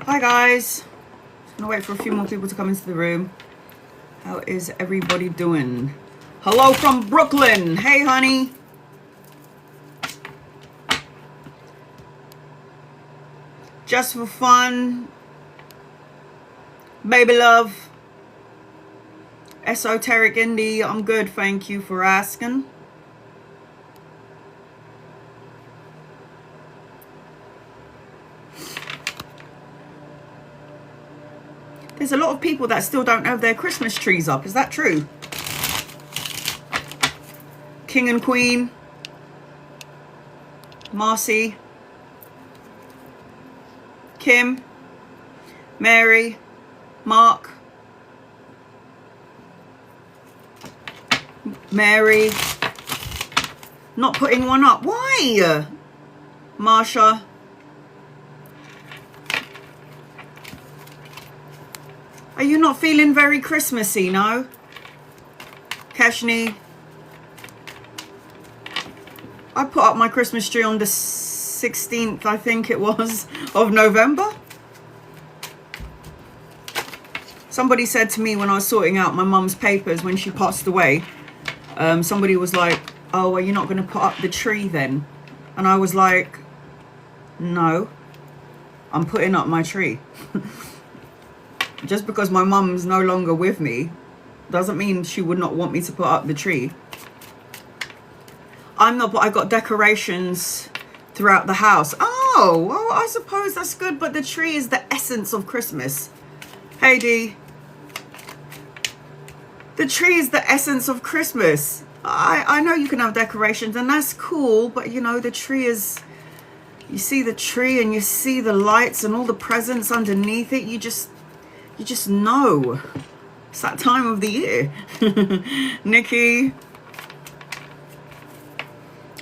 Hi guys, I'm gonna wait for a few more people to come into the room. How is everybody doing? Hello from Brooklyn. Hey honey. Just for fun. Baby love. Esoteric indie. I'm good, thank you for asking. There's a lot of people that still don't have their Christmas trees up. Is that true? King and Queen. Marcy. Kim. Mary. Mark. Mary. Not putting one up. Why? Marsha. Are you not feeling very Christmassy, no? Kashni. I put up my Christmas tree on the 16th, I think it was, of November. Somebody said to me when I was sorting out my mum's papers when she passed away, somebody was like, oh, are you not going to put up the tree then? And I was like, no, I'm putting up my tree. Just because my mum's no longer with me doesn't mean she would not want me to put up the tree. I'm not, but I got decorations throughout the house. Oh, well, I suppose that's good, but the tree is the essence of Christmas. Hey Dee. The tree is the essence of Christmas. I know you can have decorations and that's cool, but you know, the tree is, you see the tree and you see the lights and all the presents underneath it. You just know it's that time of the year. Nikki,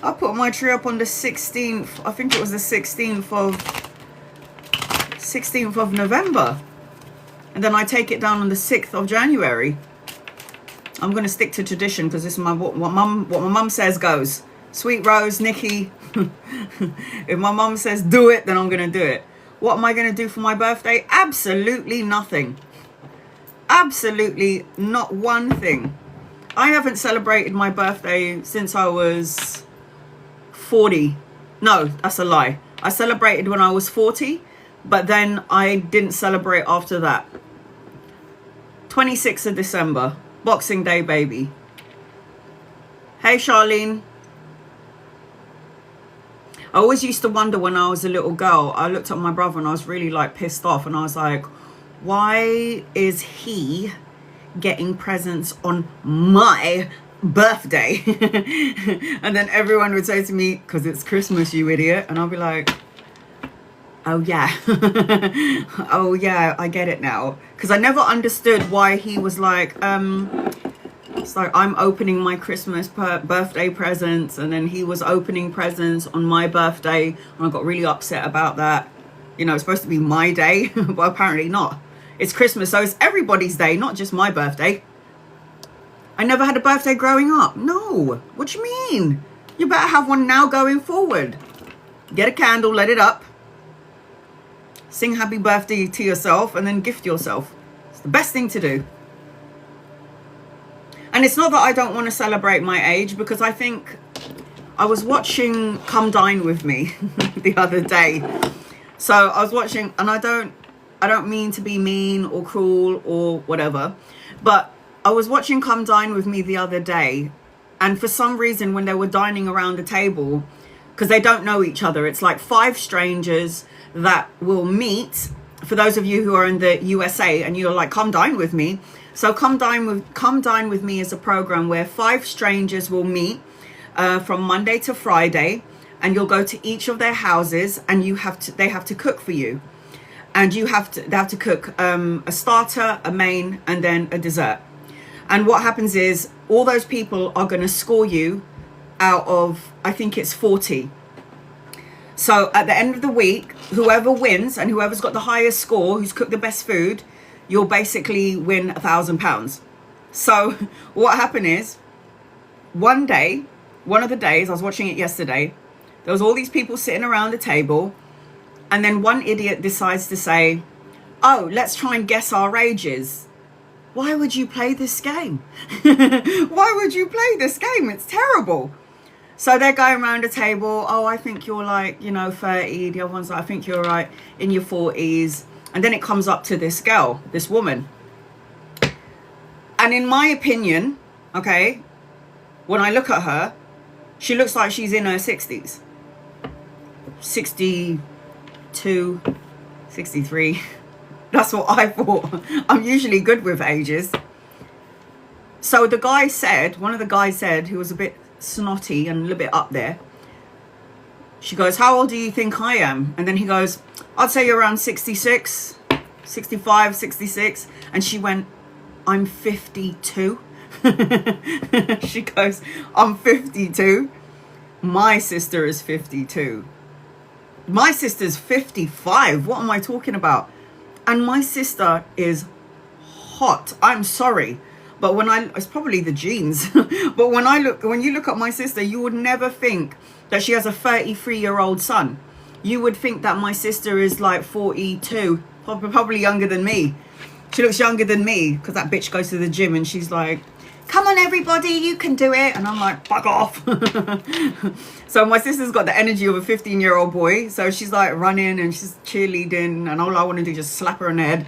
I put my tree up on the 16th. I think it was the 16th of November, and then I take it down on the 6th of January. I'm going to stick to tradition because this is what my mum says goes. Sweet Rose, Nikki. If my mum says do it, then I'm going to do it. What am I going to do for my birthday? Absolutely nothing. Absolutely not one thing. I haven't celebrated my birthday since I was 40. No, that's a lie. I celebrated when I was 40, but then I didn't celebrate after that. 26th of December, Boxing Day, baby. Hey, Charlene. I always used to wonder when I was a little girl, I looked at my brother and I was really like pissed off and I was like, why is he getting presents on my birthday? And then everyone would say to me, because it's Christmas, you idiot. And I'll be like, oh yeah. Oh yeah, I get it now. Because I never understood why he was like, it's like I'm opening my Christmas birthday presents and then he was opening presents on my birthday and I got really upset about that. You know, it's supposed to be my day, but apparently not. It's Christmas, so it's everybody's day, not just my birthday. I never had a birthday growing up. No. What do you mean? You better have one now going forward. Get a candle, let it up. Sing happy birthday to yourself and then gift yourself. It's the best thing to do. And it's not that I don't want to celebrate my age, because I think I was watching Come Dine With Me the other day. So I was watching, and I don't mean to be mean or cruel or whatever, but I was watching Come Dine With Me the other day. And for some reason, when they were dining around the table, because they don't know each other, it's like 5 strangers that will meet. For those of you who are in the USA and you're like, come dine with me. So Come Dine With Me is a program where 5 strangers will meet from Monday to Friday, and you'll go to each of their houses and they have to cook for you. And they have to cook a starter, a main, and then a dessert. And what happens is all those people are going to score you out of, I think it's 40. So at the end of the week, whoever wins and whoever's got the highest score, who's cooked the best food, you'll basically win £1,000. So what happened is, one of the days, I was watching it yesterday, there was all these people sitting around the table, and then one idiot decides to say, oh, let's try and guess our ages. Why would you play this game? Why would you play this game? It's terrible. So they're going around a table. Oh, I think you're like, 30. The other one's like, I think you're right in your 40s. And then it comes up to this girl, this woman. And in my opinion, okay, when I look at her, she looks like she's in her 60s. 62, 63. That's what I thought. I'm usually good with ages. So the guy said, one of the guys said, who was a bit snotty and a little bit up there, she goes, how old do you think I am? And then he goes, I'd say you're around 66, 65, 66. And she went, I'm 52. She goes, I'm 52. My sister is 52. My sister's 55. What am I talking about? And my sister is hot. I'm sorry. But it's probably the genes. But when you look at my sister, you would never think that she has a 33-year-old son. You would think that my sister is like 42, probably younger than me. She looks younger than me because that bitch goes to the gym and she's like, come on everybody, you can do it. And I'm like, fuck off. So my sister's got the energy of a 15-year-old boy. So she's like running and she's cheerleading and all I want to do is just slap her in the head.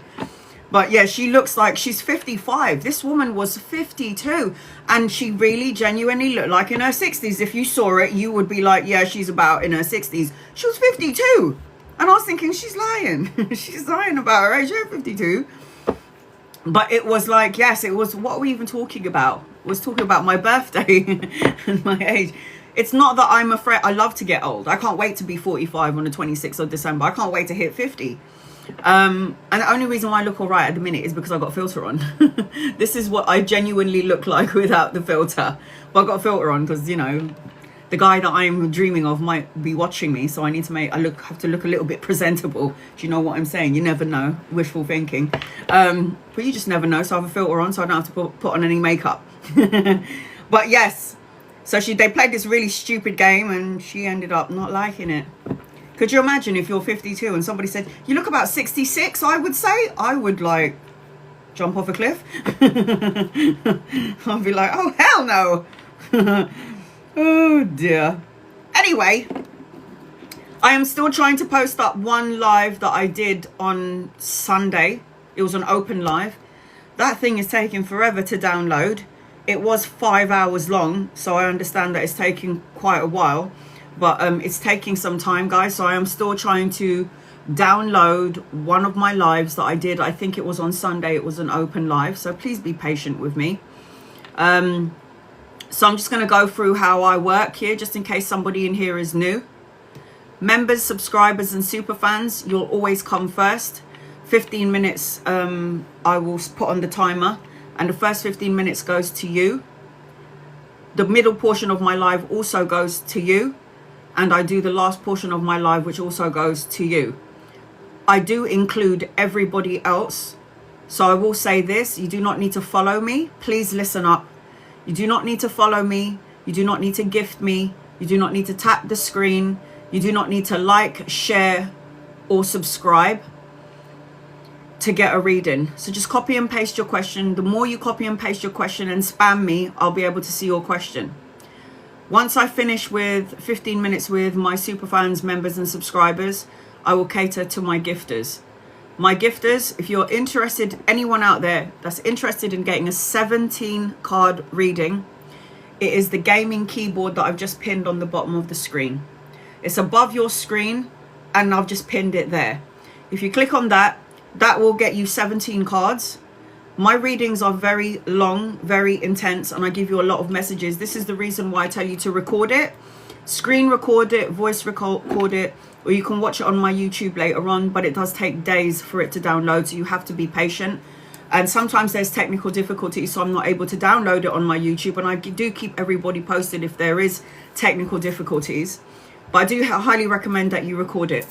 But yeah, she looks like she's 55. This woman was 52 and she really genuinely looked like in her 60s. If you saw it, you would be like, yeah, she's about in her 60s. She was 52. And I was thinking, she's lying. She's lying about her age. She's 52. But it was like, yes, it was, what are we even talking about? It was talking about my birthday and my age. It's not that I'm afraid. I love to get old. I can't wait to be 45 on the 26th of December. I can't wait to hit 50. And the only reason why I look all right at the minute is because I got a filter on. This is what I genuinely look like without the filter. But I got a filter on because, the guy that I'm dreaming of might be watching me, so I need to have to look a little bit presentable. Do you know what I'm saying? You never know. Wishful thinking. But you just never know. So I have a filter on, so I don't have to put on any makeup. But yes, so they played this really stupid game, and she ended up not liking it. Could you imagine if you're 52 and somebody said you look about 66? I would say I would like jump off a cliff. I'd be like, oh hell no. Oh dear. Anyway, I am still trying to post up one live that I did on Sunday. It was an open live. That thing is taking forever to download. It was 5 hours long, so I understand that it's taking quite a while. But it's taking some time, guys. So I am still trying to download one of my lives that I did. I think it was on Sunday. It was an open live. So please be patient with me. So I'm just going to go through how I work here, just in case somebody in here is new. Members, subscribers and super fans, you'll always come first. 15 minutes I will put on the timer, and the first 15 minutes goes to you. The middle portion of my live also goes to you, and I do the last portion of my live, which also goes to you. I do include everybody else. So I will say this, you do not need to follow me. Please listen up. You do not need to follow me. You do not need to gift me. You do not need to tap the screen. You do not need to like, share, or subscribe to get a reading. So just copy and paste your question. The more you copy and paste your question and spam me, I'll be able to see your question. Once I finish with 15 minutes with my superfans, members and subscribers, I will cater to my gifters. My gifters, if you're interested, anyone out there that's interested in getting a 17 card reading, it is the gaming keyboard that I've just pinned on the bottom of the screen. It's above your screen and I've just pinned it there. If you click on that, that will get you 17 cards. My readings are very long, very intense, and I give you a lot of messages. This is the reason why I tell you to record it, screen record it, voice record it, or you can watch it on my YouTube later on, but it does take days for it to download, so you have to be patient. And sometimes there's technical difficulties, so I'm not able to download it on my YouTube, and I do keep everybody posted if there is technical difficulties. But I do highly recommend that you record it.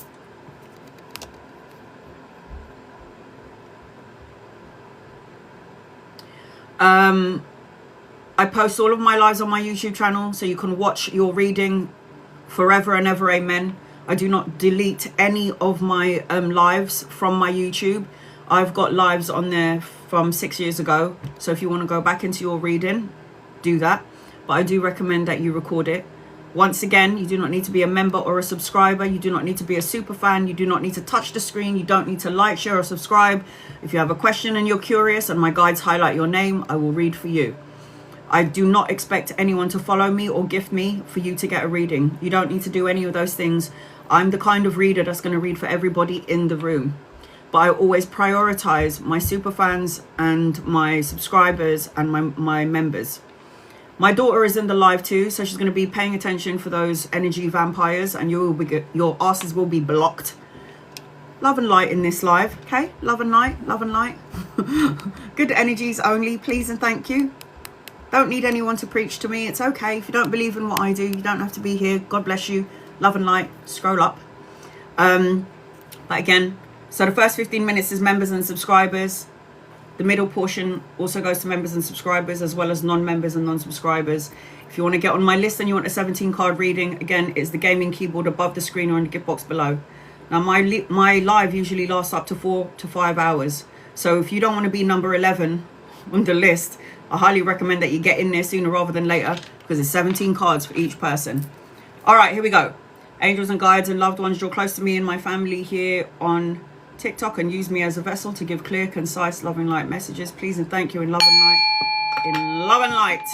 I post all of my lives on my YouTube channel, so you can watch your reading forever and ever, amen. I do not delete any of my lives from my YouTube. I've got lives on there from 6 years ago. So if you want to go back into your reading, do that. But I do recommend that you record it. Once again, you do not need to be a member or a subscriber. You do not need to be a super fan. You do not need to touch the screen. You don't need to like, share, or subscribe. If you have a question and you're curious and my guides highlight your name, I will read for you. I do not expect anyone to follow me or gift me for you to get a reading. You don't need to do any of those things. I'm the kind of reader that's going to read for everybody in the room. But I always prioritize my super fans and my subscribers and my members. My daughter is in the live too, so she's going to be paying attention for those energy vampires, and your asses will be blocked. Love and light in this live, okay? Love and light, love and light. Good energies only, please and thank you. Don't need anyone to preach to me. It's okay. If you don't believe in what I do, you don't have to be here. God bless you. Love and light. Scroll up. But again, so the first 15 minutes is members and subscribers. The middle portion also goes to members and subscribers, as well as non-members and non-subscribers. If you want to get on my list and you want a 17 card reading, again, it's the gaming keyboard above the screen or in the gift box below. Now, my live usually lasts up to 4 to 5 hours. So if you don't want to be number 11 on the list, I highly recommend that you get in there sooner rather than later, because it's 17 cards for each person. All right, here we go. Angels and guides and loved ones, draw close to me and my family here on TikTok and use me as a vessel to give clear, concise, loving light messages. Please and thank you in love and light. In love and light.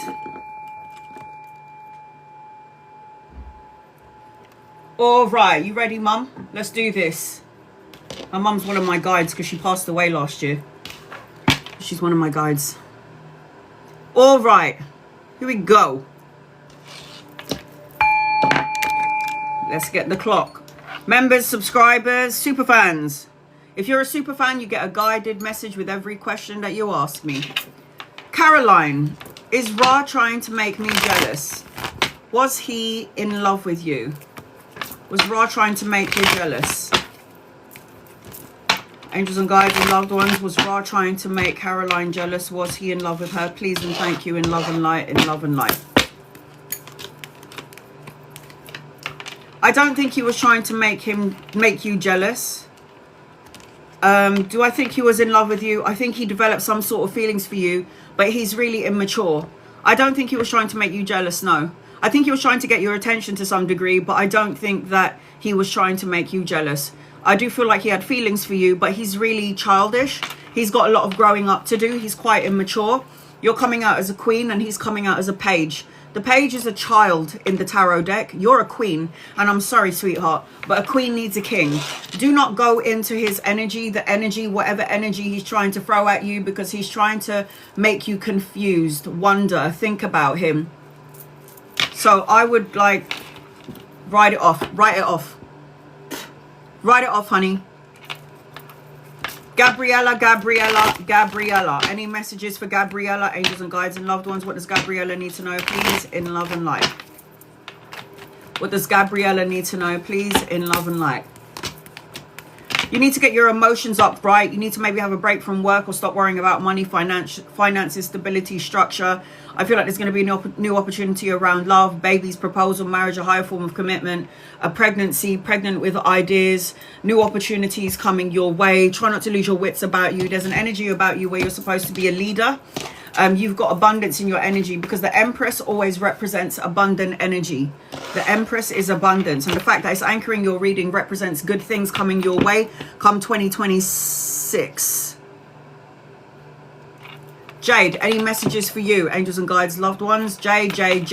All right, you ready, Mum? Let's do this. My mum's one of my guides because she passed away last year. She's one of my guides. All right, here we go. Let's get the clock. Members, subscribers, super fans. If you're a super fan, you get a guided message with every question that you ask me. Caroline, is Ra trying to make me jealous? Was he in love with you? Was Ra trying to make you jealous? Angels and guides and loved ones, was Ra trying to make Caroline jealous? Was he in love with her? Please and thank you in love and light, in love and light. I don't think he was trying to make you jealous. Do I think he was in love with you? I think he developed some sort of feelings for you, but he's really immature. I don't think he was trying to make you jealous, no. I think he was trying to get your attention to some degree, but I don't think that he was trying to make you jealous. I do feel like he had feelings for you, but he's really childish. He's got a lot of growing up to do. He's quite immature. You're coming out as a queen and he's coming out as a page. The page is a child in the tarot deck. You're a queen, and I'm sorry, sweetheart, but a queen needs a king. Do not go into his energy, whatever energy he's trying to throw at you, because he's trying to make you confused, wonder, think about him. So I would like write it off, write it off. Write it off, honey. Gabriella. Any messages for Gabriella, angels and guides and loved ones? What does Gabriella need to know, please, in love and light? What does Gabriella need to know, please, in love and light? You need to get your emotions up, right? You need to maybe have a break from work or stop worrying about money, finances, stability, structure. I feel like there's going to be a new opportunity around love, babies, proposal, marriage, a higher form of commitment, a pregnancy, pregnant with ideas, new opportunities coming your way. Try not to lose your wits about you. There's an energy about you where you're supposed to be a leader. You've got abundance in your energy, because the Empress always represents abundant energy. The Empress is abundance, and the fact that it's anchoring your reading represents good things coming your way come 2026. Jade, any messages for you, angels and guides, loved ones? Jade. What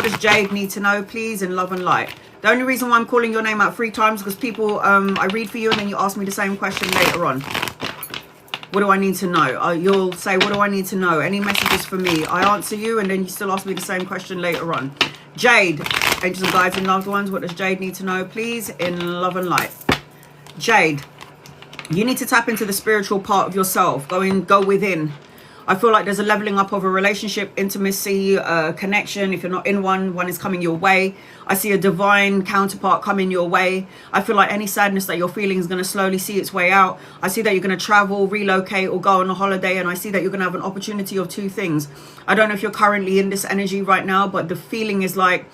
does Jade need to know, please, in love and light? The only reason why I'm calling your name out 3 times is because people, I read for you and then you ask me the same question later on. What do I need to know? You'll say, what do I need to know? Any messages for me? I answer you and then you still ask me the same question later on. Jade, angels and guides and loved ones, what does Jade need to know, please, in love and light? Jade, you need to tap into the spiritual part of yourself. Go within. I feel like there's a leveling up of a relationship, intimacy, connection. If you're not in one is coming your way. I see a divine counterpart coming your way. I feel like any sadness that you're feeling is going to slowly see its way out. I see that you're going to travel, relocate, or go on a holiday. And I see that you're going to have an opportunity of 2 things. I don't know if you're currently in this energy right now, but the feeling is like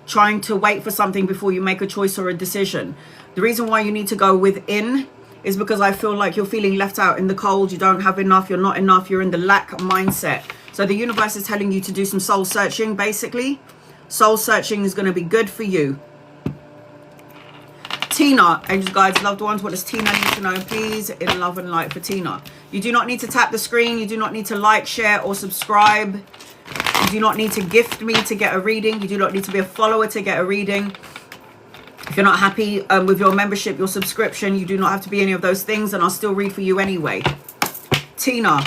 trying to wait for something before you make a choice or a decision. The reason why you need to go within is because I feel like you're feeling left out in the cold. You don't have enough. You're not enough. You're in the lack mindset. So the universe is telling you to do some soul searching, basically. Soul searching is going to be good for you. Tina, angels, guides, loved ones, what does Tina need to know? Please, in love and light for Tina. You do not need to tap the screen. You do not need to like, share, or subscribe. You do not need to gift me to get a reading. You do not need to be a follower to get a reading. If you're not happy with your membership, your subscription, you do not have to be any of those things, and I'll still read for you anyway. Tina,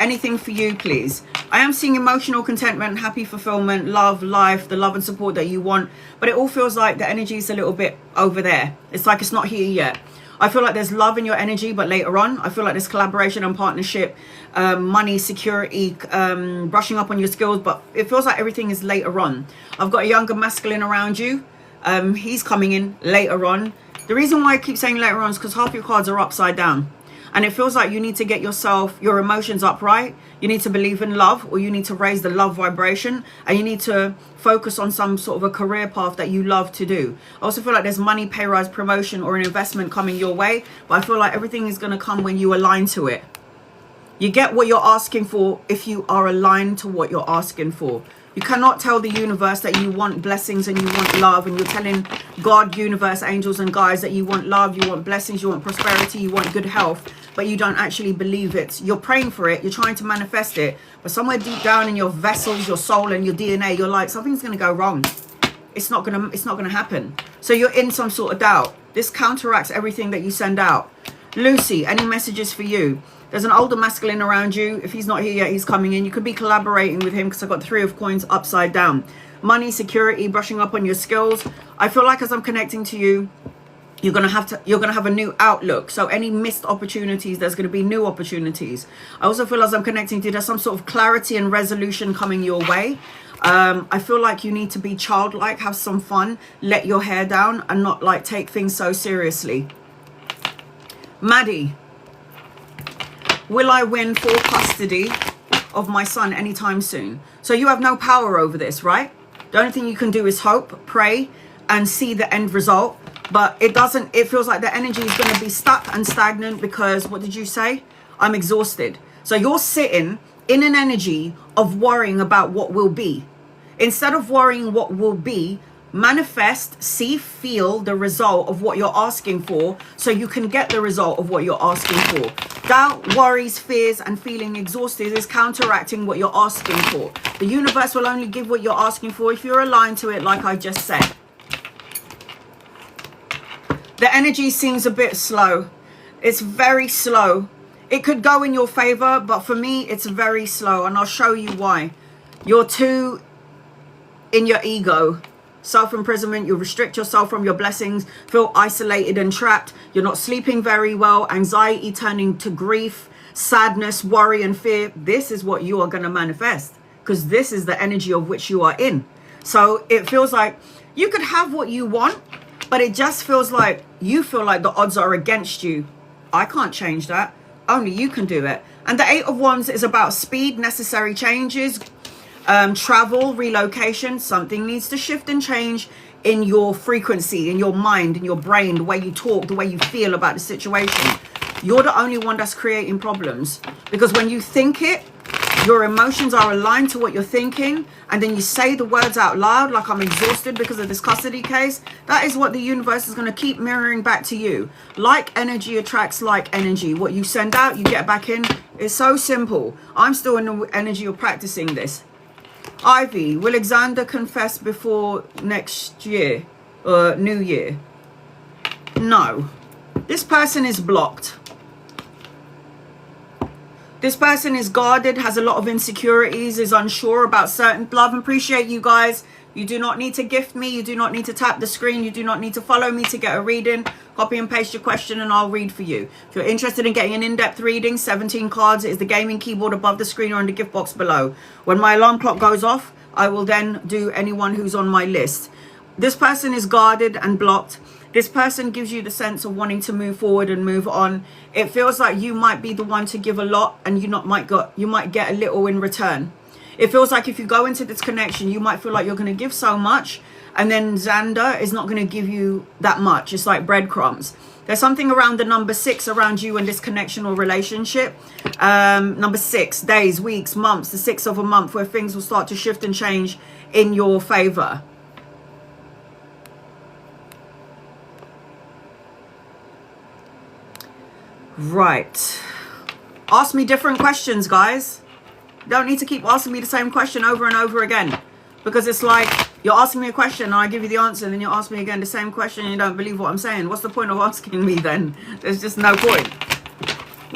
anything for you, please. I am seeing emotional contentment, happy fulfillment, love, life, the love and support that you want. But it all feels like the energy is a little bit over there. It's like it's not here yet. I feel like there's love in your energy, but later on. I feel like there's collaboration and partnership, money, security, brushing up on your skills. But it feels like everything is later on. I've got a younger masculine around you. He's coming in later on. The reason why I keep saying later on is because half your cards are upside down. And it feels like you need to get your emotions upright. You need to believe in love, or you need to raise the love vibration, and you need to focus on some sort of a career path that you love to do. I also feel like there's money, pay rise, promotion, or an investment coming your way. But I feel like everything is going to come when you align to it. You get what you're asking for if you are aligned to what you're asking for. You cannot tell the universe that you want blessings and you want love, and you're telling God, universe, angels and guides that you want love, you want blessings, you want prosperity, you want good health, but you don't actually believe it. You're praying for it, you're trying to manifest it, but somewhere deep down in your vessels, your soul and your DNA, you're like, something's going to go wrong. It's not going to happen. So you're in some sort of doubt. This counteracts everything that you send out. Lucy, any messages for you? There's an older masculine around you. If he's not here yet, he's coming in. You could be collaborating with him because I've got 3 of coins upside down. Money, security, brushing up on your skills. I feel like as I'm connecting to you, you're gonna have a new outlook. So any missed opportunities, there's gonna be new opportunities. I also feel as I'm connecting to you, there's some sort of clarity and resolution coming your way. I feel like you need to be childlike, have some fun, let your hair down, and not like take things so seriously. Maddie, will I win full custody of my son anytime soon? So you have no power over this, right? The only thing you can do is hope, pray, and see the end result. But it feels like the energy is going to be stuck and stagnant because, what did you say? I'm exhausted. So you're sitting in an energy of worrying about what will be. Instead of worrying what will be, manifest, see, feel the result of what you're asking for so you can get the result of what you're asking for. Doubt, worries, fears, and feeling exhausted is counteracting what you're asking for. The universe will only give what you're asking for if you're aligned to it, like I just said. The energy seems a bit slow. It's very slow. It could go in your favor, but for me, it's very slow, and I'll show you why. You're too in your ego. Self-imprisonment, you restrict yourself from your blessings, feel isolated and trapped. You're not sleeping very well, anxiety turning to grief, sadness, worry, and fear. This is what you are going to manifest, because this is the energy of which you are in. So it feels like you could have what you want, but it just feels like you feel like the odds are against you. I can't change that. Only you can do it. And the 8 of Wands is about speed, necessary changes, travel, relocation. Something needs to shift and change in your frequency, in your mind, in your brain, the way you talk, the way you feel about the situation. You're the only one that's creating problems, because when you think it, your emotions are aligned to what you're thinking, and then you say the words out loud like, I'm exhausted because of this custody case. That is what the universe is going to keep mirroring back to you. Like energy attracts like energy. What you send out, you get back in. It's so simple. I'm still in the energy of practicing this. Ivy, will Alexander confess before next year or New Year? No. This person is blocked. This person is guarded, has a lot of insecurities, is unsure about certain. Love and appreciate you guys. You do not need to gift me. You do not need to tap the screen. You do not need to follow me to get a reading. Copy and paste your question and I'll read for you. If you're interested in getting an in-depth reading, 17 cards is the gaming keyboard above the screen or in the gift box below. When my alarm clock goes off, I will then do anyone who's on my list. This person is guarded and blocked. This person gives you the sense of wanting to move forward and move on. It feels like you might be the one to give a lot and you might get a little in return. It feels like if you go into this connection, you might feel like you're going to give so much, and then Xander is not going to give you that much. It's like breadcrumbs. There's something around the number 6 around you and this connection or relationship. Number 6, days, weeks, months, the 6th of a month, where things will start to shift and change in your favor. Right. Ask me different questions, guys. You don't need to keep asking me the same question over and over again, because it's like you're asking me a question and I give you the answer, and then you ask me again the same question and you don't believe what I'm saying. What's the point of asking me then? There's just no point.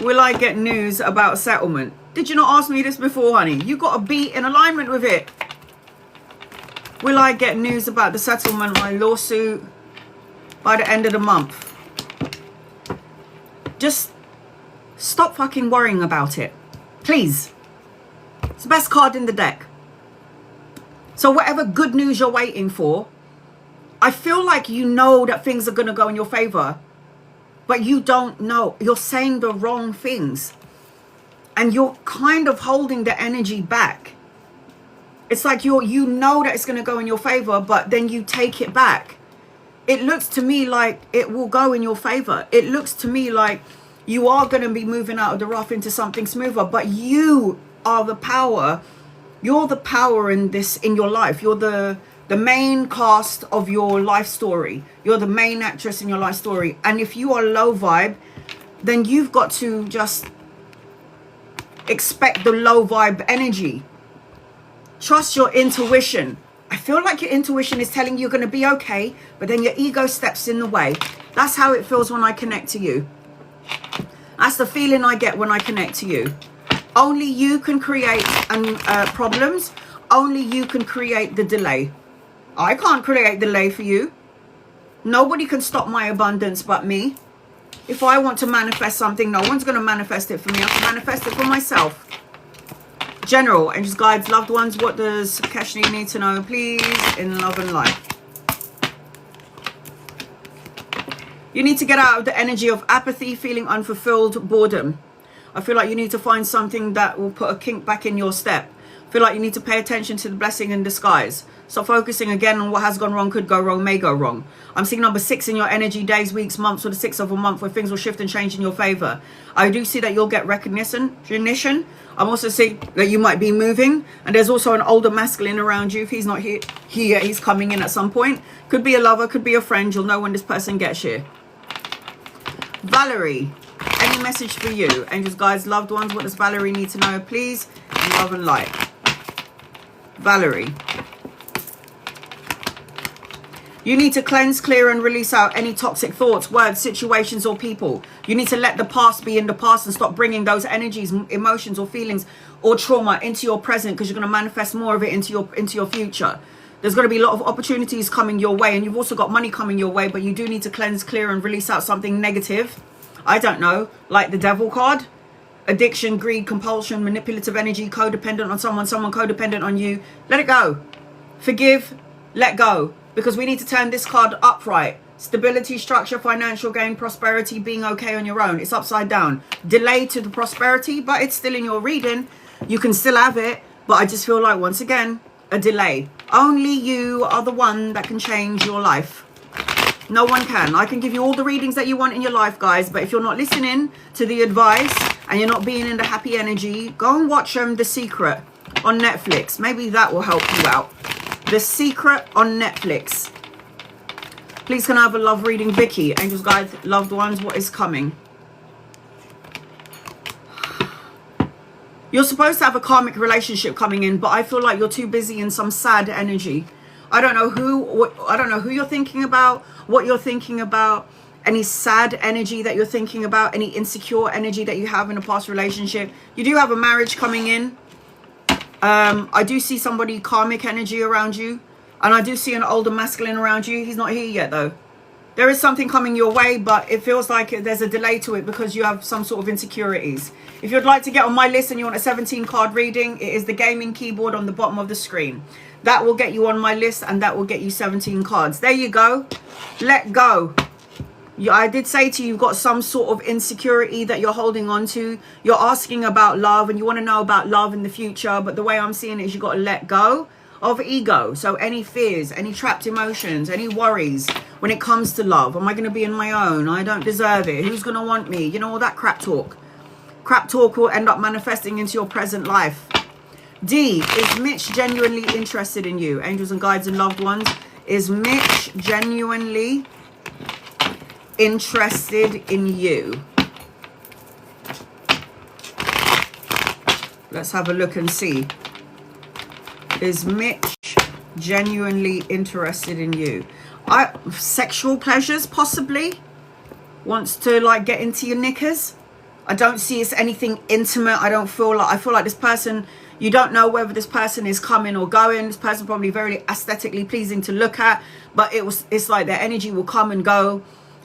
Will I get news about settlement? Did you not ask me this before, honey? You got to be in alignment with it. Will I get news about the settlement, my lawsuit, by the end of the month? Just stop fucking worrying about it, please. It's the best card in the deck. So whatever good news you're waiting for, I feel like you know that things are going to go in your favor, but you don't know. You're saying the wrong things, and you're kind of holding the energy back. It's like you know that it's going to go in your favor, but then you take it back. It looks to me like it will go in your favor. It looks to me like you are going to be moving out of the rough into something smoother, but you are the power. You're the power in this, in your life. You're the main cast of your life story. You're the main actress in your life story. And if you are low vibe, then you've got to just expect the low vibe energy. Trust your intuition. I feel like your intuition is telling you you're going to be okay, but then your ego steps in the way. That's how it feels when I connect to you. That's the feeling I get when I connect to you. Only you can create problems. Only you can create the delay. I can't create delay for you. Nobody can stop my abundance but me. If I want to manifest something, no one's going to manifest it for me. I can manifest it for myself. General, angels, guides, loved ones, what does Keshni need to know, please, in love and light? You need to get out of the energy of apathy, feeling unfulfilled, boredom. I feel like you need to find something that will put a kink back in your step. I feel like you need to pay attention to the blessing in disguise. Stop focusing again on what has gone wrong, could go wrong, may go wrong. I'm seeing number 6 in your energy, days, weeks, months, or the 6th of a month, where things will shift and change in your favor. I do see that you'll get recognition. I'm also seeing that you might be moving, and there's also an older masculine around you. If he's not here, he's coming in at some point. Could be a lover, could be a friend. You'll know when this person gets here. Valerie, any message for you? Angels, guides, loved ones, what does Valerie need to know, please? In love and light. Valerie. You need to cleanse, clear, and release out any toxic thoughts, words, situations, or people. You need to let the past be in the past and stop bringing those energies, emotions, or feelings, or trauma into your present, because you're going to manifest more of it into your future. There's going to be a lot of opportunities coming your way, and you've also got money coming your way, but you do need to cleanse, clear, and release out something negative. I don't know, like the devil card. Addiction, greed, compulsion, manipulative energy, codependent on someone codependent on you. Let it go. Forgive, let go. Because we need to turn this card upright. Stability, structure, financial gain, prosperity, being okay on your own. It's upside down. Delay to the prosperity, but it's still in your reading. You can still have it, but I just feel like, once again, a delay. Only you are the one that can change your life. No one can. I can give you all the readings that you want in your life, guys, but if you're not listening to the advice and you're not being in the happy energy, go and watch The Secret on Netflix. Maybe that will help you out. The Secret on Netflix. Please can I have a love reading? Vicky, angels, guides, loved ones, what is coming? You're supposed to have a karmic relationship coming in, but I feel like you're too busy in some sad energy. I don't know who you're thinking about, what you're thinking about, any sad energy that you're thinking about, any insecure energy that you have in a past relationship. You do have a marriage coming in. I do see somebody karmic energy around you, and I do see an older masculine around you. He's not here yet though. There is something coming your way, but it feels like there's a delay to it because you have some sort of insecurities. If you'd like to get on my list and you want a 17 card reading, it is the gaming keyboard on the bottom of the screen. That will get you on my list, and that will get you 17 cards. There you go. Let go. I did say to you, you've got some sort of insecurity that you're holding on to. You're asking about love and you want to know about love in the future. But the way I'm seeing it is you've got to let go of ego. So any fears, any trapped emotions, any worries when it comes to love. Am I going to be in my own? I don't deserve it. Who's going to want me? You know, all that crap talk. Crap talk will end up manifesting into your present life. D, is Mitch genuinely interested in you? Angels and guides and loved ones. Is Mitch genuinely interested in you? Let's have a look and see. Is Mitch genuinely interested in you? Sexual pleasures, possibly. Wants to like get into your knickers. I don't see it's anything intimate. I feel like this person, you don't know whether this person is coming or going. This person probably very aesthetically pleasing to look at, but it's like their energy will come and go.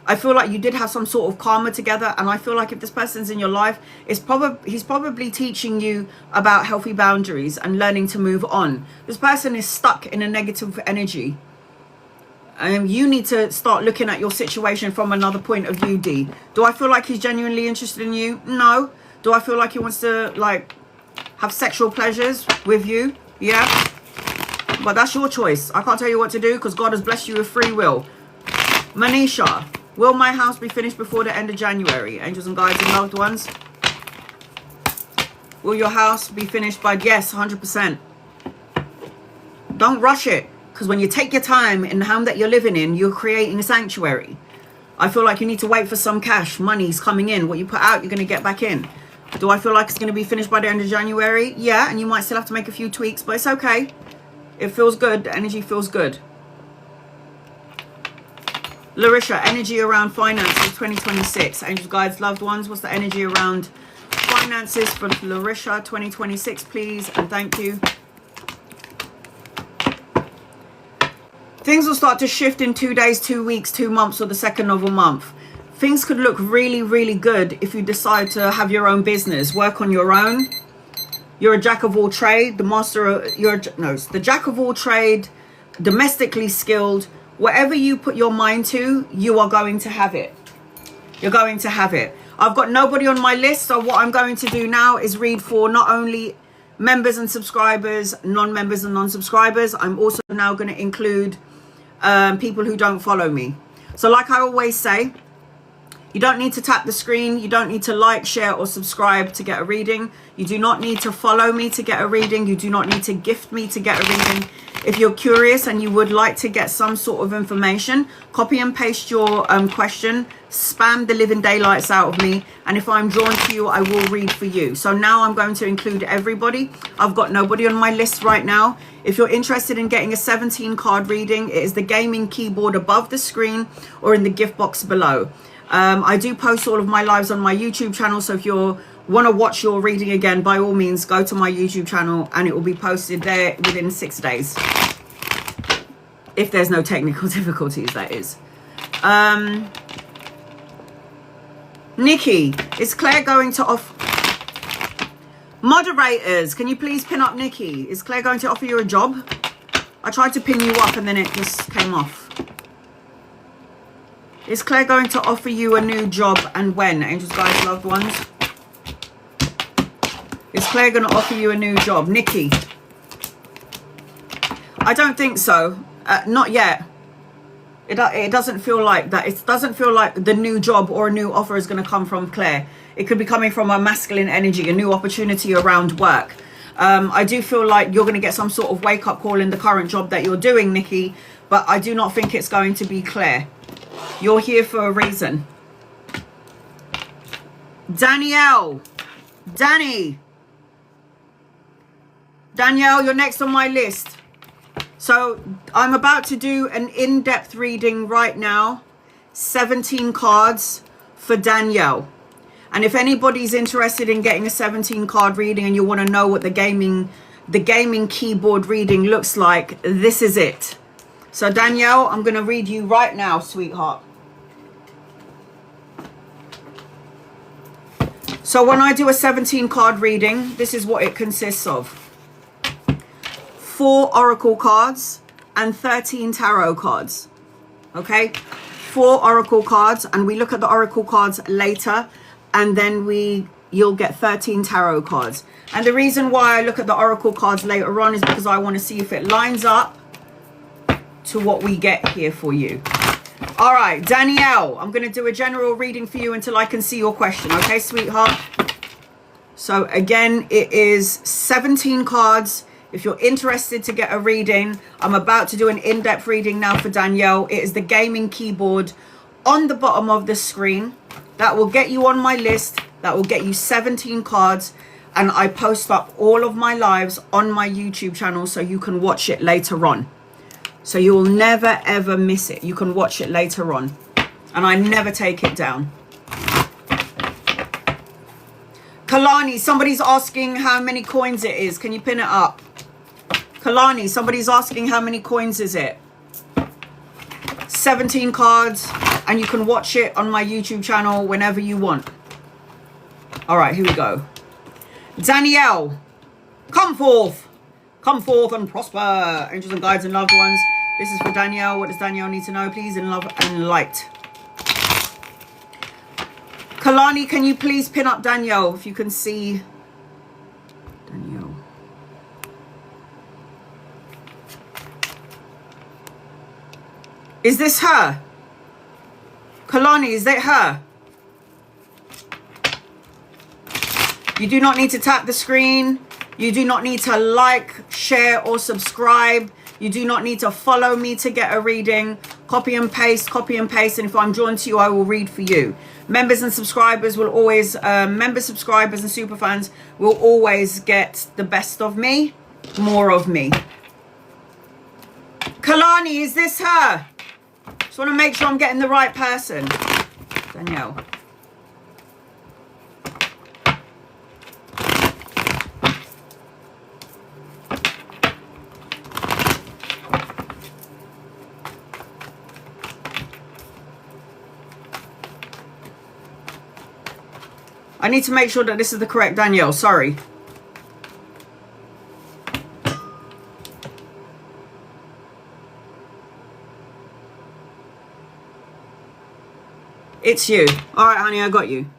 I feel like you did have some sort of karma together, and I feel like if this person's in your life, he's probably teaching you about healthy boundaries and learning to move on. This person is stuck in a negative energy. You need to start looking at your situation from another point of view, D. Do I feel like he's genuinely interested in you? No. Do I feel like he wants to like have sexual pleasures with you? Yeah. But that's your choice. I can't tell you what to do because God has blessed you with free will. Manisha, will my house be finished before the end of January? Angels and guides and loved ones. Will your house be finished by, yes, 100%. Don't rush it. Because when you take your time in the home that you're living in, you're creating a sanctuary. I feel like you need to wait for some cash. Money's coming in. What you put out, you're going to get back in. Do I feel like it's going to be finished by the end of January? Yeah, and you might still have to make a few tweaks, but it's okay. It feels good. The energy feels good. Larisha, energy around finances 2026. Angels, guides, loved ones. What's the energy around finances for Larisha 2026, please? And thank you. Things will start to shift in 2 days, 2 weeks, 2 months, or the second of a month. Things could look really, really good if you decide to have your own business, work on your own. You're a jack of all trade, the jack of all trade, domestically skilled. Whatever you put your mind to, you are going to have it. You're going to have it. I've got nobody on my list, so what I'm going to do now is read for not only members and subscribers, non-members and non-subscribers. I'm also now going to include people who don't follow me. So like I always say, you don't need to tap the screen. You don't need to like, share or subscribe to get a reading. You do not need to follow me to get a reading. You do not need to gift me to get a reading. If you're curious and you would like to get some sort of information, copy and paste your question, spam the living daylights out of me, and if I'm drawn to you, I will read for you. So now I'm going to include everybody. I've got nobody on my list right now. If you're interested in getting a 17 card reading, it is the gaming keyboard above the screen or in the gift box below. I do post all of my lives on my YouTube channel, so if you want to watch your reading again, by all means go to my YouTube channel and it will be posted there within 6 days, if there's no technical difficulties, that is. Nikki, is Claire going to offer... Moderators, can you please pin up Nikki? Is Claire going to offer you a job? I tried to pin you up and then it just came off. Is Claire going to offer you a new job, and when? Angels, guides, loved ones. Is Claire going to offer you a new job? Nikki. I don't think so. Not yet. It doesn't feel like that. It doesn't feel like the new job or a new offer is going to come from Claire. It could be coming from a masculine energy, a new opportunity around work. I do feel like you're going to get some sort of wake-up call in the current job that you're doing, Nikki, but I do not think it's going to be Claire. You're here for a reason. Danielle. Danielle, you're next on my list. So I'm about to do an in-depth reading right now. 17 cards for Danielle. And if anybody's interested in getting a 17 card reading and you want to know what the gaming keyboard reading looks like, this is it. So Danielle, I'm going to read you right now, sweetheart. So when I do a 17 card reading, this is what it consists of. 4 oracle cards and 13 tarot cards. Okay? 4 oracle cards, and we look at the oracle cards later, and then you'll get 13 tarot cards. And the reason why I look at the oracle cards later on is because I want to see if it lines up to what we get here for you. All right, Danielle, I'm going to do a general reading for you until I can see your question. Okay, sweetheart? So again, it is 17 cards. If you're interested to get a reading, I'm about to do an in-depth reading now for Danielle. It is the gaming keyboard on the bottom of the screen. That will get you on my list. That will get you 17 cards. And I post up all of my lives on my YouTube channel so you can watch it later on. So you will never, ever miss it. You can watch it later on. And I never take it down. Kalani, somebody's asking how many coins it is. Can you pin it up? Kalani, somebody's asking how many coins is it? 17 cards, and you can watch it on my YouTube channel whenever you want. All right, here we go. Danielle, come forth and prosper. Angels and guides and loved ones. This is for Danielle. What does Danielle need to know, please? In love and light. Kalani, can you please pin up Danielle if you can see Danielle? Is this her? Kalani, is that her? You do not need to tap the screen. You do not need to like, share, or subscribe. You do not need to follow me to get a reading. Copy and paste, and if I'm drawn to you, I will read for you. Members and subscribers will always, members, subscribers, and super fans will always get the best of me, more of me. Kalani, is this her? Just want to make sure I'm getting the right person. Danielle. I need to make sure that this is the correct Danielle. Sorry. It's you. All right, honey, I got you.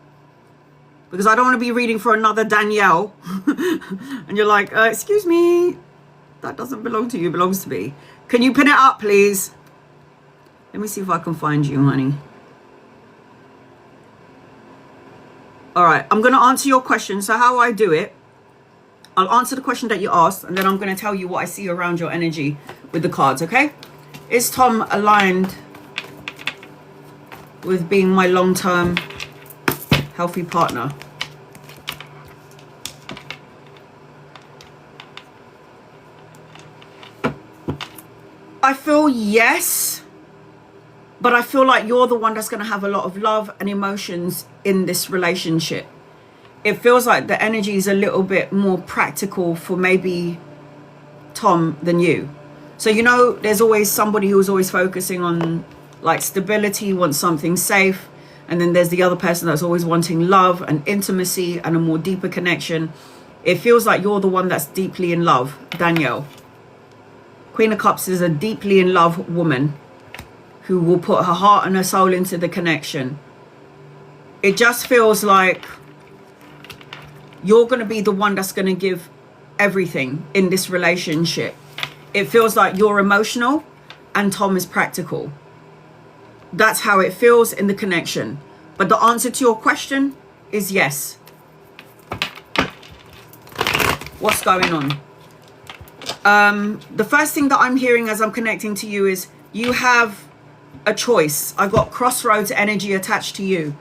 Because I don't want to be reading for another Danielle. And you're like, excuse me. That doesn't belong to you. It belongs to me. Can you pin it up, please? Let me see if I can find you, honey. All right, I'm going to answer your question. So how I do it, I'll answer the question that you asked, and then I'm going to tell you what I see around your energy with the cards, okay? Is Tom aligned with being my long-term healthy partner? I feel yes. But I feel like you're the one that's going to have a lot of love and emotions in this relationship. It feels like the energy is a little bit more practical for maybe Tom than you. So, you know, there's always somebody who's always focusing on like stability, wants something safe. And then there's the other person that's always wanting love and intimacy and a more deeper connection. It feels like you're the one that's deeply in love, Danielle. Queen of Cups is a deeply in love woman who will put her heart and her soul into the connection. It just feels like you're going to be the one that's going to give everything in this relationship. It feels like you're emotional and Tom is practical. That's how it feels in the connection. But the answer to your question is yes. What's going on? The first thing that I'm hearing as I'm connecting to you is you have a choice. I've got crossroads energy attached to you.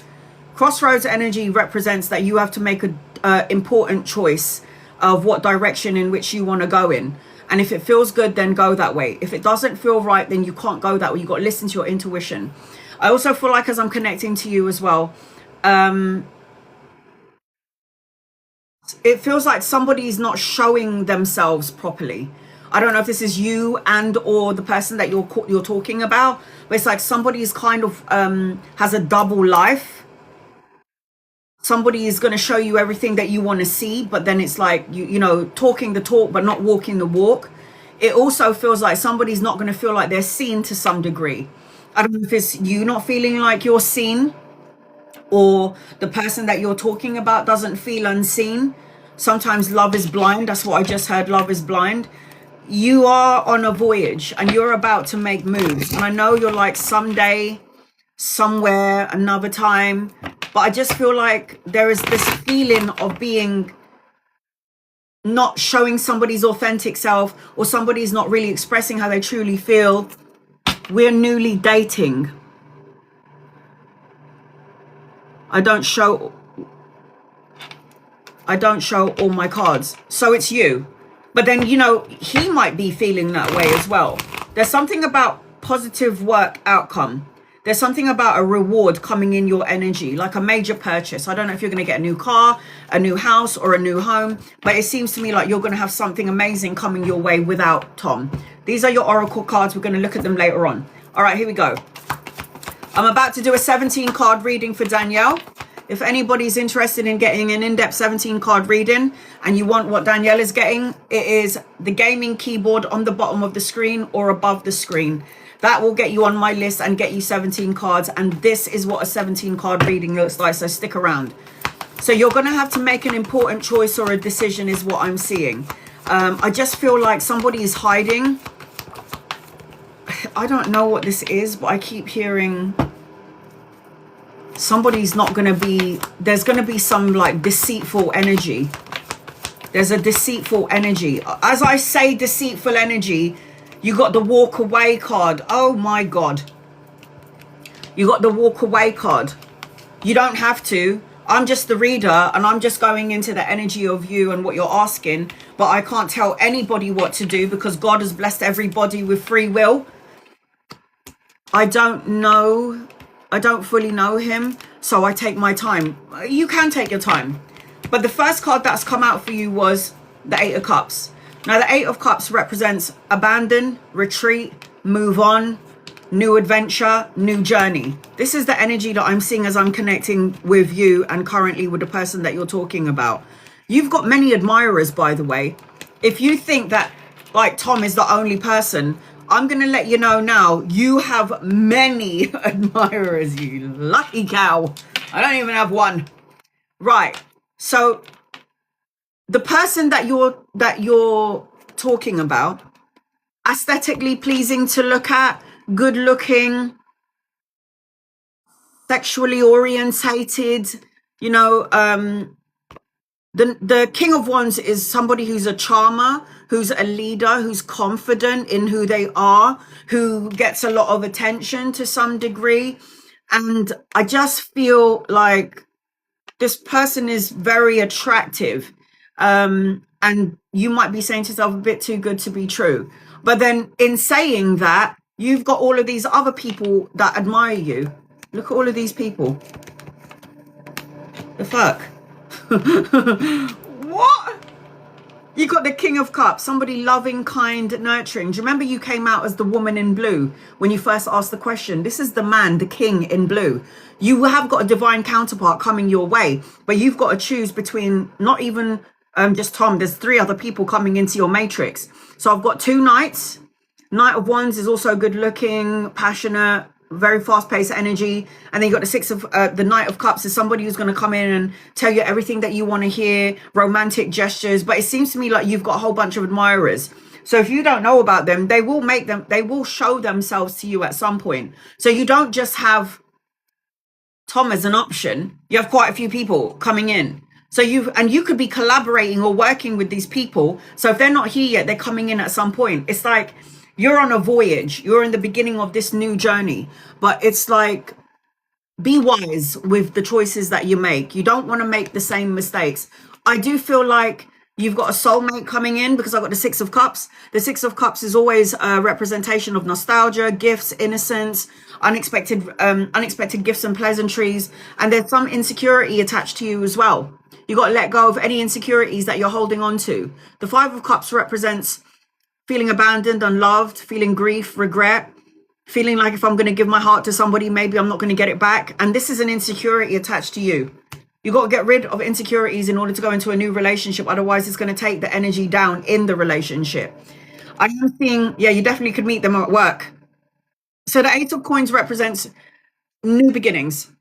Crossroads energy represents that you have to make a important choice of what direction in which you want to go in. And if it feels good, then go that way. If it doesn't feel right, then you can't go that way. You've got to listen to your intuition. I also feel like as I'm connecting to you as well, it feels like somebody's not showing themselves properly. I don't know if this is you and or the person that you're talking about, but it's like somebody's kind of has a double life. Somebody is going to show you everything that you want to see, but then it's like you know, talking the talk but not walking the walk. It also feels like somebody's not going to feel like they're seen to some degree. I don't know if it's you not feeling like you're seen, or the person that you're talking about doesn't feel unseen. Sometimes love is blind. That's what I just heard. Love is blind. You are on a voyage and you're about to make moves. And I know you're like someday, somewhere, another time. But I just feel like there is this feeling of being not showing somebody's authentic self, or somebody's not really expressing how they truly feel. We're newly dating. I don't show all my cards. So it's you. But then, you know, he might be feeling that way as well. There's something about positive work outcome. There's something about a reward coming in your energy, like a major purchase. I don't know if you're going to get a new car, a new house, or a new home, but it seems to me like you're going to have something amazing coming your way without Tom. These are your oracle cards. We're going to look at them later on. All right, here we go. I'm about to do a 17 card reading for Danielle. If anybody's interested in getting an in-depth 17 card reading and you want what Danielle is getting, it is the gaming keyboard on the bottom of the screen or above the screen. That will get you on my list and get you 17 cards. And this is what a 17 card reading looks like. So stick around. So you're going to have to make an important choice or a decision is what I'm seeing. I just feel like somebody is hiding. I don't know what this is, but I keep hearing somebody's not going to be, there's going to be some like deceitful energy. There's a deceitful energy. As I say deceitful energy, you got the walk away card. Oh my God. You got the walk away card. You don't have to. I'm just the reader and I'm just going into the energy of you and what you're asking. But I can't tell anybody what to do because God has blessed everybody with free will. I don't know. I don't fully know him. So I take my time. You can take your time. But the first card that's come out for you was the Eight of Cups. Now, the Eight of Cups represents abandon, retreat, move on, new adventure, new journey. This is the energy that I'm seeing as I'm connecting with you and currently with the person that you're talking about. You've got many admirers, by the way. If you think that, like, Tom is the only person, I'm going to let you know now, you have many admirers, you lucky cow. I don't even have one. Right. So the person that you're talking about, aesthetically pleasing to look at, good looking, sexually orientated, you know, the King of Wands is somebody who's a charmer, who's a leader, who's confident in who they are, who gets a lot of attention to some degree. And I just feel like this person is very attractive. And you might be saying to yourself, a bit too good to be true. But then in saying that, you've got all of these other people that admire you. Look at all of these people. The fuck? What? You got the King of Cups, somebody loving, kind, nurturing. Do you remember you came out as the woman in blue when you first asked the question? This is the man, the king in blue. You have got a divine counterpart coming your way, but you've got to choose between not even just Tom. There's 3 other people coming into your matrix. So I've got 2 knights. Knight of Wands is also good looking, passionate, very fast-paced energy. And then you got the Knight of Cups is somebody who's going to come in and tell you everything that you want to hear, romantic gestures. But it seems to me like you've got a whole bunch of admirers. So if you don't know about them, they will show themselves to you at some point. So you don't just have Tom as an option. You have quite a few people coming in. So you could be collaborating or working with these people. So if they're not here yet, they're coming in at some point. It's like you're on a voyage. You're in the beginning of this new journey. But it's like, be wise with the choices that you make. You don't want to make the same mistakes. I do feel like you've got a soulmate coming in because I've got the 6 of Cups. The 6 of Cups is always a representation of nostalgia, gifts, innocence, unexpected gifts and pleasantries. And there's some insecurity attached to you as well. You got to let go of any insecurities that you're holding on to. The 5 of Cups represents feeling abandoned, unloved, feeling grief, regret, feeling like if I'm going to give my heart to somebody, maybe I'm not going to get it back. And this is an insecurity attached to you. You got to get rid of insecurities in order to go into a new relationship. Otherwise, it's going to take the energy down in the relationship. I am seeing, yeah, you definitely could meet them at work. So the Eight of Coins represents new beginnings.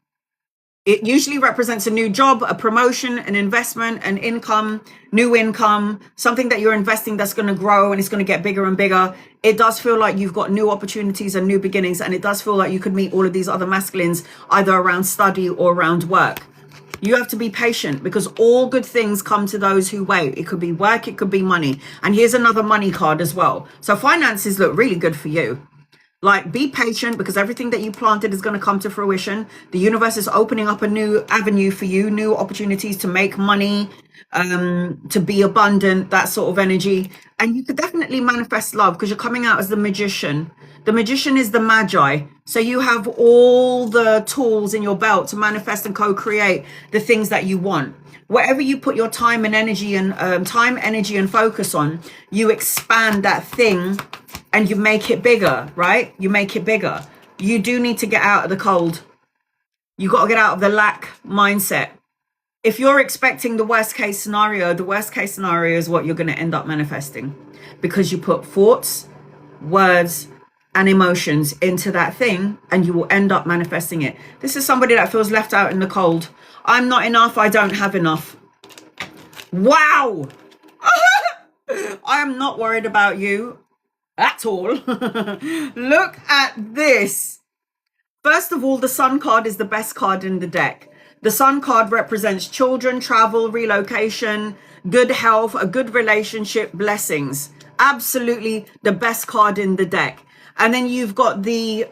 It usually represents a new job, a promotion, an investment, an income, new income, something that you're investing that's going to grow and it's going to get bigger and bigger. It does feel like you've got new opportunities and new beginnings, and it does feel like you could meet all of these other masculines either around study or around work. You have to be patient because all good things come to those who wait. It could be work, it could be money. And here's another money card as well. So finances look really good for you. Like, be patient because everything that you planted is going to come to fruition. The universe is opening up a new avenue for you, new opportunities to make money, to be abundant, that sort of energy. And you could definitely manifest love because you're coming out as the magician. The magician is the magi. So you have all the tools in your belt to manifest and co-create the things that you want. Whatever you put your time and energy and focus on, you expand that thing and you make it bigger, right? You make it bigger. You do need to get out of the cold. You got to get out of the lack mindset. If you're expecting the worst case scenario is what you're going to end up manifesting because you put thoughts, words, and emotions into that thing and you will end up manifesting it. This is somebody that feels left out in the cold. I'm not enough. I don't have enough. Wow. I am not worried about you at all. Look at this. First of all, the Sun card is the best card in the deck. The Sun card represents children, travel, relocation, good health, a good relationship, blessings. Absolutely the best card in the deck. And then you've got the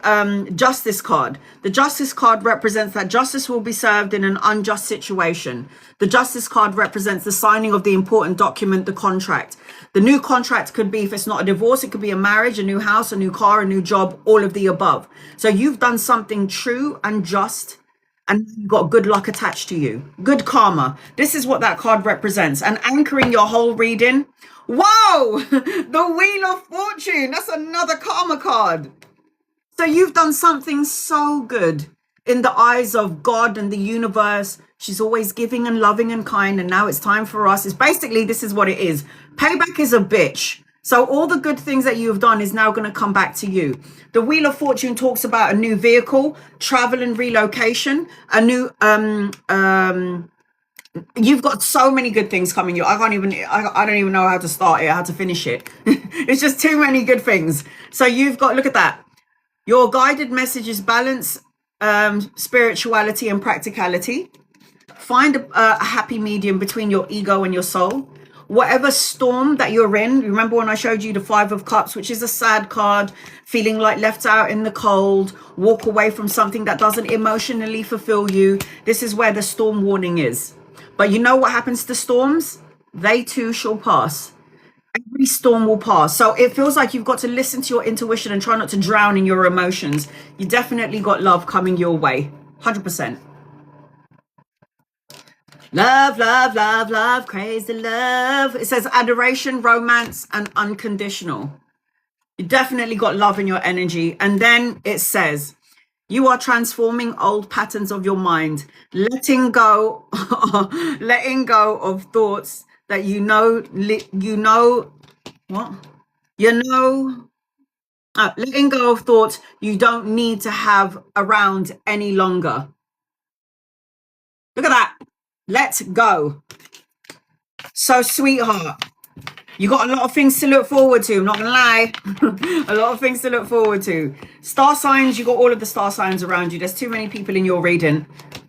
Justice card. The Justice card represents that justice will be served in an unjust situation. The Justice card represents the signing of the important document, the contract. The new contract could be, if it's not a divorce, it could be a marriage, a new house, a new car, a new job, all of the above. So you've done something true and just, and you've got good luck attached to you. Good karma. This is what that card represents. And anchoring your whole reading. Whoa! The Wheel of Fortune. That's another karma card. So you've done something so good in the eyes of God and the universe. She's always giving and loving and kind. And now it's time for us. It's basically, this is what it is. Payback is a bitch. So all the good things that you have done is now going to come back to you. The Wheel of Fortune talks about a new vehicle, travel and relocation, a new, you've got so many good things coming. I don't even know how to start it, how to finish it. It's just too many good things. So you've got, look at that. Your guided message is balance, spirituality and practicality. Find a happy medium between your ego and your soul. Whatever storm that you're in, remember when I showed you the Five of Cups, which is a sad card, feeling like left out in the cold, walk away from something that doesn't emotionally fulfill you. This is where the storm warning is. But you know what happens to storms? They too shall pass. Every storm will pass. So it feels like you've got to listen to your intuition and try not to drown in your emotions. You definitely got love coming your way. 100%. Love, love, love, love, crazy love. It says adoration, romance, and unconditional. You definitely got love in your energy. And then it says, you are transforming old patterns of your mind, letting go of thoughts that letting go of thoughts you don't need to have around any longer. Look at that. Let go. So, sweetheart, you got a lot of things to look forward to. I'm not gonna lie. A lot of things to look forward to. Star signs, you got all of the star signs around you. There's too many people in your reading.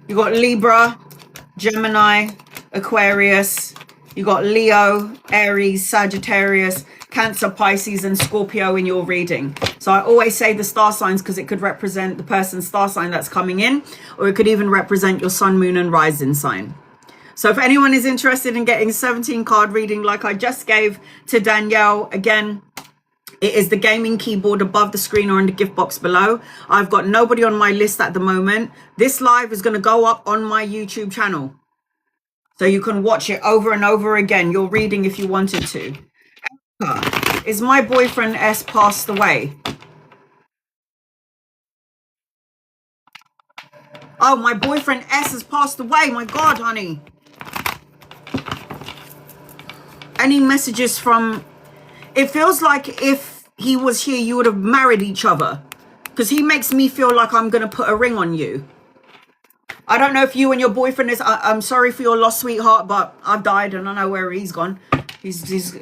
You got Libra, Gemini, Aquarius. You got Leo, Aries, Sagittarius, Cancer, Pisces, and Scorpio in your reading. So I always say the star signs because it could represent the person's star sign that's coming in, or it could even represent your sun, moon, and rising sign. So if anyone is interested in getting 17 card reading like I just gave to Danielle, again, it is the gaming keyboard above the screen or in the gift box below. I've got nobody on my list at the moment. This live is going to go up on my YouTube channel. So you can watch it over and over again, your reading if you wanted to. Is my boyfriend S passed away? Oh, my boyfriend S has passed away. My God, honey. Any messages from... It feels like if he was here, you would have married each other. because he makes me feel like I'm going to put a ring on you. I don't know if you and your boyfriend is, I'm sorry for your loss, sweetheart, but I've died and I know where he's gone. He's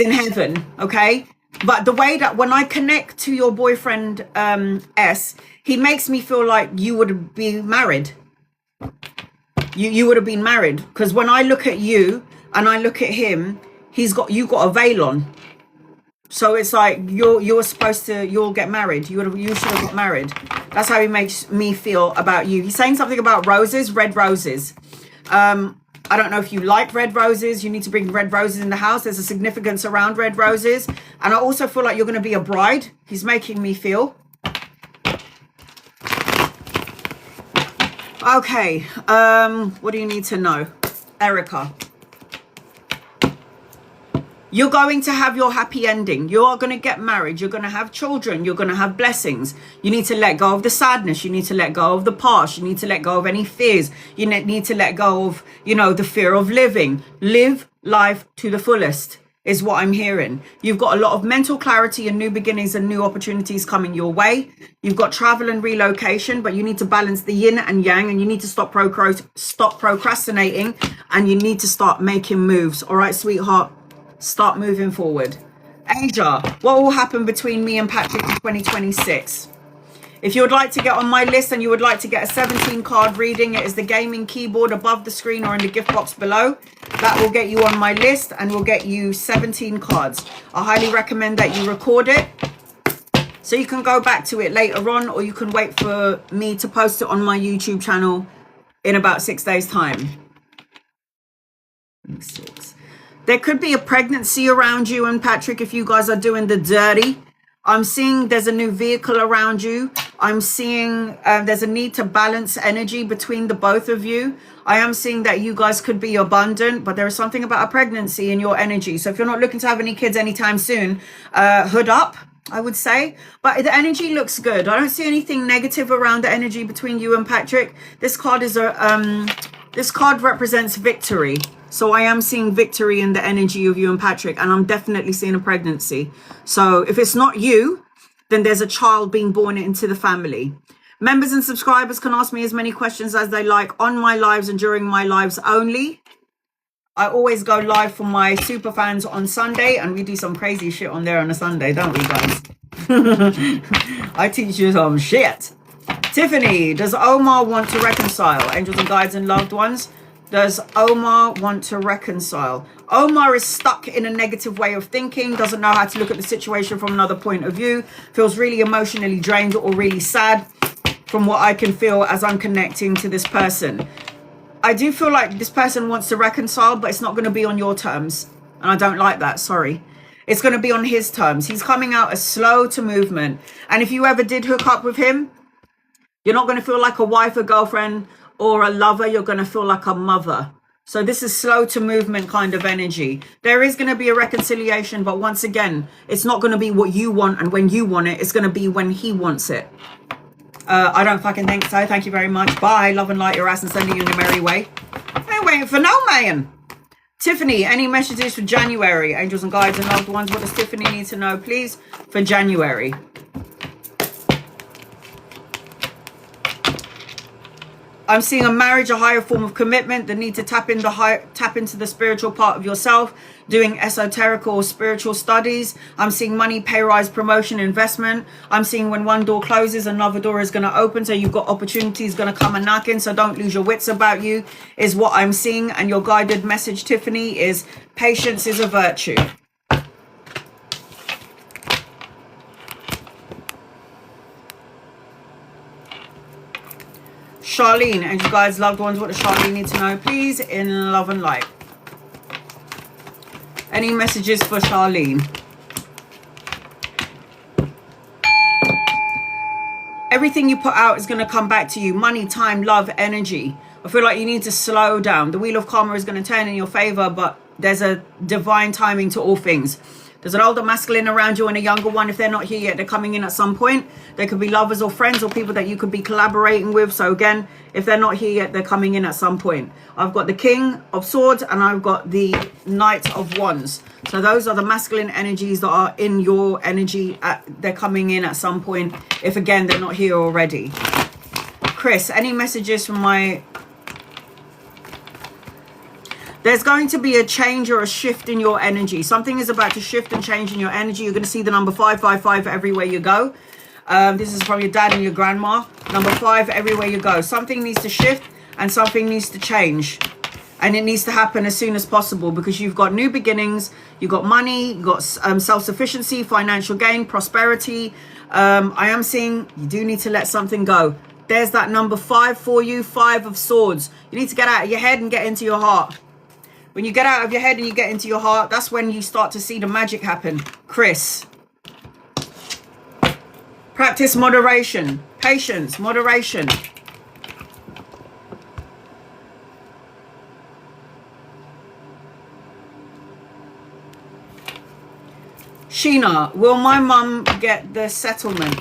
in heaven, okay? But the way that when I connect to your boyfriend, S, he makes me feel like you would be married. You would have been married. Because when I look at you and I look at him, you got a veil on. So it's like you'll get married. You should have got married. That's how he makes me feel about you. He's saying something about roses, red roses. I don't know if you like red roses. You need to bring red roses in the house. There's a significance around red roses. And I also feel like you're going to be a bride. He's making me feel. Okay. What do you need to know? Erica. You're going to have your happy ending. You are going to get married. You're going to have children. You're going to have blessings. You need to let go of the sadness. You need to let go of the past. You need to let go of any fears. You need to let go of, the fear of living. Live life to the fullest is what I'm hearing. You've got a lot of mental clarity and new beginnings and new opportunities coming your way. You've got travel and relocation, but you need to balance the yin and yang, and you need to stop procrastinating, and you need to start making moves. All right, sweetheart? Start moving forward. Asia, what will happen between me and Patrick in 2026? If you would like to get on my list and you would like to get a 17 card reading, it is the gaming keyboard above the screen or in the gift box below. That will get you on my list and will get you 17 cards. I highly recommend that you record it so you can go back to it later on, or you can wait for me to post it on my YouTube channel in about 6 days time. 6. There could be a pregnancy around you and Patrick if you guys are doing the dirty. I'm seeing there's a new vehicle around you. I'm seeing there's a need to balance energy between the both of you. I am seeing that you guys could be abundant, but there is something about a pregnancy in your energy. So if you're not looking to have any kids anytime soon, hood up, I would say. But the energy looks good. I don't see anything negative around the energy between you and Patrick. This card is this card represents victory. So I am seeing victory in the energy of you and Patrick, and I'm definitely seeing a pregnancy. So if it's not you, then there's a child being born into the family. Members and subscribers can ask me as many questions as they like on my lives and during my lives only. I always go live for my super fans on Sunday, and we do some crazy shit on there on a Sunday, don't we, guys? I teach you some shit. Tiffany, does Omar want to reconcile? Angels and guides and loved ones. Does Omar want to reconcile? Omar is stuck in a negative way of thinking, doesn't know how to look at the situation from another point of view, feels really emotionally drained or really sad from what I can feel as I'm connecting to this person. I do feel like this person wants to reconcile, but it's not going to be on your terms. And I don't like that, sorry. It's going to be on his terms. He's coming out as slow to movement. And if you ever did hook up with him, you're not going to feel like a wife or girlfriend or a lover. You're going to feel like a mother. So this is slow to movement kind of energy. There is going to be a reconciliation, but once again, it's not going to be what you want and when you want it. It's going to be when he wants it. I don't fucking think so. Thank you very much. Bye. Love and light your ass and sending you in a merry way. I ain't waiting for no man. Tiffany, any messages for January? Angels and guides and loved ones. What does Tiffany need to know, please, for January? I'm seeing a marriage, a higher form of commitment, the need to tap into the spiritual part of yourself, doing esoteric or spiritual studies. I'm seeing money, pay rise, promotion, investment. I'm seeing when one door closes, another door is going to open. So you've got opportunities going to come and knock in. So don't lose your wits about you is what I'm seeing. And your guided message, Tiffany, is patience is a virtue. Charlene, and you guys, loved ones, what does Charlene need to know, please, in love and light? Any messages for Charlene? Everything you put out is going to come back to you. Money, time, love, energy. I feel like you need to slow down. The wheel of karma is going to turn in your favor, but there's a divine timing to all things. There's an older masculine around you and a younger one. If they're not here yet, they're coming in at some point. They could be lovers or friends or people that you could be collaborating with. So again, if they're not here yet, they're coming in at some point. I've got the King of Swords and I've got the Knight of Wands. So those are the masculine energies that are in your energy. They're coming in at some point. If again, they're not here already. Chris, any messages from my... There's going to be a change or a shift in your energy. Something is about to shift and change in your energy. You're going to see the number 555 everywhere you go. This is from your dad and your grandma. Number 5 everywhere you go. Something needs to shift and something needs to change. And it needs to happen as soon as possible because you've got new beginnings. You've got money. You've got self-sufficiency, financial gain, prosperity. I am seeing you do need to let something go. There's that number 5 for you. 5 of Swords. You need to get out of your head and get into your heart. When you get out of your head and you get into your heart, that's when you start to see the magic happen. Chris. Practice moderation, patience, moderation. Sheena, will my mum get the settlement?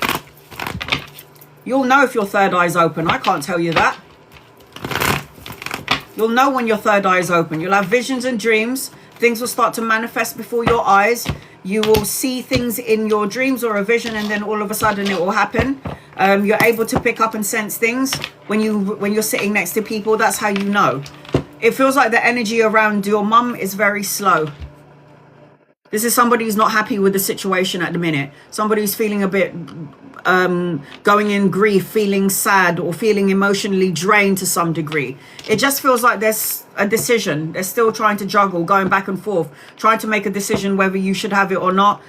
You'll know if your third eye's open. I can't tell you that. You'll know when your third eye is open. You'll have visions and dreams. Things will start to manifest before your eyes. You will see things in your dreams or a vision, and then all of a sudden it will happen. You're able to pick up and sense things when you're sitting next to people. That's how you know. It feels like the energy around your mum is very slow. This is somebody who's not happy with the situation at the minute. Somebody who's feeling a bit going in grief, feeling sad or feeling emotionally drained to some degree. It just feels like there's a decision. They're still trying to juggle, going back and forth, trying to make a decision whether you should have it or not.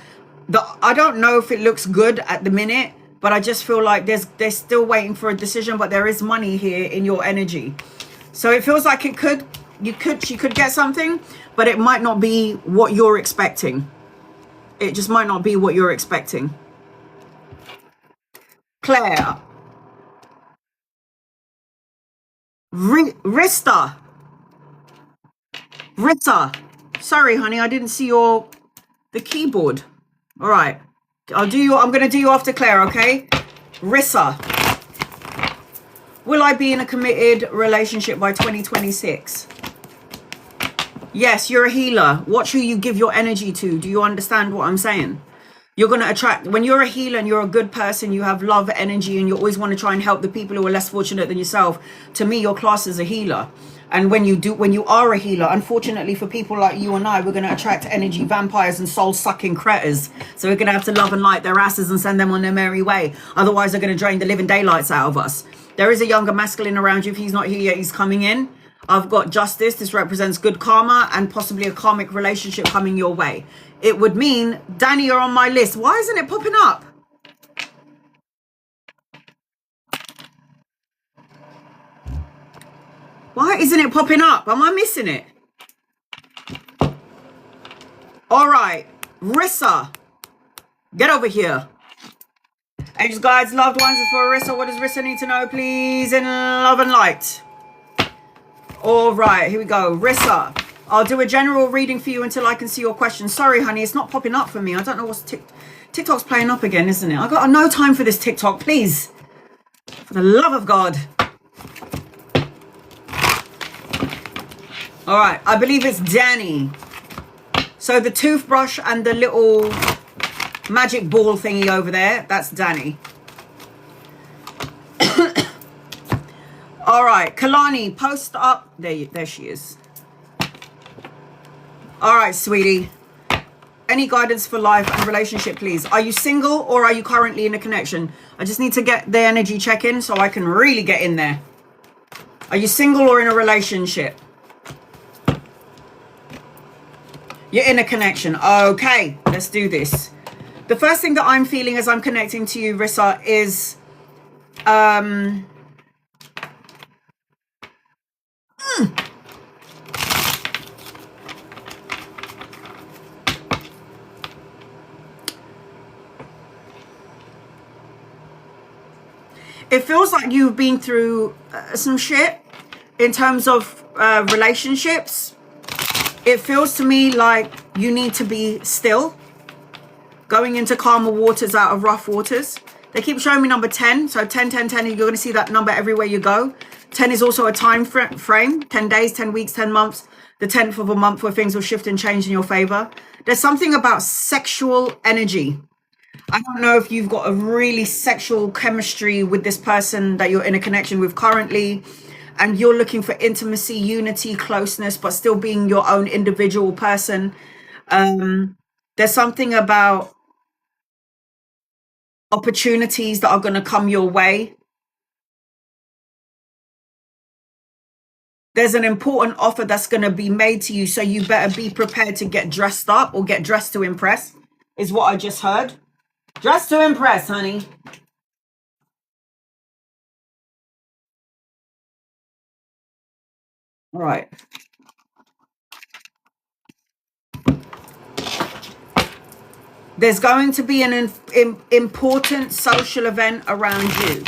I don't know if it looks good at the minute, but I just feel like they're still waiting for a decision, but there is money here in your energy. So it feels like she could get something, but it might not be what you're expecting. It just might not be what you're expecting. Claire. Rista. Sorry, honey, I didn't see the keyboard. All right. I'm going to do you after Claire, okay? Rissa. Will I be in a committed relationship by 2026? Yes, you're a healer. Watch who you give your energy to. Do you understand what I'm saying? You're going to attract, when you're a healer and you're a good person, you have love, energy, and you always want to try and help the people who are less fortunate than yourself. To me, your class is a healer. And when you are a healer, unfortunately for people like you and I, we're going to attract energy vampires and soul-sucking critters. So we're going to have to love and light their asses and send them on their merry way. Otherwise, they're going to drain the living daylights out of us. There is a younger masculine around you. If he's not here yet, he's coming in. I've got justice. This represents good karma and possibly a karmic relationship coming your way. It would mean, Danny, you're on my list. Why isn't it popping up? Why isn't it popping up? Am I missing it? All right. Rissa. Get over here. Angels, guides, loved ones, is for Rissa. What does Rissa need to know, please? In love and light. All right. Here we go. Rissa. I'll do a general reading for you until I can see your question. Sorry, honey. It's not popping up for me. I don't know what's... TikTok's playing up again, isn't it? I've got no time for this TikTok. Please. For the love of God. All right, I believe it's Danny. So the toothbrush and the little magic ball thingy over there, that's Danny. All right, Kalani, post up. There she is. All right, sweetie. Any guidance for life and relationship, please? Are you single or are you currently in a connection? I just need to get the energy check in so I can really get in there. Are you single or in a relationship? You're in a connection. Okay, let's do this. The first thing that I'm feeling as I'm connecting to you, Rissa, is it feels like you've been through some shit in terms of relationships. It feels to me like you need to be still. going into calmer waters out of rough waters. They keep showing me number 10. So 10, 10, 10, you're going to see that number everywhere you go. 10 is also a time frame, 10 days, 10 weeks, 10 months, the 10th of a month where things will shift and change in your favor. There's something about sexual energy. I don't know if you've got a really sexual chemistry with this person that you're in a connection with currently, and you're looking for intimacy, unity, closeness, but still being your own individual person. There's something about opportunities that are going to come your way. There's an important offer that's going to be made to you, so you better be prepared to get dressed up or get dressed to impress, is what I just heard. Dress to impress, honey. All right. There's going to be an important social event around you.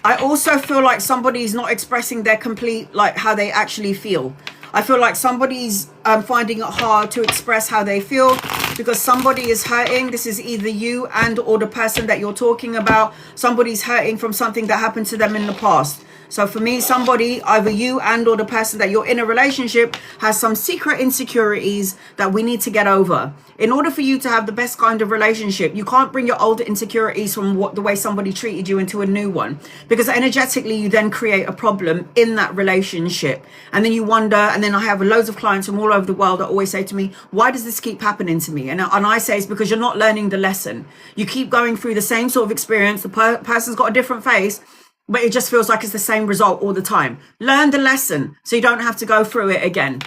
I also feel like somebody's not expressing their complete, like how they actually feel. I feel like somebody's finding it hard to express how they feel because somebody is hurting. This is either you and or the person that you're talking about. Somebody's hurting from something that happened to them in the past. So for me, somebody, either you and or the person that you're in a relationship, has some secret insecurities that we need to get over. In order for you to have the best kind of relationship, you can't bring your old insecurities from the way somebody treated you into a new one, because energetically you then create a problem in that relationship. And then you wonder, and then I have loads of clients from all over the world that always say to me, why does this keep happening to me? And I say it's because you're not learning the lesson. You keep going through the same sort of experience. The person's got a different face, but it just feels like it's the same result all the time. Learn the lesson so you don't have to go through it again.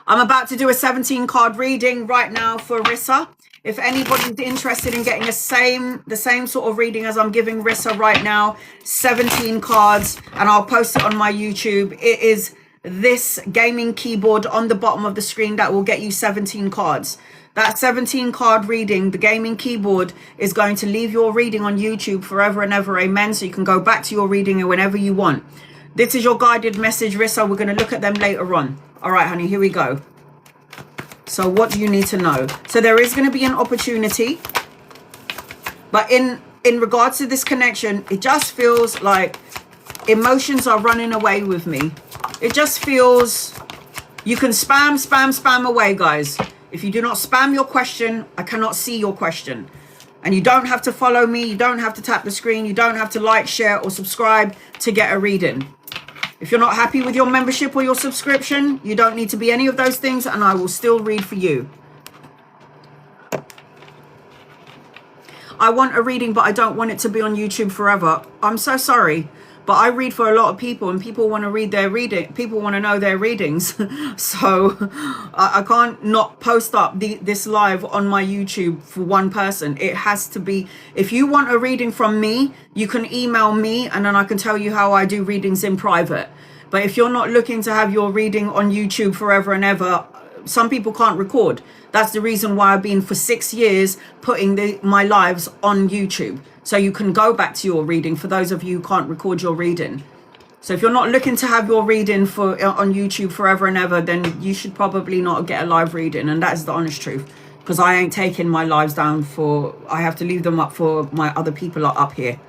I'm about to do a 17 card reading right now for Rissa. If anybody's interested in getting the same sort of reading as I'm giving Rissa right now, 17 cards, and I'll post it on my YouTube. It is this gaming keyboard on the bottom of the screen that will get you 17 cards. That 17 card reading, the gaming keyboard, is going to leave your reading on YouTube forever and ever, amen. So you can go back to your reading whenever you want. This is your guided message, Rissa. We're going to look at them later on. All right, honey, here we go. So what do you need to know? So there is going to be an opportunity, but in regards to this connection, it just feels like emotions are running away with me. It just feels you can spam away, guys. If you do not spam your question, I cannot see your question. And you don't have to follow me. You don't have to tap the screen. You don't have to like, share, or subscribe to get a reading. If you're not happy with your membership or your subscription, you don't need to be any of those things, and I will still read for you. I want a reading, but I don't want it to be on YouTube forever. I'm so sorry. But I read for a lot of people, and people want to read their reading. People want to know their readings. So I can't not post up this live on my YouTube for one person. It has to be, if you want a reading from me, you can email me, and then I can tell you how I do readings in private. But if you're not looking to have your reading on YouTube forever and ever, some people can't record. That's the reason why I've been for 6 years putting my lives on YouTube. So you can go back to your reading for those of you who can't record your reading. So if you're not looking to have your reading on YouTube forever and ever, then you should probably not get a live reading. And that is the honest truth. Because I ain't taking my lives down for, I have to leave them up for my other people are up here.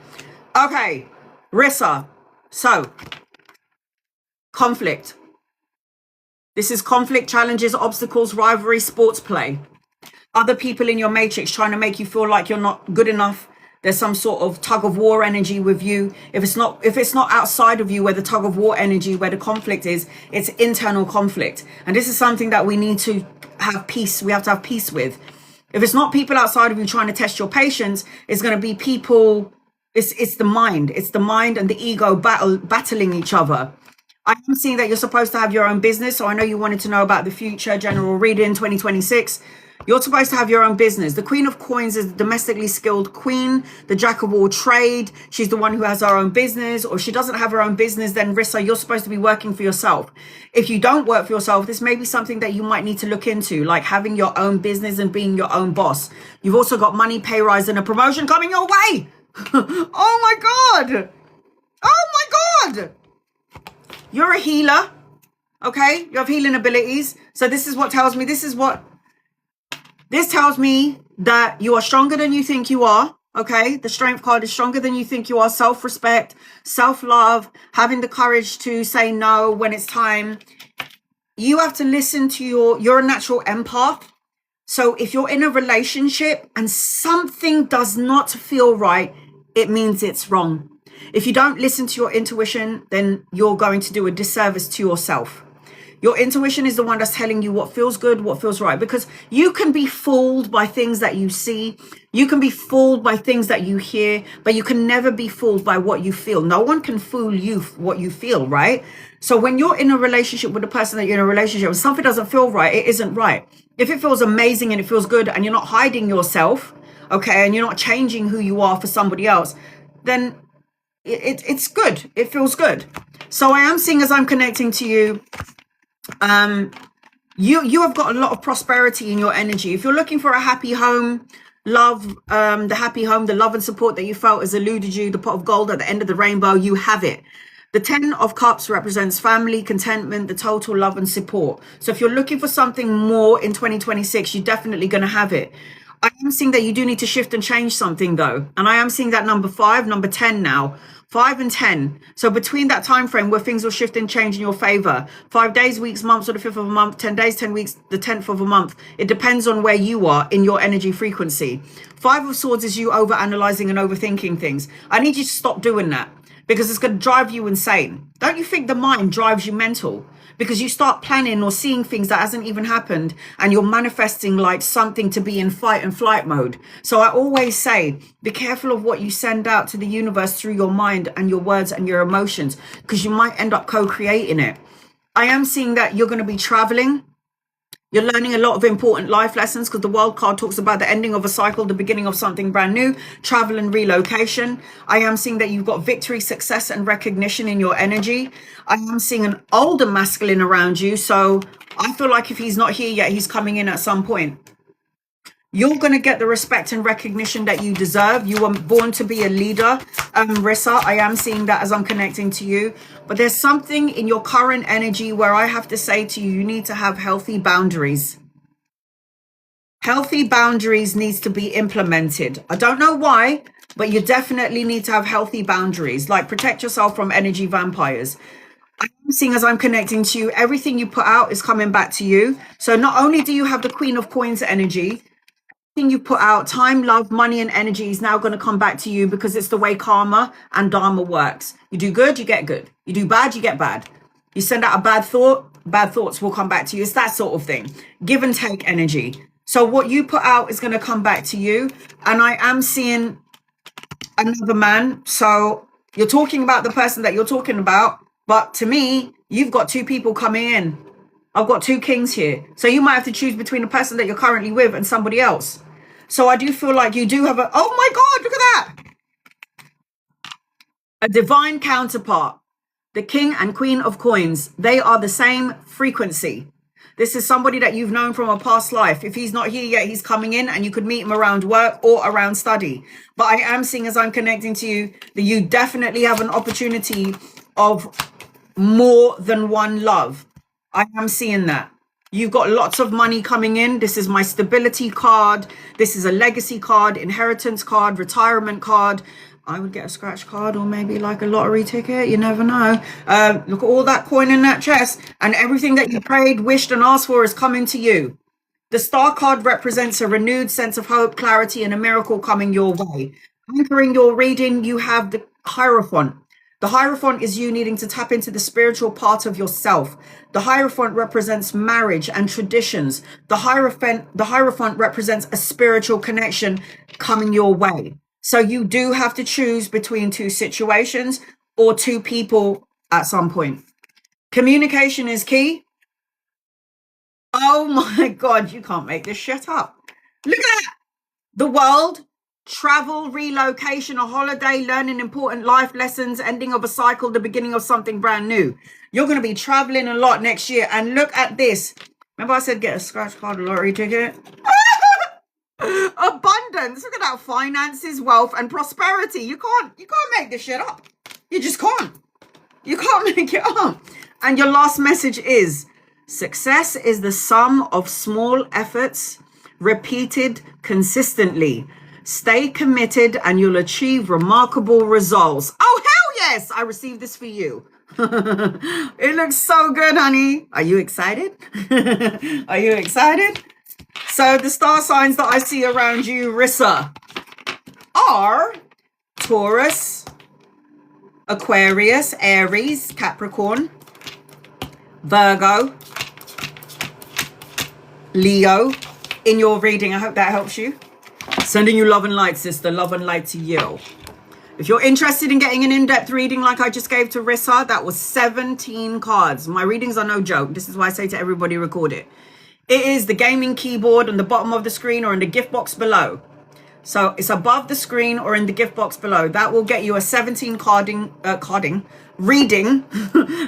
Okay, Rissa. So, conflict. This is conflict, challenges, obstacles, rivalry, sports play. Other people in your matrix trying to make you feel like you're not good enough. There's some sort of tug of war energy with you. If it's not outside of you where the tug of war energy, where the conflict is, it's internal conflict. And this is something that we need to have peace. We have to have peace with. If it's not people outside of you trying to test your patience, it's going to be people. It's the mind. It's the mind and the ego battling each other. I'm seeing that you're supposed to have your own business. So I know you wanted to know about the future general reading 2026. You're supposed to have your own business. The Queen of Coins is the domestically skilled queen, the jack of all trade. She's the one who has her own business, or she doesn't have her own business. Then Rissa, you're supposed to be working for yourself. If you don't work for yourself, this may be something that you might need to look into, like having your own business and being your own boss. You've also got money, pay rise, and a promotion coming your way. Oh my God. Oh my God. You're a healer. Okay. You have healing abilities. So this is what tells me, this tells me that you are stronger than you think you are. Okay, the strength card is stronger than you think you are. Self-respect, self-love, having the courage to say no when it's time. You have to listen to you're a natural empath. So if you're in a relationship and something does not feel right, it means it's wrong. If you don't listen to your intuition, then you're going to do a disservice to yourself. Your intuition is the one that's telling you what feels good, what feels right, because you can be fooled by things that you see. You can be fooled by things that you hear, but you can never be fooled by what you feel. No one can fool you what you feel, right? So when you're in a relationship with the person that you're in a relationship with, something doesn't feel right, it isn't right. If it feels amazing and it feels good and you're not hiding yourself, okay, and you're not changing who you are for somebody else, then it's good. It feels good. So I am seeing, as I'm connecting to you, you have got a lot of prosperity in your energy. If you're looking for a happy home, love, the happy home, the love and support that you felt has eluded you, the pot of gold at the end of the rainbow, you have it. The 10 of Cups represents family, contentment, the total love and support. So if you're looking for something more in 2026, you're definitely going to have it. I am seeing that you do need to shift and change something though. And I am seeing that number 5, number 10 now. 5 and 10. So between that time frame where things will shift and change in your favor, 5 days, weeks, months, or the 5th of a month, 10 days, 10 weeks, the 10th of a month. It depends on where you are in your energy frequency. 5 of Swords is you over analyzing and overthinking things. I need you to stop doing that, because it's going to drive you insane. Don't you think the mind drives you mental? Because you start planning or seeing things that hasn't even happened, and you're manifesting like something to be in fight and flight mode. So I always say, be careful of what you send out to the universe through your mind and your words and your emotions, because you might end up co-creating it. I am seeing that you're going to be traveling. You're learning a lot of important life lessons, because the World card talks about the ending of a cycle, the beginning of something brand new, travel and relocation. I am seeing that you've got victory, success, and recognition in your energy. I am seeing an older masculine around you. So I feel like if he's not here yet, he's coming in at some point. You're going to get the respect and recognition that you deserve. You were born to be a leader, Rissa. I am seeing that as I'm connecting to you. But there's something in your current energy where I have to say to you, you need to have healthy boundaries. Healthy boundaries needs to be implemented. I don't know why, but you definitely need to have healthy boundaries. Like, protect yourself from energy vampires. I'm seeing, as I'm connecting to you, everything you put out is coming back to you. So not only do you have the Queen of Coins energy, you put out, time, love, money, and energy is now going to come back to you, because it's the way karma and dharma works. You do good, you get good. You do bad, you get bad. You send out a bad thought, bad thoughts will come back to you. It's that sort of thing. Give and take energy. So what you put out is going to come back to you. And I am seeing another man. So you're talking about the person that you're talking about, but to me, you've got 2 people coming in. I've got 2 kings here. So you might have to choose between the person that you're currently with and somebody else. So I do feel like you do have oh my God, look at that. A divine counterpart. The King and Queen of Coins. They are the same frequency. This is somebody that you've known from a past life. If he's not here yet, he's coming in, and you could meet him around work or around study. But I am seeing, as I'm connecting to you, that you definitely have an opportunity of more than one love. I am seeing that. You've got lots of money coming in. This is my stability card. This is a legacy card, inheritance card, retirement card. I would get a scratch card, or maybe like a lottery ticket. You never know. Look at all that coin in that chest, and everything that you prayed, wished, and asked for is coming to you. The star card represents a renewed sense of hope, clarity, and a miracle coming your way. Anchoring your reading, you have the Hierophant. The Hierophant is you needing to tap into the spiritual part of yourself. The Hierophant represents marriage and traditions. The Hierophant represents a spiritual connection coming your way. So you do have to choose between 2 situations or 2 people at some point. Communication is key. Oh my God, you can't make this shit up. Look at that. The World. Travel, relocation, a holiday, learning important life lessons, ending of a cycle, the beginning of something brand new. You're going to be traveling a lot next year. And look at this. Remember I said get a scratch card, a lottery ticket? Abundance. Look at that. Finances, wealth, and prosperity. You can't make this shit up. You just can't. You can't make it up. And your last message is, success is the sum of small efforts repeated consistently. Stay committed and you'll achieve remarkable results. Oh, hell yes! I received this for you. It looks so good, honey. Are you excited? Are you excited? So the star signs that I see around you, Rissa, are Taurus, Aquarius, Aries, Capricorn, Virgo, Leo. In your reading, I hope that helps you. Sending you love and light, sister. Love and light to you. If you're interested in getting an in-depth reading like I just gave to Rissa, that was 17 cards. My readings are no joke. This is why I say to everybody, record it. It is the gaming keyboard on the bottom of the screen or in the gift box below. So it's above the screen or in the gift box below. That will get you a 17 reading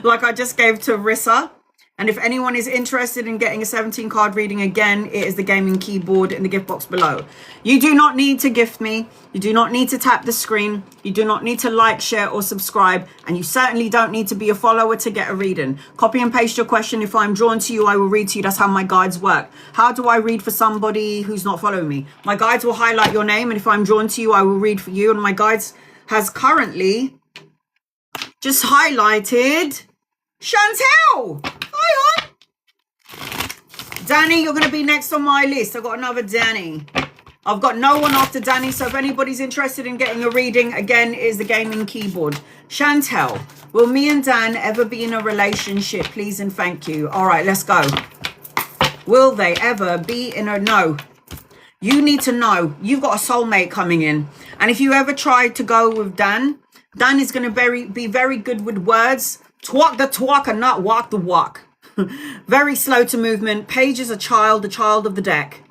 like I just gave to Rissa. And if anyone is interested in getting a 17 card reading, again, it is the gaming keyboard in the gift box below. You do not need to gift me. You do not need to tap the screen. You do not need to like, share, or subscribe. And you certainly don't need to be a follower to get a reading. Copy and paste your question. If I'm drawn to you, I will read to you. That's how my guides work. How do I read for somebody who's not following me? My guides will highlight your name. And if I'm drawn to you, I will read for you. And my guides has currently just highlighted Chantel. Hi, hon. Danny, you're going to be next on my list. I've got another Danny. I've got no one after Danny. So if anybody's interested in getting a reading, again, is the gaming keyboard. Chantel, will me and Dan ever be in a relationship? Please and thank you. All right, let's go. Will they ever be in a... No. You need to know. You've got a soulmate coming in. And if you ever tried to go with Dan, Dan is going to be very good with words. Twalk the twalk and not walk the walk. Very slow to movement. Paige is a child of the deck.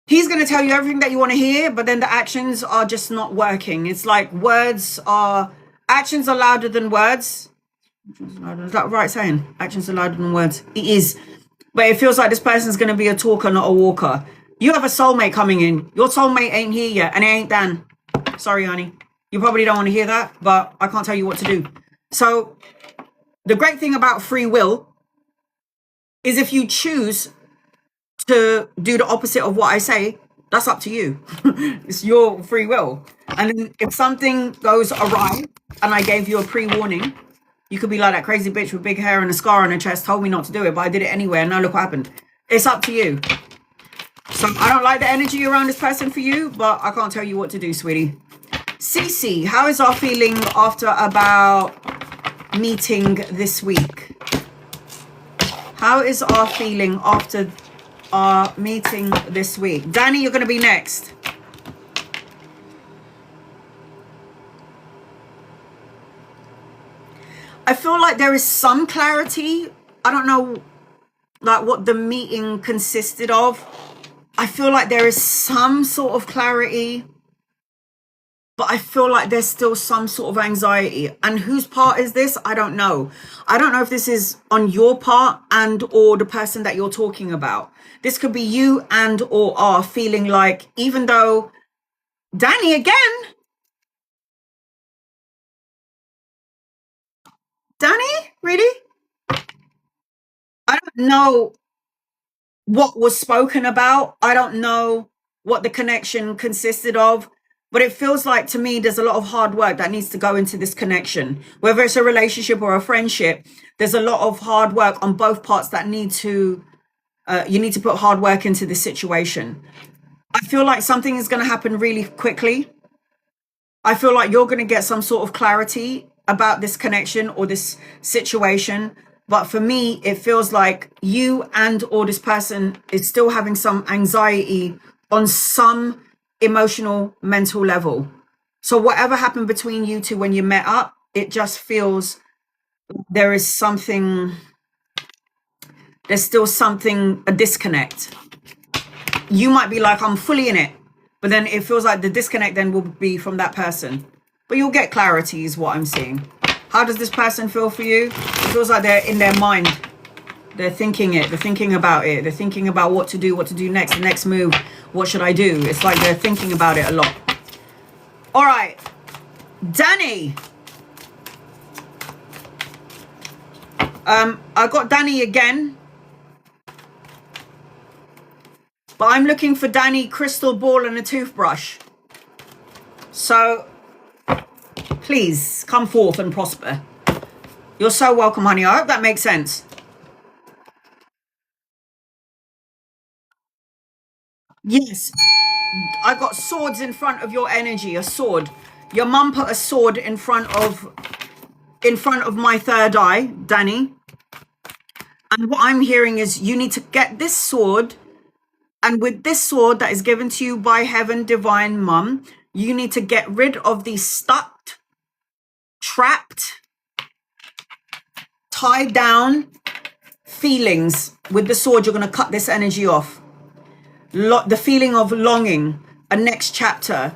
He's going to tell you everything that you want to hear, but then the actions are just not working. It's like actions are louder than words. Is that right saying? Actions are louder than words. It is. But it feels like this person's going to be a talker, not a walker. You have a soulmate coming in. Your soulmate ain't here yet, and it ain't Dan. Sorry, honey. You probably don't want to hear that, but I can't tell you what to do. So the great thing about free will is if you choose to do the opposite of what I say, that's up to you. It's your free will. And then if something goes awry and I gave you a pre-warning, you could be like that crazy bitch with big hair and a scar on her chest told me not to do it, but I did it anyway, and now look what happened. It's up to you. So I don't like the energy around this person for you, but I can't tell you what to do, sweetie. Cece, how is our feeling after about meeting this week? How is our feeling after our meeting this week? Danny, you're going to be next. I feel like there is some clarity. I don't know like what the meeting consisted of. I feel like there is some sort of clarity, but I feel like there's still some sort of anxiety. And whose part is this? I don't know. I don't know if this is on your part and or the person that you're talking about. This could be you and or are feeling like, even though Danny again. Danny, really? I don't know what was spoken about. I don't know what the connection consisted of. But it feels like to me there's a lot of hard work that needs to go into this connection. Whether it's a relationship or a friendship, there's a lot of hard work on both parts that need to, you need to put hard work into this situation. I feel like something is going to happen really quickly. I feel like you're going to get some sort of clarity about this connection or this situation. But for me, it feels like you and or this person is still having some anxiety on some emotional, mental level. So whatever happened between you two when you met up, it just feels there is something, there's still something, a disconnect. You might be like, I'm fully in it, but then it feels like the disconnect then will be from that person. But you'll get clarity is what I'm seeing. How does this person feel for you? It feels like they're in their mind. They're thinking it. They're thinking about it. They're thinking about what to do next, the next move. What should I do? It's like they're thinking about it a lot. All right. Danny. I got Danny again. But I'm looking for Danny, crystal ball and a toothbrush. So please come forth and prosper. You're so welcome, honey. I hope that makes sense. Yes. I got swords in front of your energy, a sword. Your mum put a sword in front of my third eye, Danny. And what I'm hearing is you need to get this sword, and with this sword that is given to you by heaven, divine mum, you need to get rid of these stuck, trapped, tied down feelings. With the sword, you're going to cut this energy off. The feeling of longing, a next chapter.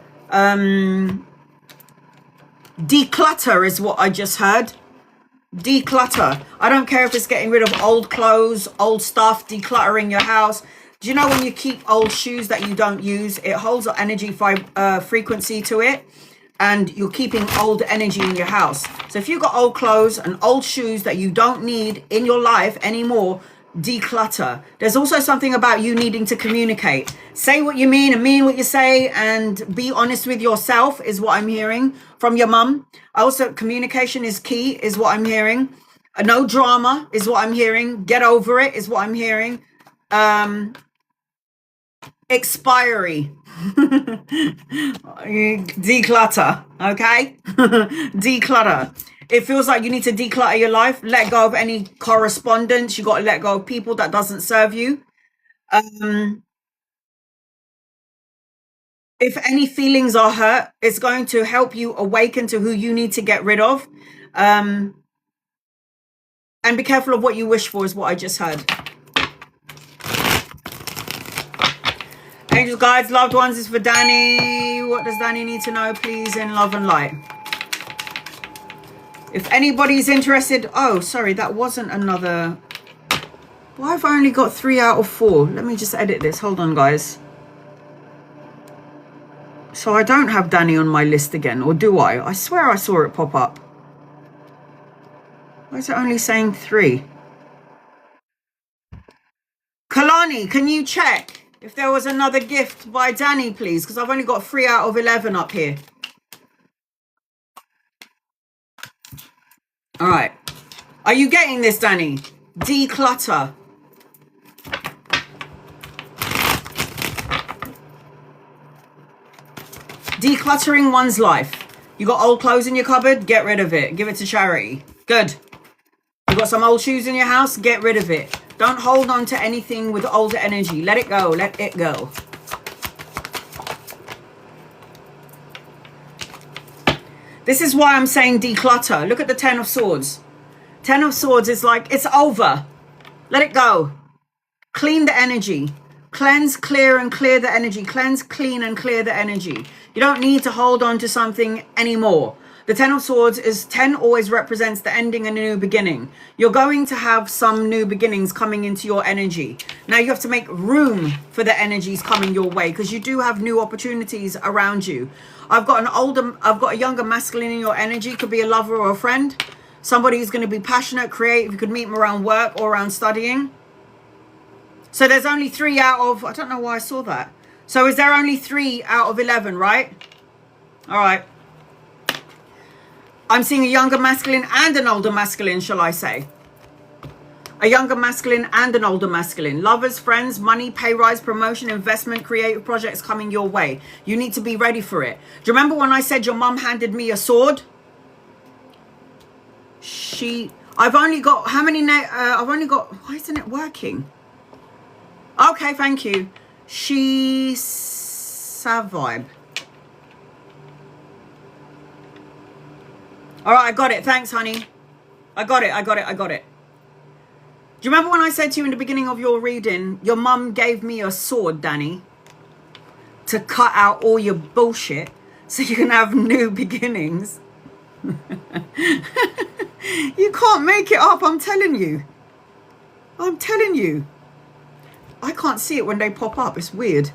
Declutter is what I just heard. Declutter. I don't care if it's getting rid of old clothes, old stuff, decluttering your house. Do you know when you keep old shoes that you don't use, it holds an energy frequency to it, and you're keeping old energy in your house. So if you've got old clothes and old shoes that you don't need in your life anymore, declutter. There's also something about you needing to communicate. Say what you mean and mean what you say, and be honest with yourself is what I'm hearing from your mum. Also, communication is key is what I'm hearing. No drama is what I'm hearing. Get over it is what I'm hearing. Expiry. Declutter. Okay. Declutter. It feels like you need to declutter your life. Let go of any correspondence. You got to let go of people that doesn't serve you. If any feelings are hurt, it's going to help you awaken to who you need to get rid of. And be careful of what you wish for is what I just heard. Angels, guides, loved ones is for Danny. What does Danny need to know, please, in love and light? If anybody's interested... Oh, sorry, that wasn't another... Why have I only got 3 out of 4? Let me just edit this. Hold on, guys. So I don't have Danny on my list again, or do I? I swear I saw it pop up. Why is it only saying 3? Kalani, can you check if there was another gift by Danny, please? Because I've only got 3 out of 11 up here. All right. Are you getting this, Danny? Declutter. Decluttering one's life. You got old clothes in your cupboard? Get rid of it. Give it to charity. Good. You got some old shoes in your house? Get rid of it. Don't hold on to anything with older energy. Let it go. Let it go. This is why I'm saying declutter. Look at the 10 of Swords. 10 of Swords is like, it's over. Let it go. Clean the energy. Cleanse, clear, and clear the energy. Cleanse, clean, and clear the energy. You don't need to hold on to something anymore. The 10 of Swords is 10 always represents the ending and a new beginning. You're going to have some new beginnings coming into your energy. Now you have to make room for the energies coming your way, because you do have new opportunities around you. I've got a younger masculine in your energy. Could be a lover or a friend. Somebody who's going to be passionate, creative. You could meet them around work or around studying. So there's only 3 out of, I don't know why I saw that. So is there only 3 out of 11, right? All right. I'm seeing a younger masculine and an older masculine, shall I say. A younger masculine and an older masculine. Lovers, friends, money, pay rise, promotion, investment, creative projects coming your way. You need to be ready for it. Do you remember when I said your mum handed me a sword? I've only got, how many, I've only got, why isn't it working? Okay, thank you. Vibe. All right, I got it. Thanks, honey. I got it. Do you remember when I said to you in the beginning of your reading, your mum gave me a sword, Danny, to cut out all your bullshit so you can have new beginnings? You can't make it up, I'm telling you. I can't see it when they pop up. It's weird.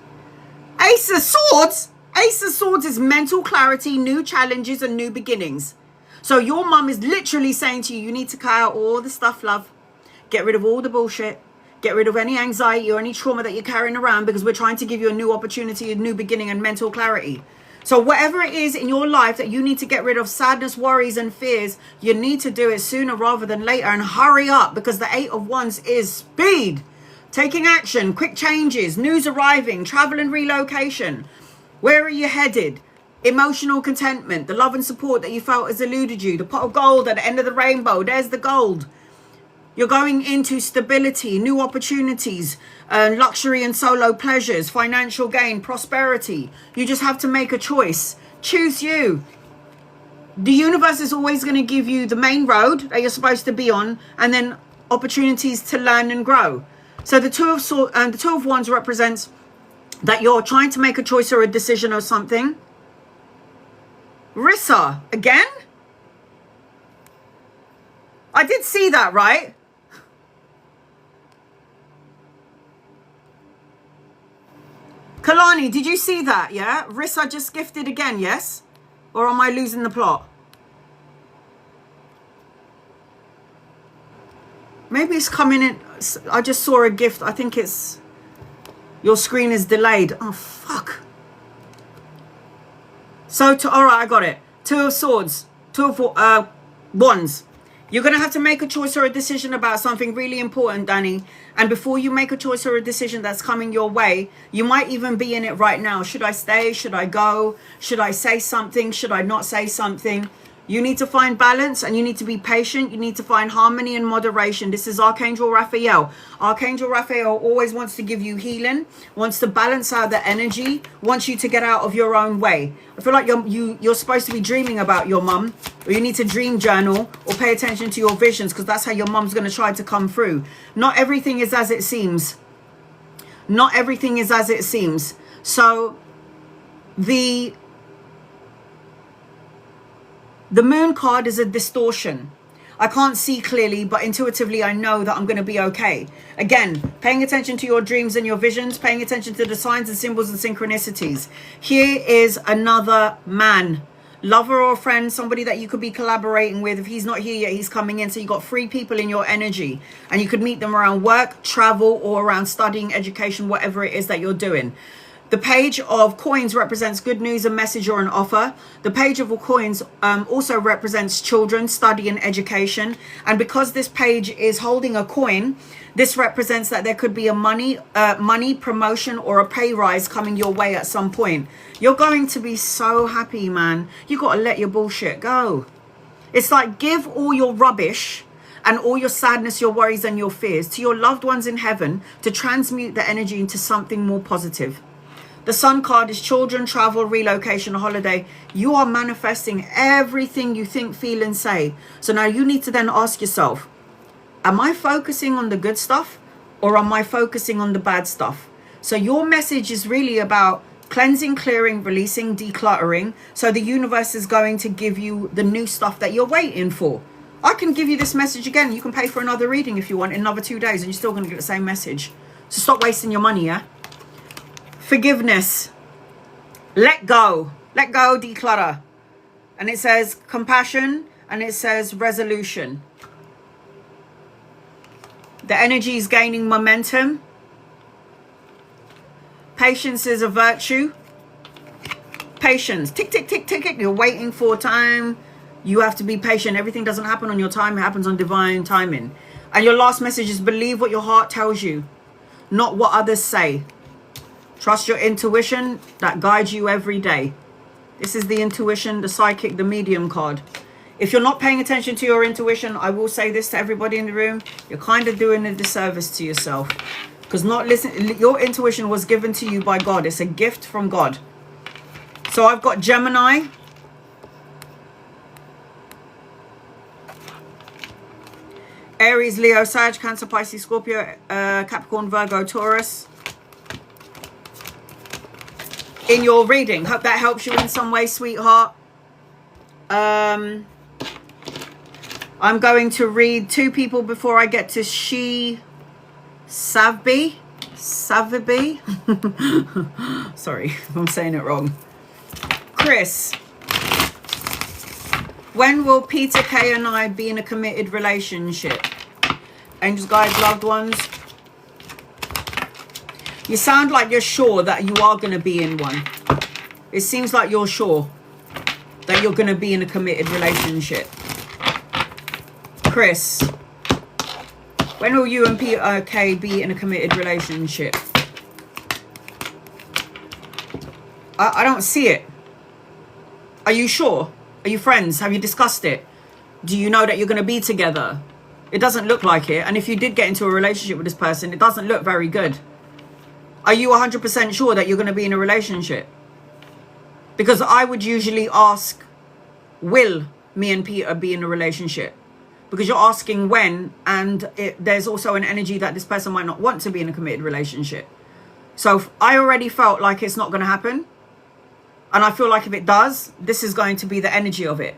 Ace of Swords. Ace of Swords is mental clarity, new challenges, and new beginnings. So your mum is literally saying to you, you need to cut out all the stuff, love. Get rid of all the bullshit. Get rid of any anxiety or any trauma that you're carrying around, because we're trying to give you a new opportunity, a new beginning, and mental clarity. So whatever it is in your life that you need to get rid of, sadness, worries, and fears, you need to do it sooner rather than later, and hurry up, because the 8 of Wands is speed. Taking action, quick changes, news arriving, travel and relocation. Where are you headed? Emotional contentment, the love and support that you felt has eluded you, the pot of gold at the end of the rainbow, there's the gold. You're going into stability, new opportunities, luxury and solo pleasures, financial gain, prosperity. You just have to make a choice. Choose you. The universe is always going to give you the main road that you're supposed to be on, and then opportunities to learn and grow. So the Two of Wands represents that you're trying to make a choice or a decision or something. Russo, again? I did see that, right? Kalani, did you see that? Yeah? Russo just gifted again, yes? Or am I losing the plot? Maybe it's coming in. I just saw a gift. I think it's... Your screen is delayed. Oh, fuck. So, all right, I got it. Two of Swords. Two of Wands. You're going to have to make a choice or a decision about something really important, Danny. And before you make a choice or a decision that's coming your way, you might even be in it right now. Should I stay? Should I go? Should I say something? Should I not say something? You need to find balance, and you need to be patient. You need to find harmony and moderation. This is Archangel Raphael. Archangel Raphael always wants to give you healing, wants to balance out the energy, wants you to get out of your own way. I feel like you're supposed to be dreaming about your mum, or you need to dream journal or pay attention to your visions, because that's how your mum's going to try to come through. Not everything is as it seems. Not everything is as it seems. So the Moon card is a distortion. I can't see clearly, but intuitively I know that I'm going to be okay. Again, paying attention to your dreams and your visions, paying attention to the signs and symbols and synchronicities. Here is another man, lover or friend, somebody that you could be collaborating with. If he's not here yet, he's coming in. So you've got 3 people in your energy, and you could meet them around work, travel, or around studying, education, whatever it is that you're doing. The Page of Coins represents good news, a message, or an offer. The Page of Coins also represents children, study, and education. And because this page is holding a coin, this represents that there could be a money promotion or a pay rise coming your way at some point. You're going to be so happy, man. You got to let your bullshit go. It's like, give all your rubbish and all your sadness, your worries, and your fears to your loved ones in heaven to transmute the energy into something more positive. The Sun card is children, travel, relocation, a holiday. You are manifesting everything you think, feel, and say. So now you need to then ask yourself, am I focusing on the good stuff, or am I focusing on the bad stuff? So your message is really about cleansing, clearing, releasing, decluttering. So the universe is going to give you the new stuff that you're waiting for. I can give you this message again. You can pay for another reading if you want in another 2 days, and you're still going to get the same message. So stop wasting your money, yeah? Forgiveness. Let go, declutter. And it says compassion, and it says resolution. The energy is gaining momentum. Patience is a virtue. Patience. Tick, tick, tick, tick, tick. You're waiting for time. You have to be patient. Everything doesn't happen on your time. It happens on divine timing. And your last message is believe what your heart tells you, not what others say. Trust your intuition that guides you every day. This is the intuition, the psychic, the medium card. If you're not paying attention to your intuition, I will say this to everybody in the room, you're kind of doing a disservice to yourself. Because your intuition was given to you by God. It's a gift from God. So I've got Gemini. Aries, Leo, Sag, Cancer, Pisces, Scorpio, Capricorn, Virgo, Taurus. In your reading. Hope that helps you in some way, sweetheart. I'm going to read 2 people before I get to Savby. Sorry if I'm saying it wrong. Chris. When will Peter, Kay, and I be in a committed relationship? Angels, guides, loved ones. You sound like you're sure that you are going to be in one. It seems like you're sure that you're going to be in a committed relationship. Chris, when will you and PK be in a committed relationship? I don't see it. Are you sure? Are you friends? Have you discussed it? Do you know that you're going to be together? It doesn't look like it. And if you did get into a relationship with this person, it doesn't look very good. Are you 100% sure that you're going to be in a relationship? Because I would usually ask, will me and Peter be in a relationship? Because you're asking when, and there's also an energy that this person might not want to be in a committed relationship. So I already felt like it's not going to happen. And I feel like if it does, this is going to be the energy of it.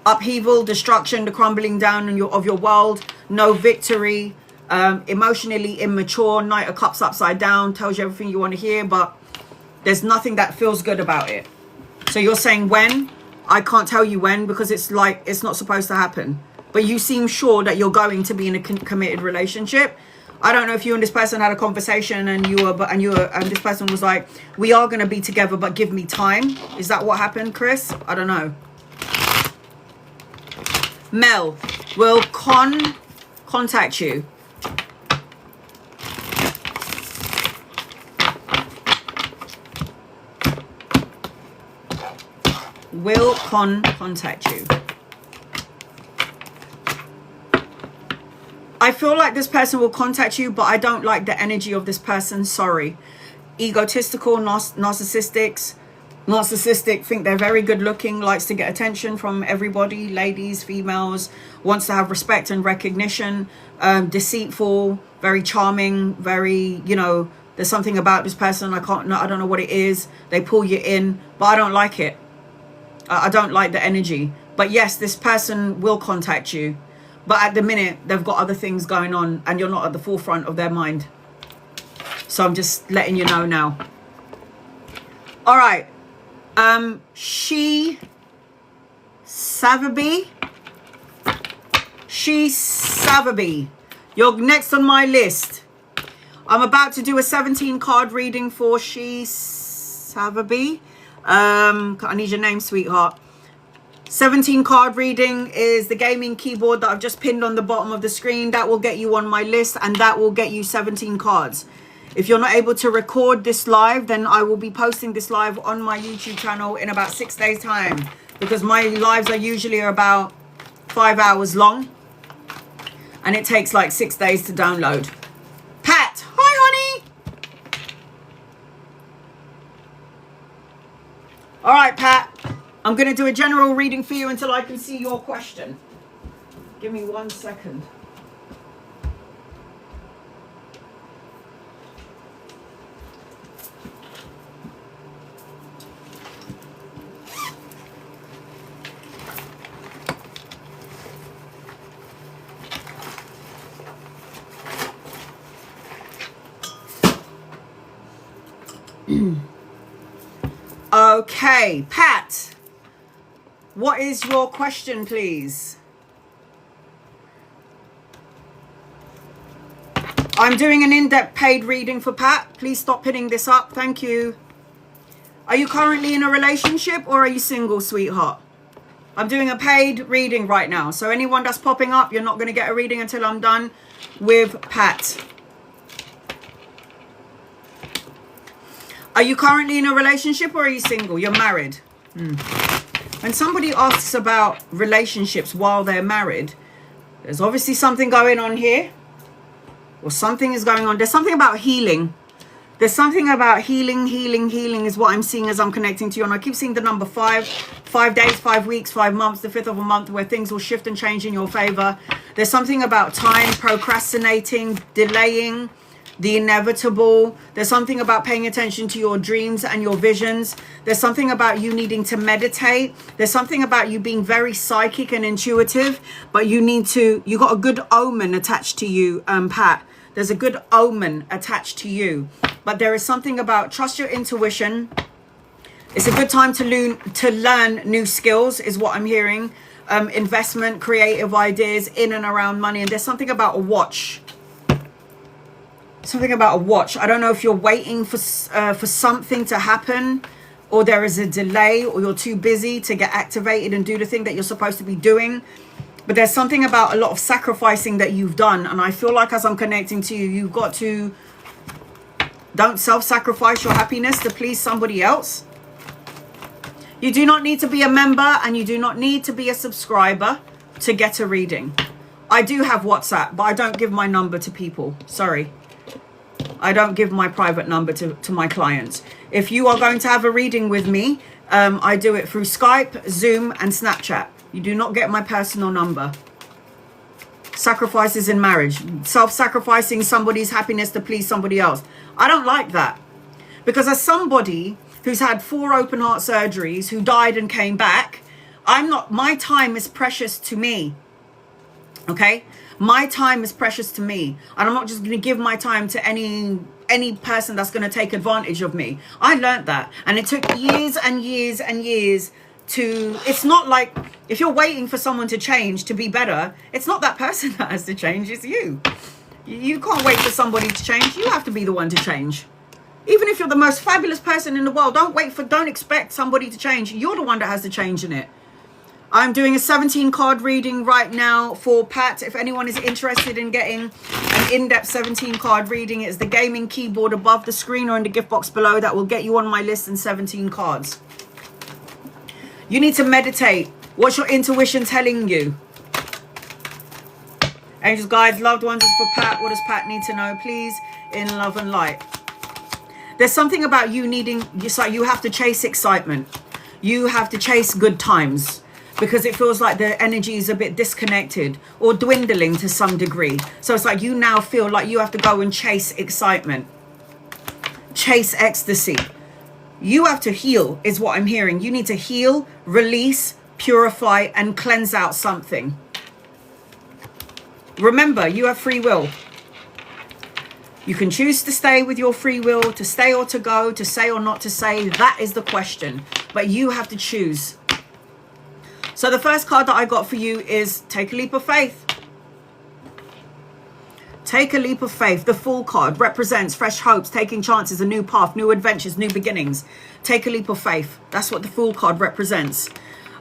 Upheaval, destruction, the crumbling down of your world, no victory, emotionally immature, Knight of Cups upside down, tells you everything you want to hear, but there's nothing that feels good about it. So you're saying when? I can't tell you when, because it's like it's not supposed to happen. But you seem sure that you're going to be in a committed relationship. I don't know if you and this person had a conversation and this person was like, we are going to be together, but give me time. Is that what happened, Chris? I don't know. Mel, will contact you. Will contact you. I feel like this person will contact you, but I don't like the energy of this person. Sorry. Egotistical, narcissistic, think they're very good looking, likes to get attention from everybody, ladies, females, wants to have respect and recognition, deceitful, very charming, very, you know, there's something about this person. I don't know what it is. They pull you in, but I don't like it. I don't like the energy. But yes, this person will contact you. But at the minute, they've got other things going on and you're not at the forefront of their mind. So I'm just letting you know now. All right. She Savaby. You're next on my list. I'm about to do a 17 card reading for She Savaby. I need your name, sweetheart. 17 card reading is the gaming keyboard that I've just pinned on the bottom of the screen. That will get you on my list and that will get you 17 cards. If you're not able to record this live, then I will be posting this live on my YouTube channel in about 6 days time, because my lives are usually about 5 hours long and it takes like 6 days to download. Pat, hi honey. All right, Pat. I'm going to do a general reading for you until I can see your question. Give me 1 second. Okay, Pat. What is your question, please? I'm doing an in-depth paid reading for Pat. Please stop pinning this up. Thank you. Are you currently in a relationship or are you single, sweetheart? I'm doing a paid reading right now. So anyone that's popping up, you're not going to get a reading until I'm done with Pat. Are you currently in a relationship or are you single? You're married. When somebody asks about relationships while they're married, there's obviously something going on here, or something is going on. There's something about healing. There's something about healing is what I'm seeing as I'm connecting to you. And I keep seeing the number 5 days, 5 weeks, 5 months, the 5th of a month, where things will shift and change in your favor. There's something about time, procrastinating, delaying, the inevitable. There's something about paying attention to your dreams and your visions. There's something about you needing to meditate. There's something about you being very psychic and intuitive, but you got a good omen attached to you, Pat. There's a good omen attached to you, but there is something about trust your intuition. It's a good time to learn new skills is what I'm hearing. Investment, creative ideas in and around money. And there's something about a watch. Something about a watch. I don't know if you're waiting for something to happen, or there is a delay, or you're too busy to get activated and do the thing that you're supposed to be doing. But there's something about a lot of sacrificing that you've done. And I feel like as I'm connecting to you, you've got to, don't self-sacrifice your happiness to please somebody else. You do not need to be a member, and you do not need to be a subscriber to get a reading. I do have WhatsApp, but I don't give my number to people. Sorry. I don't give my private number to my clients. If you are going to have a reading with me, I do it through Skype, Zoom, and Snapchat. You do not get my personal number. Sacrifices in marriage. Self-sacrificing somebody's happiness to please somebody else. I don't like that. Because as somebody who's had 4 open heart surgeries, who died and came back, my time is precious to me. Okay? My time is precious to me. And I'm not just going to give my time to any person that's going to take advantage of me. I learned that. And it took years and years and years to... It's not like if you're waiting for someone to change to be better, it's not that person that has to change, it's you. You can't wait for somebody to change. You have to be the one to change. Even if you're the most fabulous person in the world, don't expect somebody to change. You're the one that has to change in it. I'm doing a 17 card reading right now for Pat. If anyone is interested in getting an in-depth 17 card reading, it's the gaming keyboard above the screen or in the gift box below. That will get you on my list in 17 cards. You need to meditate. What's your intuition telling you? Angels, guides, loved ones is for Pat. What does Pat need to know, please? In love and light. There's something about you needing, it's like you have to chase excitement. You have to chase good times. Because it feels like the energy is a bit disconnected or dwindling to some degree. So it's like you now feel like you have to go and chase excitement. Chase ecstasy. You have to heal is what I'm hearing. You need to heal, release, purify, and cleanse out something. Remember, you have free will. You can choose to stay with your free will, to stay or to go, to say or not to say. That is the question. But you have to choose. So the first card that I got for you is take a leap of faith. Take a leap of faith. The Fool card represents fresh hopes, taking chances, a new path, new adventures, new beginnings. Take a leap of faith. That's what the Fool card represents.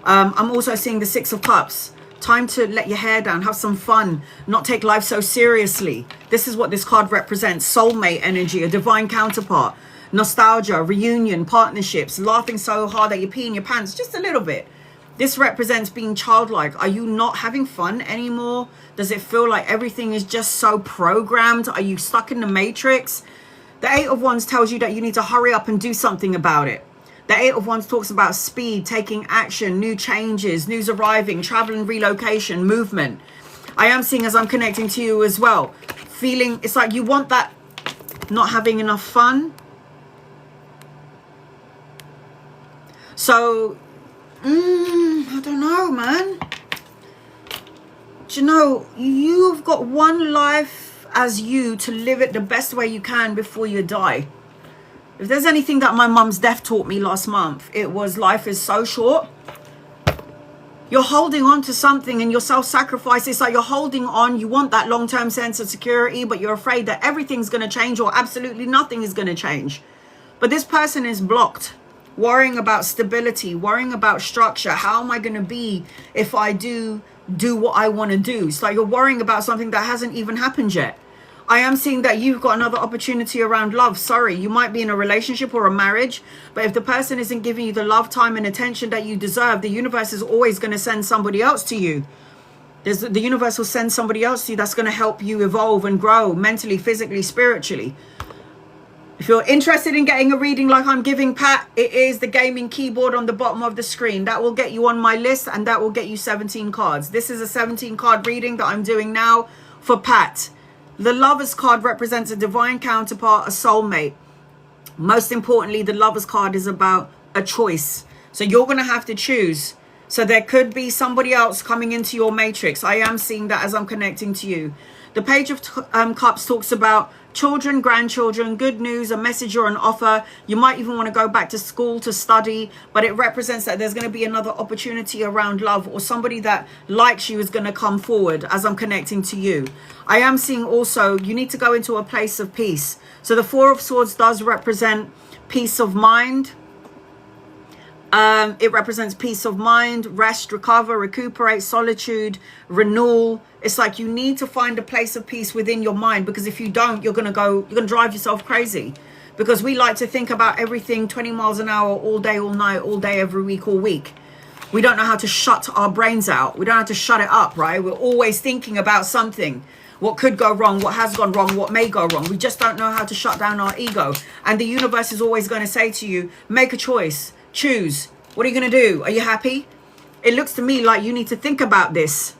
I'm also seeing the 6 of Cups. Time to let your hair down, have some fun, not take life so seriously. This is what this card represents. Soulmate energy, a divine counterpart, nostalgia, reunion, partnerships, laughing so hard that you pee in your pants just a little bit. This represents being childlike. Are you not having fun anymore? Does it feel like everything is just so programmed? Are you stuck in the matrix? The 8 of Wands tells you that you need to hurry up and do something about it. The 8 of Wands talks about speed, taking action, new changes, news arriving, traveling, relocation, movement. I am seeing as I'm connecting to you as well, feeling it's like you want that not having enough fun. So, I don't know, man. Do you know, you've got one life as you to live it the best way you can before you die. If there's anything that my mum's death taught me last month, it was life is so short. You're holding on to something and your self-sacrifice. It's like you're holding on. You want that long-term sense of security, but you're afraid that everything's going to change or absolutely nothing is going to change. But this person is blocked, worrying about stability, worrying about structure. How am I going to be if I do what I want to do? It's like you're worrying about something that hasn't even happened yet. I am seeing that you've got another opportunity around love. Sorry, you might be in a relationship or a marriage, but if the person isn't giving you the love, time, and attention that you deserve, the universe is always going to send somebody else to you. The universe will send somebody else to you that's going to help you evolve and grow mentally, physically, spiritually. If you're interested in getting a reading like I'm giving Pat, it is the gaming keyboard on the bottom of the screen. That will get you on my list and that will get you 17 cards. This is a 17 card reading that I'm doing now for Pat. The Lovers card represents a divine counterpart, a soulmate. Most importantly, the Lovers card is about a choice. So you're going to have to choose. So there could be somebody else coming into your matrix. I am seeing that as I'm connecting to you. The Page of Cups talks about children, grandchildren, good news, a message or an offer. You might even want to go back to school to study, but it represents that there's going to be another opportunity around love, or somebody that likes you is going to come forward as I'm connecting to you. I am seeing also you need to go into a place of peace. So the Four of Swords does represent peace of mind. It represents peace of mind, rest, recover, recuperate, solitude, renewal. It's like you need to find a place of peace within your mind, because if you don't, you're going to drive yourself crazy, because we like to think about everything 20 miles an hour all day, all night, all day, every week, all week. We don't know how to shut our brains out. We don't know how to shut it up, right? We're always thinking about something. What could go wrong, what has gone wrong, what may go wrong. We just don't know how to shut down our ego. And the universe is always going to say to you, make a choice. Choose. What are you going to do? Are you happy? It looks to me like you need to think about this.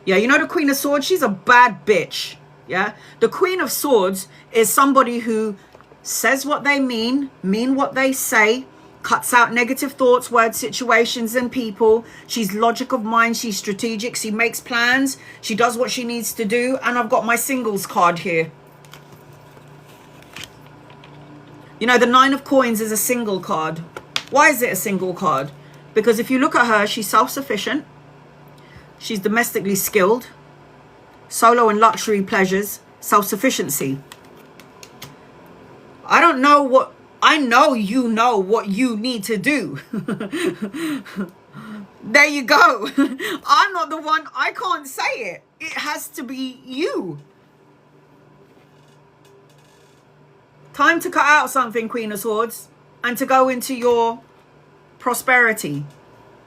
Yeah, you know the Queen of Swords? She's a bad bitch. Yeah? The Queen of Swords is somebody who says what they mean what they say, cuts out negative thoughts, words, situations, and people. She's logic of mind. She's strategic. She makes plans. She does what she needs to do. And I've got my singles card here. You know, the Nine of Coins is a single card. Why is it a single card? Because if you look at her, she's self-sufficient. She's domestically skilled. Solo and luxury pleasures. Self-sufficiency. I don't know what... I know you know what you need to do. There you go. I'm not the one. I can't say it. It has to be you. Time to cut out something, Queen of Swords. And to go into your prosperity,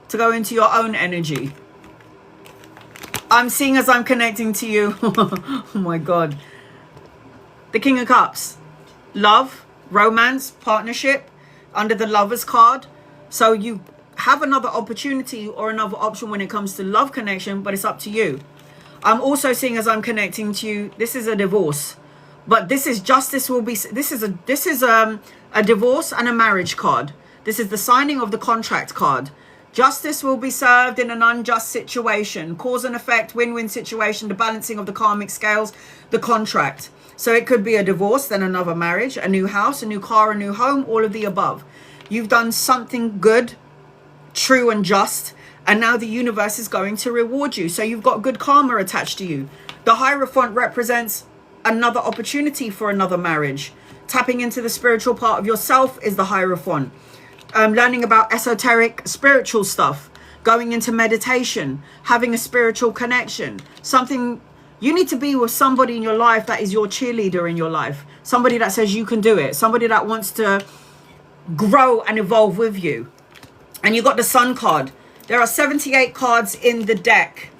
to go into your own energy. I'm seeing as I'm connecting to you. Oh my God. The King of Cups. Love, romance, partnership under the Lovers card. So you have another opportunity or another option when it comes to love connection, but it's up to you. I'm also seeing as I'm connecting to you, this is a divorce. But this is justice will be, this is a divorce and a marriage card. This is the signing of the contract card. Justice will be served in an unjust situation. Cause and effect, win-win situation, the balancing of the karmic scales, the contract. So it could be a divorce, then another marriage, a new house, a new car, a new home, all of the above. You've done something good, true and just, and now the universe is going to reward you. So you've got good karma attached to you. The Hierophant represents another opportunity for another marriage. Tapping into the spiritual part of yourself is the Hierophant. Learning about esoteric spiritual stuff, going into meditation, having a spiritual connection. Something, you need to be with somebody in your life that is your cheerleader in your life. Somebody that says you can do it. Somebody that wants to grow and evolve with you. And you got the Sun card. There are 78 cards in the deck.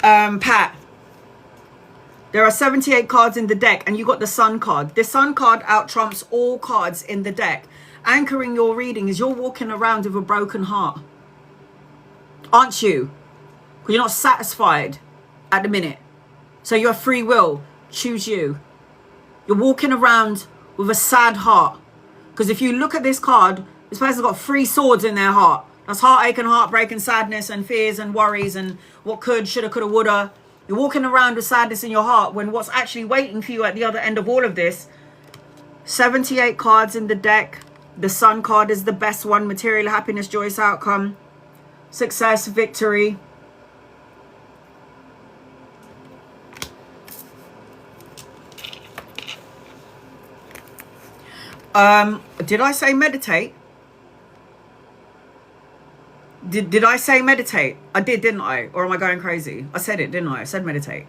Pat. There are 78 cards in the deck, and you got the Sun card. The Sun card out trumps all cards in the deck. Anchoring your reading is you're walking around with a broken heart. Aren't you? Because you're not satisfied at the minute. So your free will, choose you. You're walking around with a sad heart. Because if you look at this card, this person's got 3 swords in their heart. That's heartache and heartbreak and sadness and fears and worries and what could, shoulda, coulda, woulda. You're walking around with sadness in your heart when what's actually waiting for you at the other end of all of this. 78 cards in the deck. The Sun card is the best one. Material, happiness, joyous outcome, success, victory. Did I say meditate? Did I say meditate? I did, didn't I? Or am I going crazy? I said it, didn't I? I said meditate.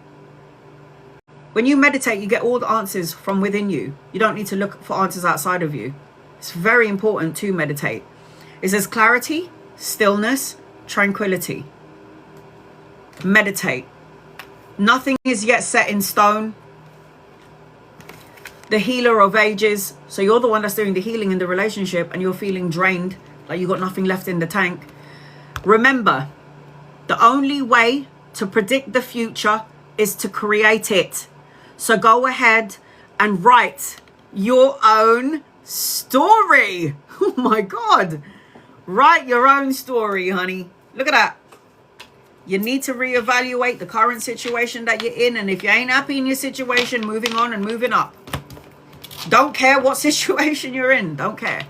When you meditate, you get all the answers from within you. You don't need to look for answers outside of you. It's very important to meditate. It says clarity, stillness, tranquility. Meditate. Nothing is yet set in stone. The healer of ages. So you're the one that's doing the healing in the relationship and you're feeling drained, like you got nothing left in the tank. Remember, the only way to predict the future is to create it. So go ahead and write your own story. Oh my God. Write your own story, honey. Look at that. You need to reevaluate the current situation that you're in. And if you ain't happy in your situation, moving on and moving up. Don't care what situation you're in. Don't care.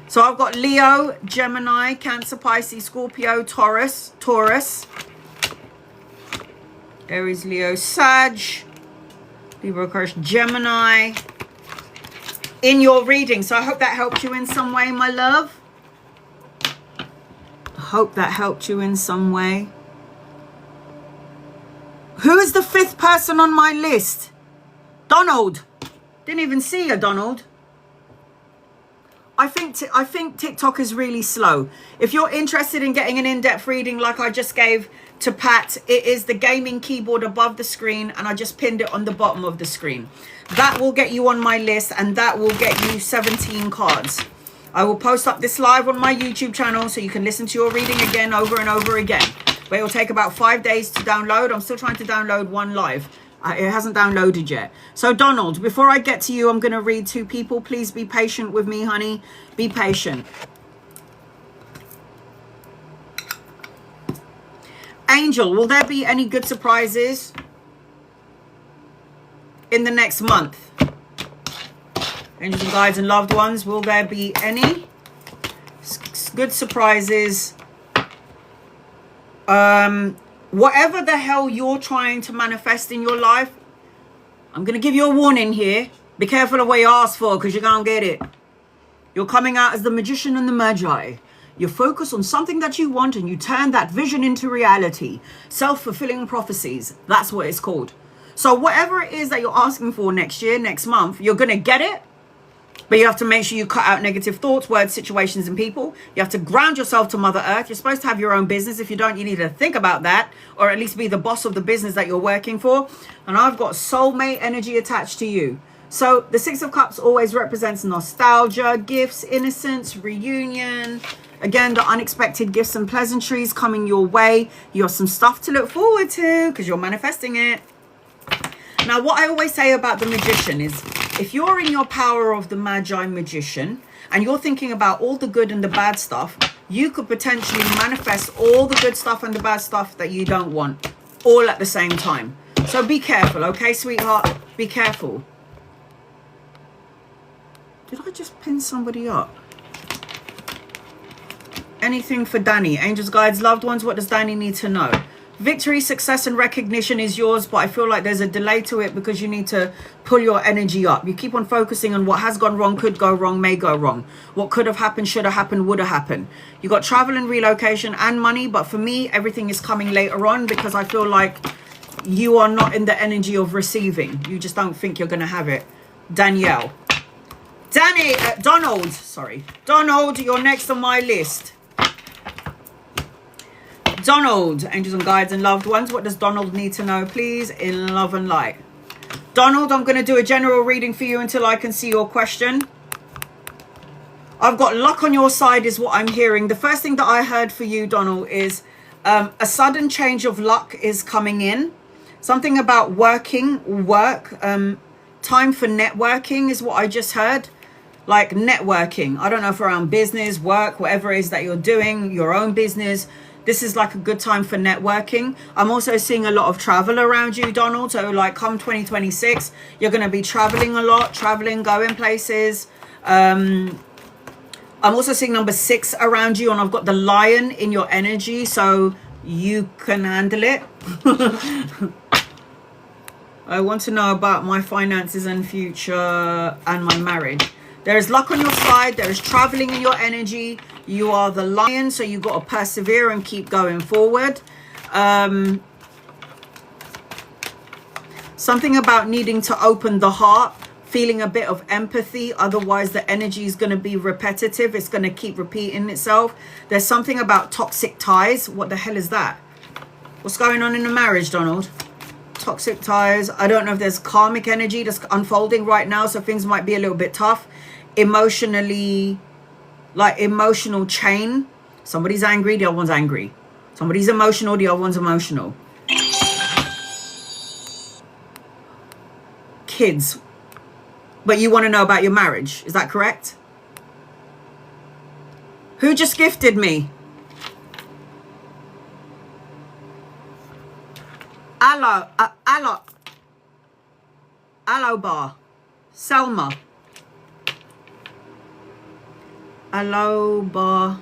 So I've got Leo, Gemini, Cancer, Pisces, Scorpio, Taurus, Aries, Leo, Sag, Libra, Aquarius, Gemini in your reading. So I hope that helped you in some way, my love. I hope that helped you in some way. Who is the 5th person on my list? Donald. Didn't even see you, Donald. I think TikTok is really slow. If you're interested in getting an in-depth reading like I just gave to Pat, it is the gaming keyboard above the screen, and I just pinned it on the bottom of the screen. That will get you on my list, and that will get you 17 cards. I will post up this live on my YouTube channel so you can listen to your reading again over and over again. But it will take about 5 days to download. I'm still trying to download one live. It hasn't downloaded yet. So Donald, before I get to you, I'm going to read 2 people. Please be patient with me, honey. Be patient. Angel, will there be any good surprises in the next month? Angels and guides and loved ones, will there be any good surprises? Whatever the hell you're trying to manifest in your life, I'm going to give you a warning here. Be careful of what you ask for, because you're going to get it. You're coming out as the magician and the magi. You focus on something that you want and you turn that vision into reality. Self-fulfilling prophecies. That's what it's called. So whatever it is that you're asking for next year, next month, you're going to get it. But you have to make sure you cut out negative thoughts, words, situations, and people. You have to ground yourself to Mother Earth. You're supposed to have your own business. If you don't, you need to think about that, or at least be the boss of the business that you're working for. And I've got soulmate energy attached to you. So the 6 of Cups always represents nostalgia, gifts, innocence, reunion. Again, the unexpected gifts and pleasantries coming your way. You have some stuff to look forward to because you're manifesting it. Now, what I always say about the magician is, if you're in your power of the magi magician and you're thinking about all the good and the bad stuff, you could potentially manifest all the good stuff and the bad stuff that you don't want all at the same time. So be careful, okay, sweetheart? Be careful. Did I just pin somebody up? Anything for Danny? Angels, guides, loved ones, what does Danny need to know? Victory, success, and recognition is yours, but I feel like there's a delay to it because you need to pull your energy up. You keep on focusing on what has gone wrong, could go wrong, may go wrong. What could have happened, should have happened, would have happened. You got travel and relocation and money, but for me, everything is coming later on because I feel like you are not in the energy of receiving. You just don't think you're going to have it. Danielle. Donald, sorry. Donald, you're next on my list. Donald, angels and guides and loved ones, what does Donald need to know, please, in love and light? Donald, I'm going to do a general reading for you until I can see your question. I've got luck on your side is what I'm hearing. The first thing that I heard for you, Donald, is a sudden change of luck is coming in. Something about work, time for networking is what I just heard. Like networking. I don't know if around business, work, whatever it is that you're doing, your own business. This is like a good time for networking. I'm also seeing a lot of travel around you, Donald. So like come 2026, you're going to be traveling a lot, going places. I'm also seeing number 6 around you, and I've got the lion in your energy. So you can handle it. I want to know about my finances and future and my marriage. There is luck on your side. There is traveling in your energy. You are the lion, so you've got to persevere and keep going forward. Something about needing to open the heart, feeling a bit of empathy. Otherwise, the energy is going to be repetitive. It's going to keep repeating itself. There's something about toxic ties. What the hell is that? What's going on in the marriage, Donald? Toxic ties. I don't know if there's karmic energy that's unfolding right now, so things might be a little bit tough. Emotionally, like emotional chain. Somebody's angry, the other one's angry. Somebody's emotional, the other one's emotional. Kids. But you want to know about your marriage. Is that correct? Who just gifted me? Alobar. Selma. Alobar.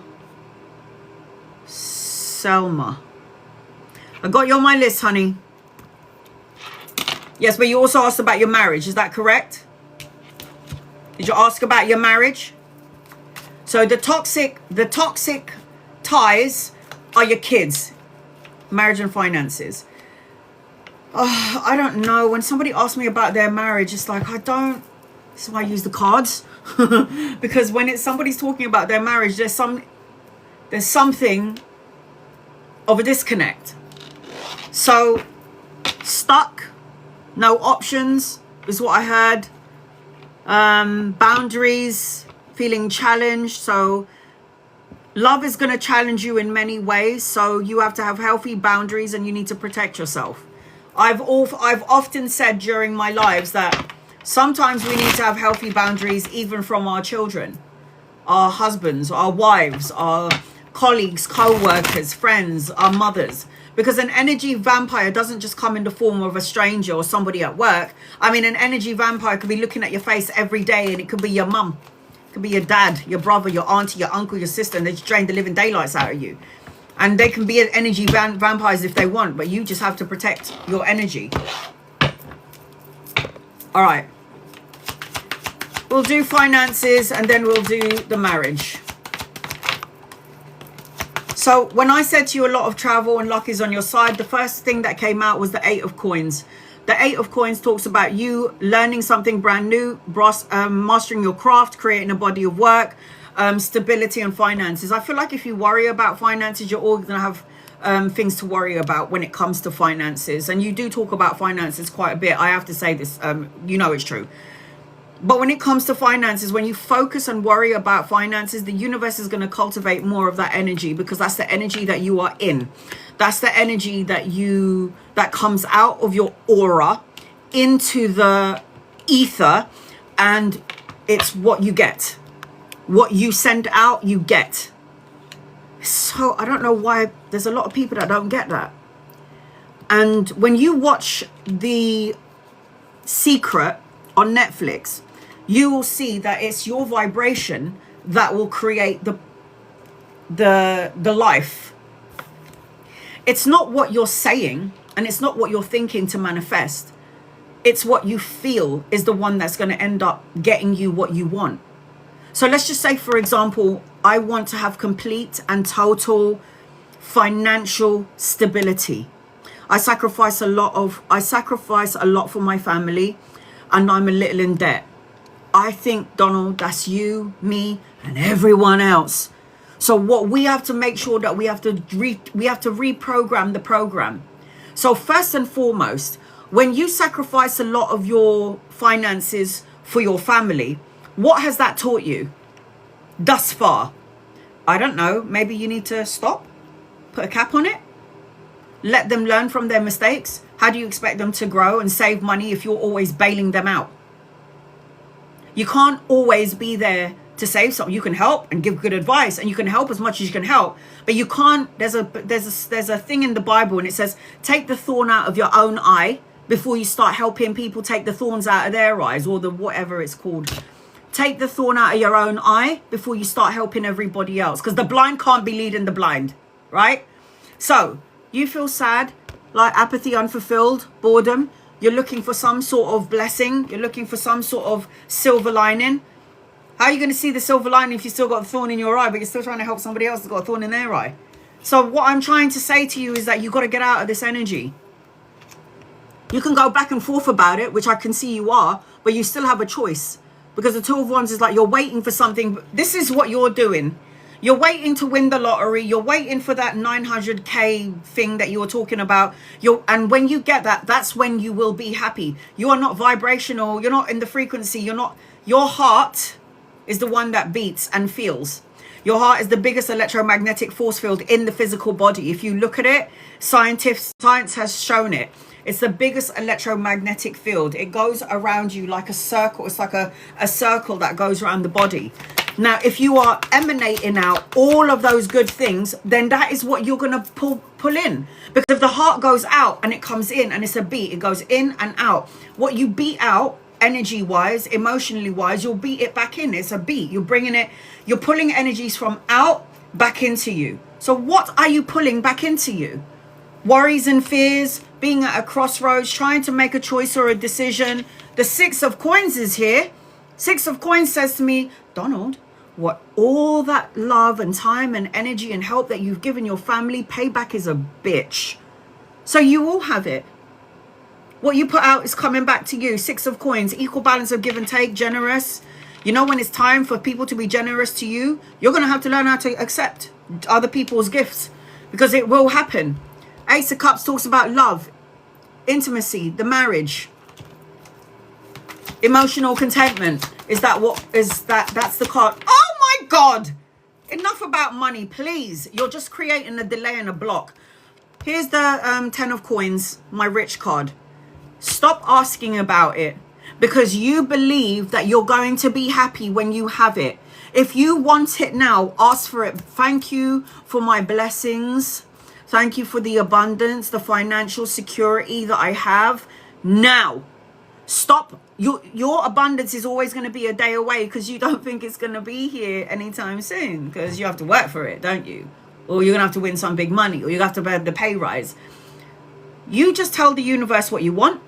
Selma. I got you on my list, honey. Yes, but you also asked about your marriage. Is that correct? Did you ask about your marriage? So the toxic ties are your kids. Marriage and finances. Oh, I don't know. When somebody asks me about their marriage, it's like, this is why I use the cards. Because when somebody's talking about their marriage, there's something of a disconnect. So, stuck, no options is what I heard. Boundaries, feeling challenged. So, love is going to challenge you in many ways. So, you have to have healthy boundaries and you need to protect yourself. I've often said during my lives that sometimes we need to have healthy boundaries even from our children, our husbands, our wives, our colleagues, co-workers, friends, our mothers. Because an energy vampire doesn't just come in the form of a stranger or somebody at work. I mean, an energy vampire could be looking at your face every day, and it could be your mum, it could be your dad, your brother, your auntie, your uncle, your sister, and they just drain the living daylights out of you. And they can be energy vampires if they want, but you just have to protect your energy. All right. We'll do finances and then we'll do the marriage. So when I said to you a lot of travel and luck is on your side, the first thing that came out was the 8 of coins. The 8 of coins talks about you learning something brand new, mastering your craft, creating a body of work, stability and finances. I feel like if you worry about finances, you're all going to have things to worry about when it comes to finances. And you do talk about finances quite a bit. I have to say this, you know it's true. But when it comes to finances, when you focus and worry about finances, the universe is going to cultivate more of that energy, because that's the energy that you are in. That's the energy that comes out of your aura into the ether, and it's what you get. What you send out, you get. So I don't know why there's a lot of people that don't get that. And when you watch The Secret on Netflix, you will see that it's your vibration that will create the life. It's not what you're saying and it's not what you're thinking to manifest. It's what you feel is the one that's going to end up getting you what you want. So let's just say, for example, I want to have complete and total financial stability. I sacrifice a lot for my family, and I'm a little in debt. I think, Donald, that's you, me, and everyone else. So what we have to make sure that we have to reprogram the program. So first and foremost, when you sacrifice a lot of your finances for your family, what has that taught you thus far? I don't know. Maybe you need to stop, put a cap on it, let them learn from their mistakes. How do you expect them to grow and save money if you're always bailing them out? You can't always be there to save something. You can help and give good advice, and you can help as much as you can help, but you can't. There's a thing in the Bible, and it says, take the thorn out of your own eye before you start helping people take the thorns out of their eyes, or the whatever it's called. Take the thorn out of your own eye before you start helping everybody else, because the blind can't be leading the blind, right? So you feel sad, like apathy, unfulfilled, boredom. You're looking for some sort of blessing. You're looking for some sort of silver lining. How are you going to see the silver lining if you still got a thorn in your eye, but you're still trying to help somebody else that's got a thorn in their eye? So what I'm trying to say to you is that you've got to get out of this energy. You can go back and forth about it, which I can see you are, but you still have a choice. Because the Two of Wands is like you're waiting for something. This is what you're doing. You're waiting to win the lottery. You're waiting for that 900K thing that you were talking about. And when you get that, that's when you will be happy. You are not vibrational. You're not in the frequency. Your heart is the one that beats and feels. Your heart is the biggest electromagnetic force field in the physical body. If you look at it, science has shown it. It's the biggest electromagnetic field. It goes around you like a circle. It's like a circle that goes around the body. Now, if you are emanating out all of those good things, then that is what you're going to pull in. Because if the heart goes out and it comes in and it's a beat, it goes in and out. What you beat out, energy wise, emotionally wise, you'll beat it back in. It's a beat. You're bringing it, you're pulling energies from out back into you. So what are you pulling back into you? Worries and fears, being at a crossroads, trying to make a choice or a decision. The 6 of Coins is here. 6 of Coins says to me, Donald, what all that love and time and energy and help that you've given your family, payback is a bitch. So you will have it. What you put out is coming back to you. 6 of Coins, equal balance of give and take, generous. You know, when it's time for people to be generous to you, you're going to have to learn how to accept other people's gifts, because it will happen. Ace of Cups talks about love, intimacy, the marriage, emotional contentment. Is that what is that? That's the card. Oh my God. Enough about money, please. You're just creating a delay and a block. Here's the 10 of Coins, my rich card. Stop asking about it, because you believe that you're going to be happy when you have it. If you want it now, ask for it. Thank you for my blessings. Thank you for the abundance, the financial security that I have now. Stop. Your abundance is always going to be a day away, because you don't think it's going to be here anytime soon, because you have to work for it, don't you? Or you're going to have to win some big money, or you have to have the pay rise. You just tell the universe what you want,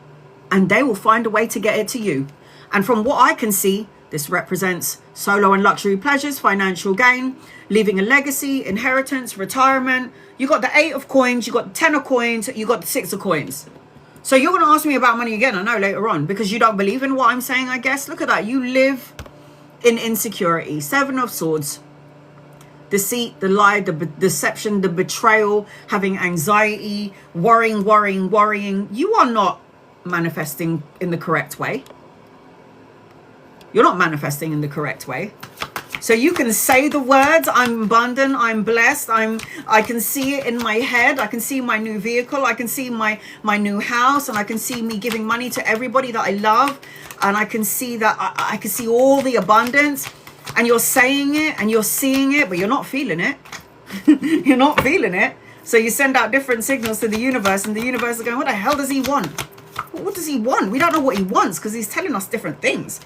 and they will find a way to get it to you. And from what I can see, this represents solo and luxury pleasures, financial gain, leaving a legacy, inheritance, retirement. You got the 8 of Coins, you got the 10 of Coins, you got the 6 of Coins. So you're going to ask me about money again, I know, later on, because you don't believe in what I'm saying, I guess. Look at that. You live in insecurity. 7 of Swords. Deceit, the lie, the deception, the betrayal, having anxiety, worrying. You are not manifesting in the correct way. You're not manifesting in the correct way. So you can say the words, I'm abundant, I'm blessed, I can see it in my head, I can see my new vehicle, I can see my new house, and I can see me giving money to everybody that I love, and I can see that I can see all the abundance, and you're saying it and you're seeing it, but you're not feeling it. You're not feeling it. So you send out different signals to the universe, and the universe is going, what the hell does he want? What does he want? We don't know what he wants, because he's telling us different things.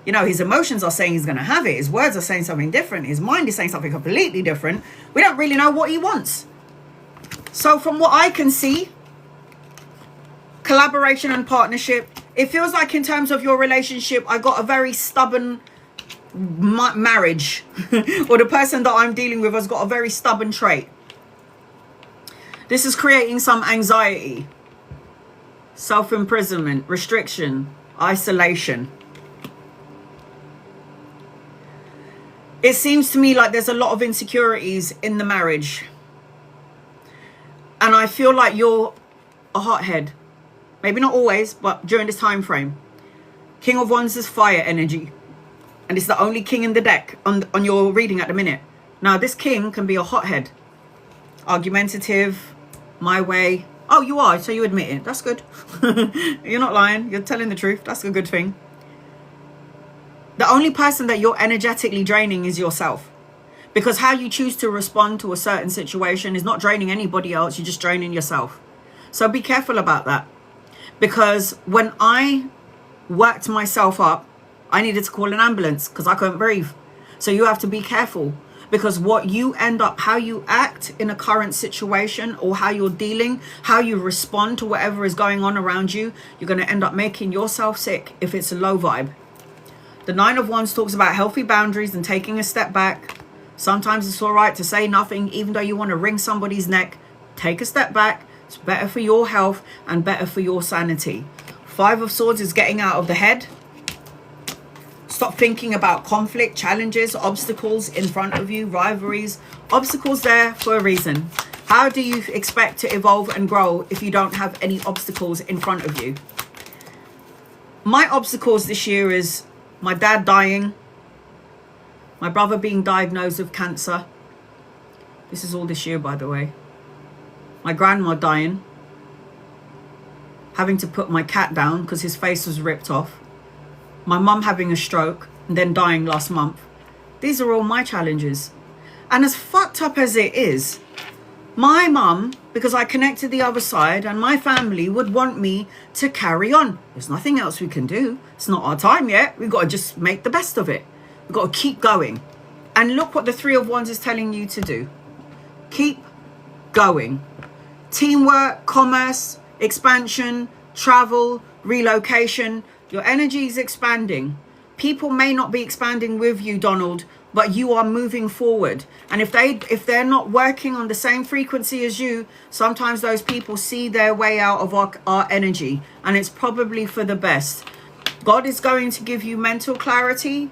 You know, his emotions are saying he's going to have it. His words are saying something different. His mind is saying something completely different. We don't really know what he wants. So from what I can see, collaboration and partnership, it feels like in terms of your relationship, I got a very stubborn marriage. Or the person that I'm dealing with has got a very stubborn trait. This is creating some anxiety, self-imprisonment, restriction, isolation. It seems to me like there's a lot of insecurities in the marriage. And I feel like you're a hothead. Maybe not always, but during this time frame. King of Wands is fire energy. And it's the only king in the deck on your reading at the minute. Now, this king can be a hothead. Argumentative, my way. Oh, you are, so you admit it. That's good. You're not lying. You're telling the truth. That's a good thing. The only person that you're energetically draining is yourself. Because how you choose to respond to a certain situation is not draining anybody else. You're just draining yourself. So be careful about that. Because when I worked myself up, I needed to call an ambulance because I couldn't breathe. So you have to be careful. Because what you end up, how you act in a current situation, or how you're dealing, how you respond to whatever is going on around you, you're going to end up making yourself sick if it's a low vibe. The 9 of Wands talks about healthy boundaries and taking a step back. Sometimes it's all right to say nothing, even though you want to wring somebody's neck. Take a step back. It's better for your health and better for your sanity. 5 of Swords is getting out of the head. Stop thinking about conflict, challenges, obstacles in front of you, rivalries. Obstacles there for a reason. How do you expect to evolve and grow if you don't have any obstacles in front of you? My obstacles this year is my dad dying, my brother being diagnosed with cancer. This is all this year, by the way. My grandma dying, having to put my cat down because his face was ripped off. My mum having a stroke and then dying last month. These are all my challenges. And as fucked up as it is, my mum, because I connected the other side, and my family would want me to carry on. There's nothing else we can do. It's not our time yet. We've got to just make the best of it. We've got to keep going. And look what the Three of Wands is telling you to do. Keep going. Teamwork, commerce, expansion, travel, relocation. Your energy is expanding. People may not be expanding with you, Donald, but you are moving forward. And if they're not working on the same frequency as you, sometimes those people see their way out of our energy, and it's probably for the best. God is going to give you mental clarity,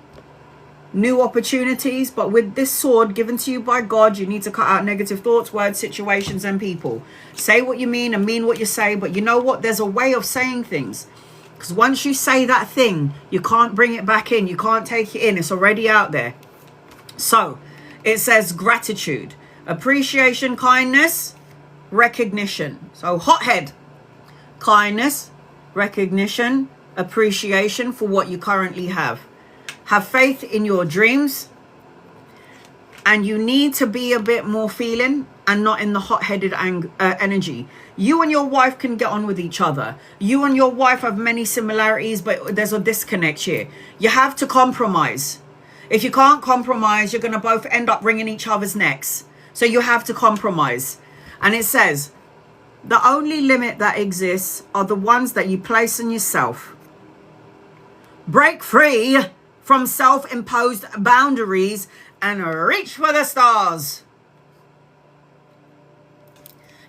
new opportunities, but with this sword given to you by God, you need to cut out negative thoughts, words, situations, and people. Say what you mean and mean what you say, but you know what? There's a way of saying things. Because once you say that thing, you can't bring it back in. You can't take it in. It's already out there. So it says gratitude, appreciation, kindness, recognition. So hothead, kindness, recognition, appreciation for what you currently have. Have faith in your dreams, and you need to be a bit more feeling and not in the hot-headed energy. You and your wife can get on with each other. You and your wife have many similarities, but there's a disconnect here. You have to compromise. If you can't compromise, you're going to both end up wringing each other's necks. So you have to compromise. And it says, the only limit that exists are the ones that you place on yourself. Break free from self-imposed boundaries and reach for the stars.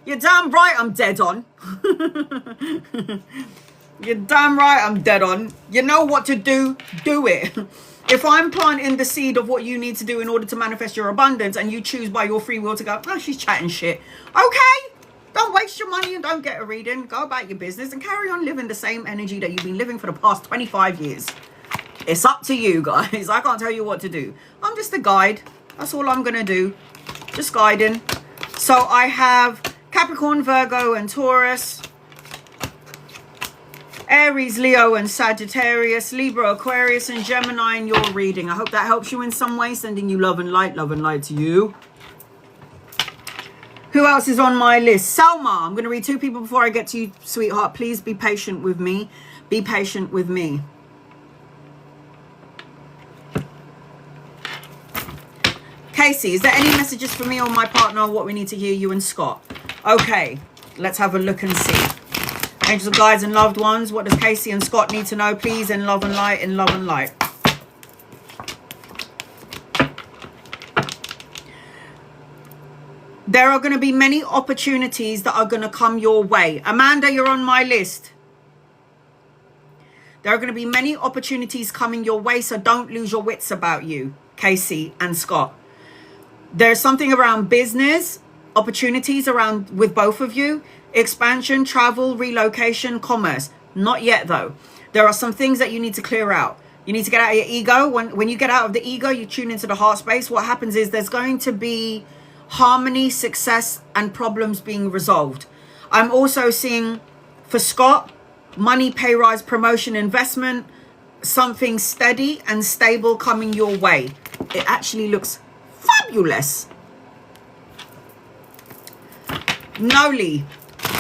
You're damn right I'm dead on. You're damn right I'm dead on. You know what to do, do it. If I'm planting the seed of what you need to do in order to manifest your abundance, and you choose by your free will to go, oh, she's chatting shit. Okay, don't waste your money and don't get a reading. Go about your business and carry on living the same energy that you've been living for the past 25 years. It's up to you guys. I can't tell you what to do. I'm just a guide. That's all I'm going to do. Just guiding. So I have Capricorn, Virgo, and Taurus. Aries, Leo, and Sagittarius. Libra, Aquarius, and Gemini in your reading. I hope that helps you in some way. Sending you love and light to you. Who else is on my list? Selma. I'm going to read two people before I get to you, sweetheart. Please be patient with me. Be patient with me. Casey, is there any messages for me or my partner on what we need to hear, you and Scott? Okay, let's have a look and see. Angels, guides, and loved ones, what does Casey and Scott need to know, please, in love and light, in love and light? There are going to be many opportunities that are going to come your way. Amanda, you're on my list. There are going to be many opportunities coming your way, so don't lose your wits about you, Casey and Scott. There's something around business, opportunities around with both of you, expansion, travel, relocation, commerce. Not yet, though. There are some things that you need to clear out. You need to get out of your ego. When you get out of the ego, you tune into the heart space. What happens is there's going to be harmony, success, and problems being resolved. I'm also seeing, for Scott, money, pay rise, promotion, investment, something steady and stable coming your way. It actually looks fabulous. Noli,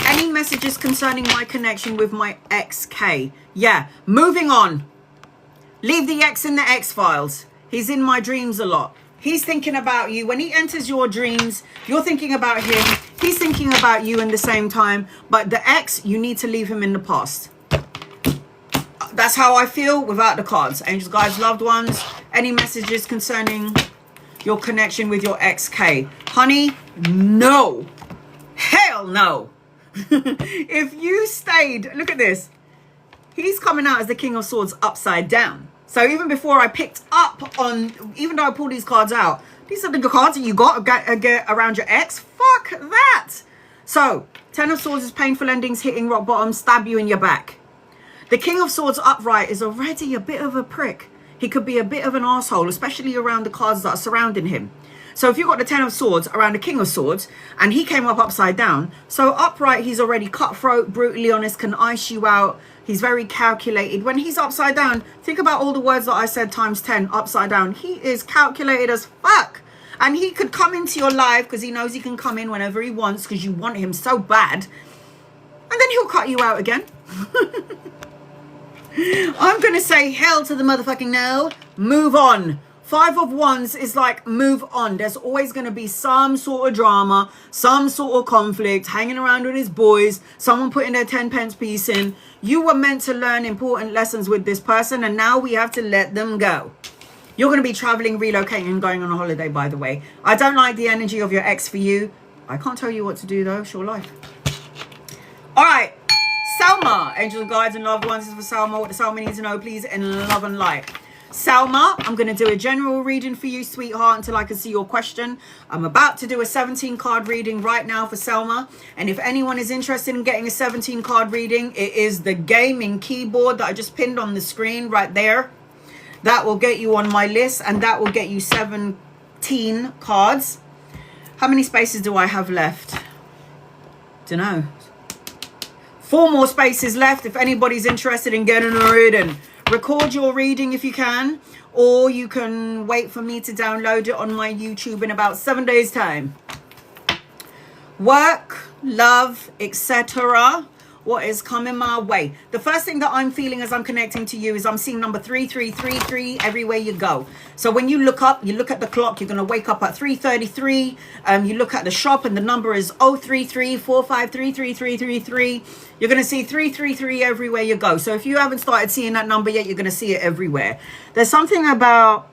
any messages concerning my connection with my ex-K? Yeah, moving on. Leave the ex in the X-Files. He's in my dreams a lot. He's thinking about you. When he enters your dreams, you're thinking about him. He's thinking about you in the same time. But the ex, you need to leave him in the past. That's how I feel without the cards. Angels, guides, loved ones. Any messages concerning your connection with your ex-K? Honey, no. Hell no. If you stayed, look at this. He's coming out as the King of Swords upside down. So even before I picked up on, even though I pulled these cards out, these are the cards that you got get around your ex. Fuck that. So, Ten of Swords is painful endings, hitting rock bottom, stab you in your back. The King of Swords upright is already a bit of a prick. He could be a bit of an asshole, especially around the cards that are surrounding him. So if you've got the 10 of swords around the king of swords and he came up upside down, so upright, he's already cutthroat, brutally honest, can ice you out. He's very calculated. When he's upside down, think about all the words that I said times 10 upside down. He is calculated as fuck. And he could come into your life because he knows he can come in whenever he wants because you want him so bad. And then he'll cut you out again. I'm going to say hell to the motherfucking no. Move on. 5 of Wands is like move on. There's always going to be some sort of drama, some sort of conflict, hanging around with his boys, someone putting their 10 pence piece in. You were meant to learn important lessons with this person and now we have to let them go. You're going to be traveling, relocating, going on a holiday, by the way. I don't like the energy of your ex for you. I can't tell you what to do, though. It's your life. All right. Selma. Angels, guides, and loved ones. This is for Selma. What does Selma need to know, please, in love and light? Selma, I'm going to do a general reading for you, sweetheart, until I can see your question. I'm about to do a 17-card reading right now for Selma. And if anyone is interested in getting a 17-card reading, it is the gaming keyboard that I just pinned on the screen right there. That will get you on my list, and that will get you 17 cards. How many spaces do I have left? Don't know. 4 more spaces left if anybody's interested in getting a reading. Record your reading if you can, or you can wait for me to download it on my YouTube in about 7 days' time. Work, love, etc. What is coming my way? The first thing that I'm feeling as I'm connecting to you is I'm seeing number 3333 everywhere you go. So when you look up, you look at the clock, you're going to wake up at 3:33. You look at the shop and the number is 03345333333. You're going to see 333 everywhere you go. So if you haven't started seeing that number yet, you're going to see it everywhere. There's something about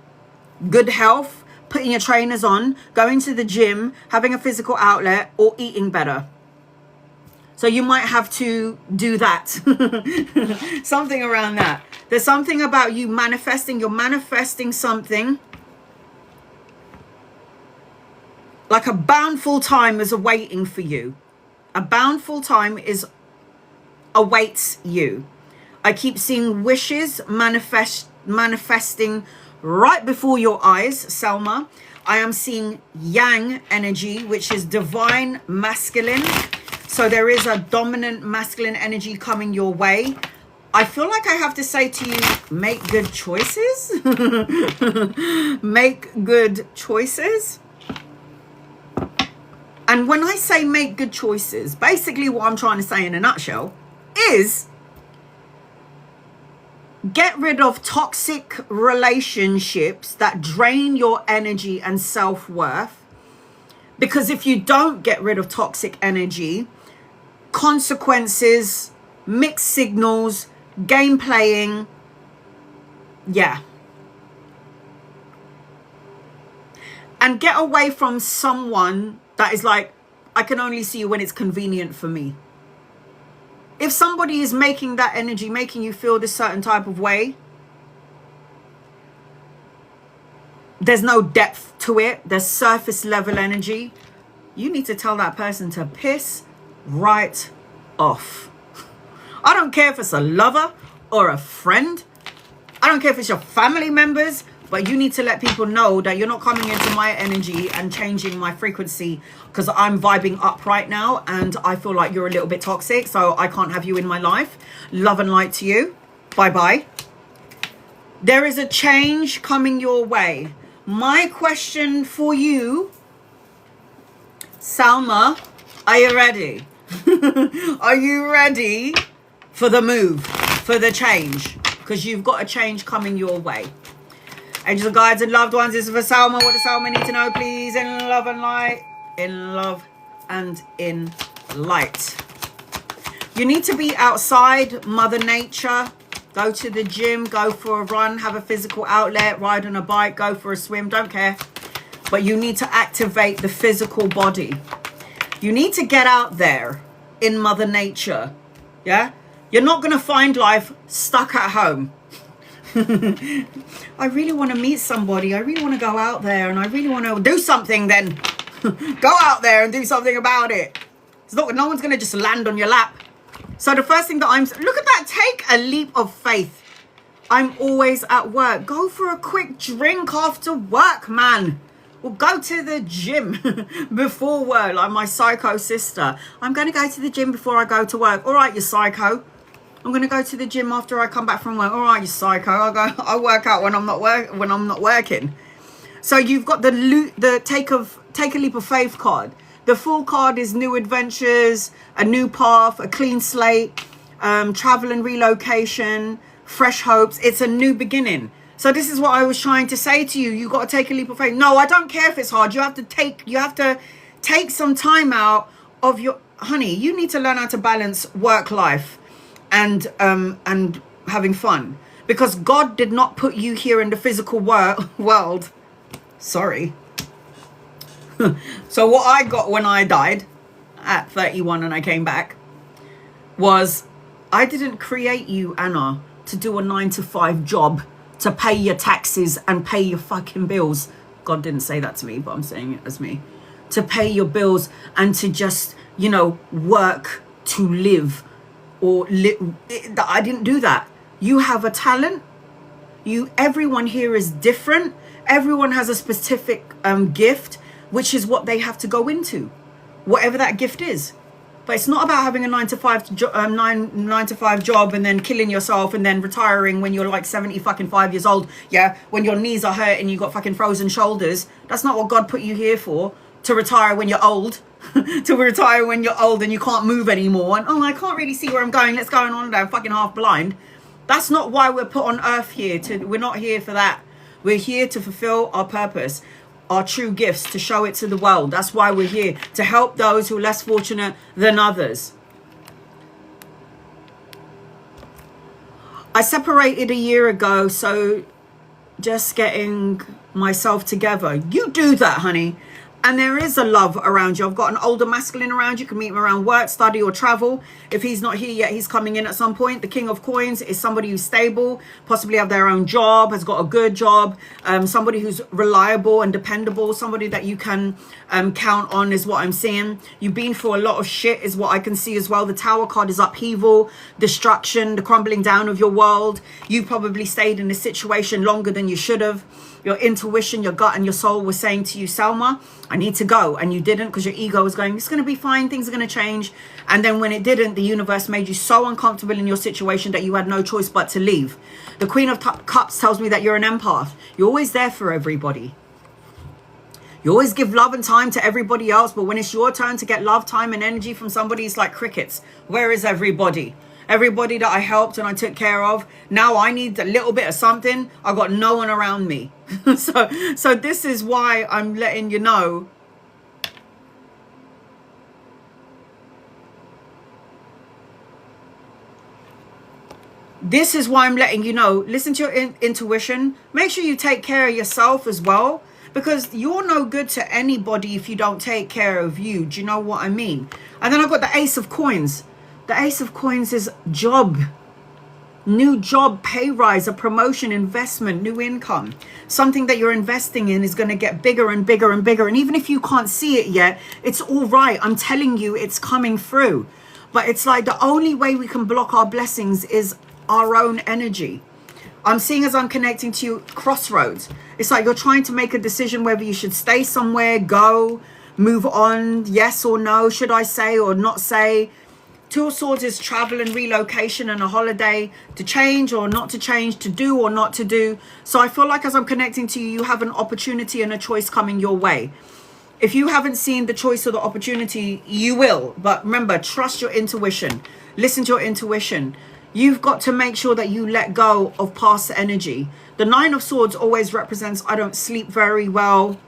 good health, putting your trainers on, going to the gym, having a physical outlet, or eating better. So you might have to do that. Something around that. There's something about you manifesting. You're manifesting something. Like a bountiful time is awaiting for you. A bountiful time awaits you. I keep seeing wishes manifesting right before your eyes, Selma. I am seeing yang energy, which is divine masculine. So there is a dominant masculine energy coming your way. I feel like I have to say to you, make good choices. Make good choices. And when I say make good choices, basically what I'm trying to say in a nutshell is get rid of toxic relationships that drain your energy and self-worth. Because if you don't get rid of toxic energy, consequences, mixed signals, game playing, yeah. And get away from someone that is like, I can only see you when it's convenient for me. If somebody is making that energy, making you feel this certain type of way, there's no depth to it. There's surface level energy. You need to tell that person to piss right off. I don't care if it's a lover or a friend. I don't care if it's your family members, but you need to let people know that you're not coming into my energy and changing my frequency because I'm vibing up right now and I feel like you're a little bit toxic, so I can't have you in my life. Love and light to you. Bye-bye. There is a change coming your way. My question for you, Selma, are you ready? Are you ready for the move, for the change? Because you've got a change coming your way. Angels and guides and loved ones, this is for Selma. What does Selma need to know, please? In love and light. In love and in light. You need to be outside, Mother Nature. Go to the gym, go for a run, have a physical outlet, ride on a bike, go for a swim, don't care. But you need to activate the physical body. You need to get out there in Mother Nature. Yeah? You're not going to find life stuck at home. I really want to meet somebody. I really want to go out there and I really want to do something then. Go out there and do something about it. It's not, no one's going to just land on your lap. So the first thing that look at that, take a leap of faith. I'm always at work. Go for a quick drink after work, man. Well, go to the gym before work, like my psycho sister. I'm going to go to the gym before I go to work. All right, you psycho. I'm going to go to the gym after I come back from work. All right, you psycho. I work out when I'm not working. So you've got the take a leap of faith card. The full card is new adventures, a new path, a clean slate, travel and relocation, fresh hopes. It's a new beginning. So this is what I was trying to say to you. You got to take a leap of faith. No, I don't care if it's hard. You have to take some time out of your, honey, you need to learn how to balance work life and having fun, because God did not put you here in the physical world. Sorry. So what I got when I died at 31 and I came back was, I didn't create you, Anna, to do a 9-to-5 job to pay your taxes and pay your fucking bills. God didn't say that to me, but I'm saying it as me. To pay your bills and to just, work to live I didn't do that. You have a talent. Everyone here is different. Everyone has a specific gift, which is what they have to go into, whatever that gift is. But it's not about having a 9-to-5 job and then killing yourself and then retiring when you're like 75 years old. Yeah, when your knees are hurt and you got fucking frozen shoulders. That's not what God put you here for. To retire when you're old. To retire when you're old and you can't move anymore. And I can't really see where I'm going. Let's go on. I'm fucking half blind. That's not why we're put on earth here. We're not here for that. We're here to fulfill our purpose, our true gifts, to show it to the world. That's why we're here, to help those who are less fortunate than others. I separated a year ago, so just getting myself together. You do that, honey. And there is a love around you. I've got an older masculine around you. You can meet him around work, study, or travel. If he's not here yet, he's coming in at some point. The King of Coins is somebody who's stable, possibly have their own job, has got a good job, somebody who's reliable and dependable, somebody that you can count on is what I'm seeing. You've been through a lot of shit is what I can see as well. The Tower card is upheaval, destruction, the crumbling down of your world. You probably stayed in this situation longer than you should have. Your intuition, your gut and your soul was saying to you, Selma, I need to go. And you didn't, because your ego was going, it's going to be fine. Things are going to change. And then when it didn't, the universe made you so uncomfortable in your situation that you had no choice but to leave. The Queen of Cups tells me that you're an empath. You're always there for everybody. You always give love and time to everybody else. But when it's your turn to get love, time and energy from somebody, it's like crickets. Where is everybody? Everybody that I helped and I took care of, now I need a little bit of something. I got no one around me. So this is why I'm letting you know. This is why I'm letting you know. Listen to your intuition. Make sure you take care of yourself as well, because you're no good to anybody if you don't take care of you. Do you know what I mean? And then I've got the Ace of Coins. The Ace of Coins is job, new job, pay rise, a promotion, investment, new income. Something that you're investing in is going to get bigger and bigger and bigger. And even if you can't see it yet, it's all right. I'm telling you, it's coming through. But it's like the only way we can block our blessings is our own energy. I'm seeing, as I'm connecting to you, crossroads. It's like you're trying to make a decision whether you should stay somewhere, go, move on, yes or no, should I say or not say. Two of Swords is travel and relocation and a holiday, to change or not to change, to do or not to do. So I feel like as I'm connecting to you, you have an opportunity and a choice coming your way. If you haven't seen the choice or the opportunity, you will. But remember, trust your intuition. Listen to your intuition. You've got to make sure that you let go of past energy. The Nine of Swords always represents, I don't sleep very well,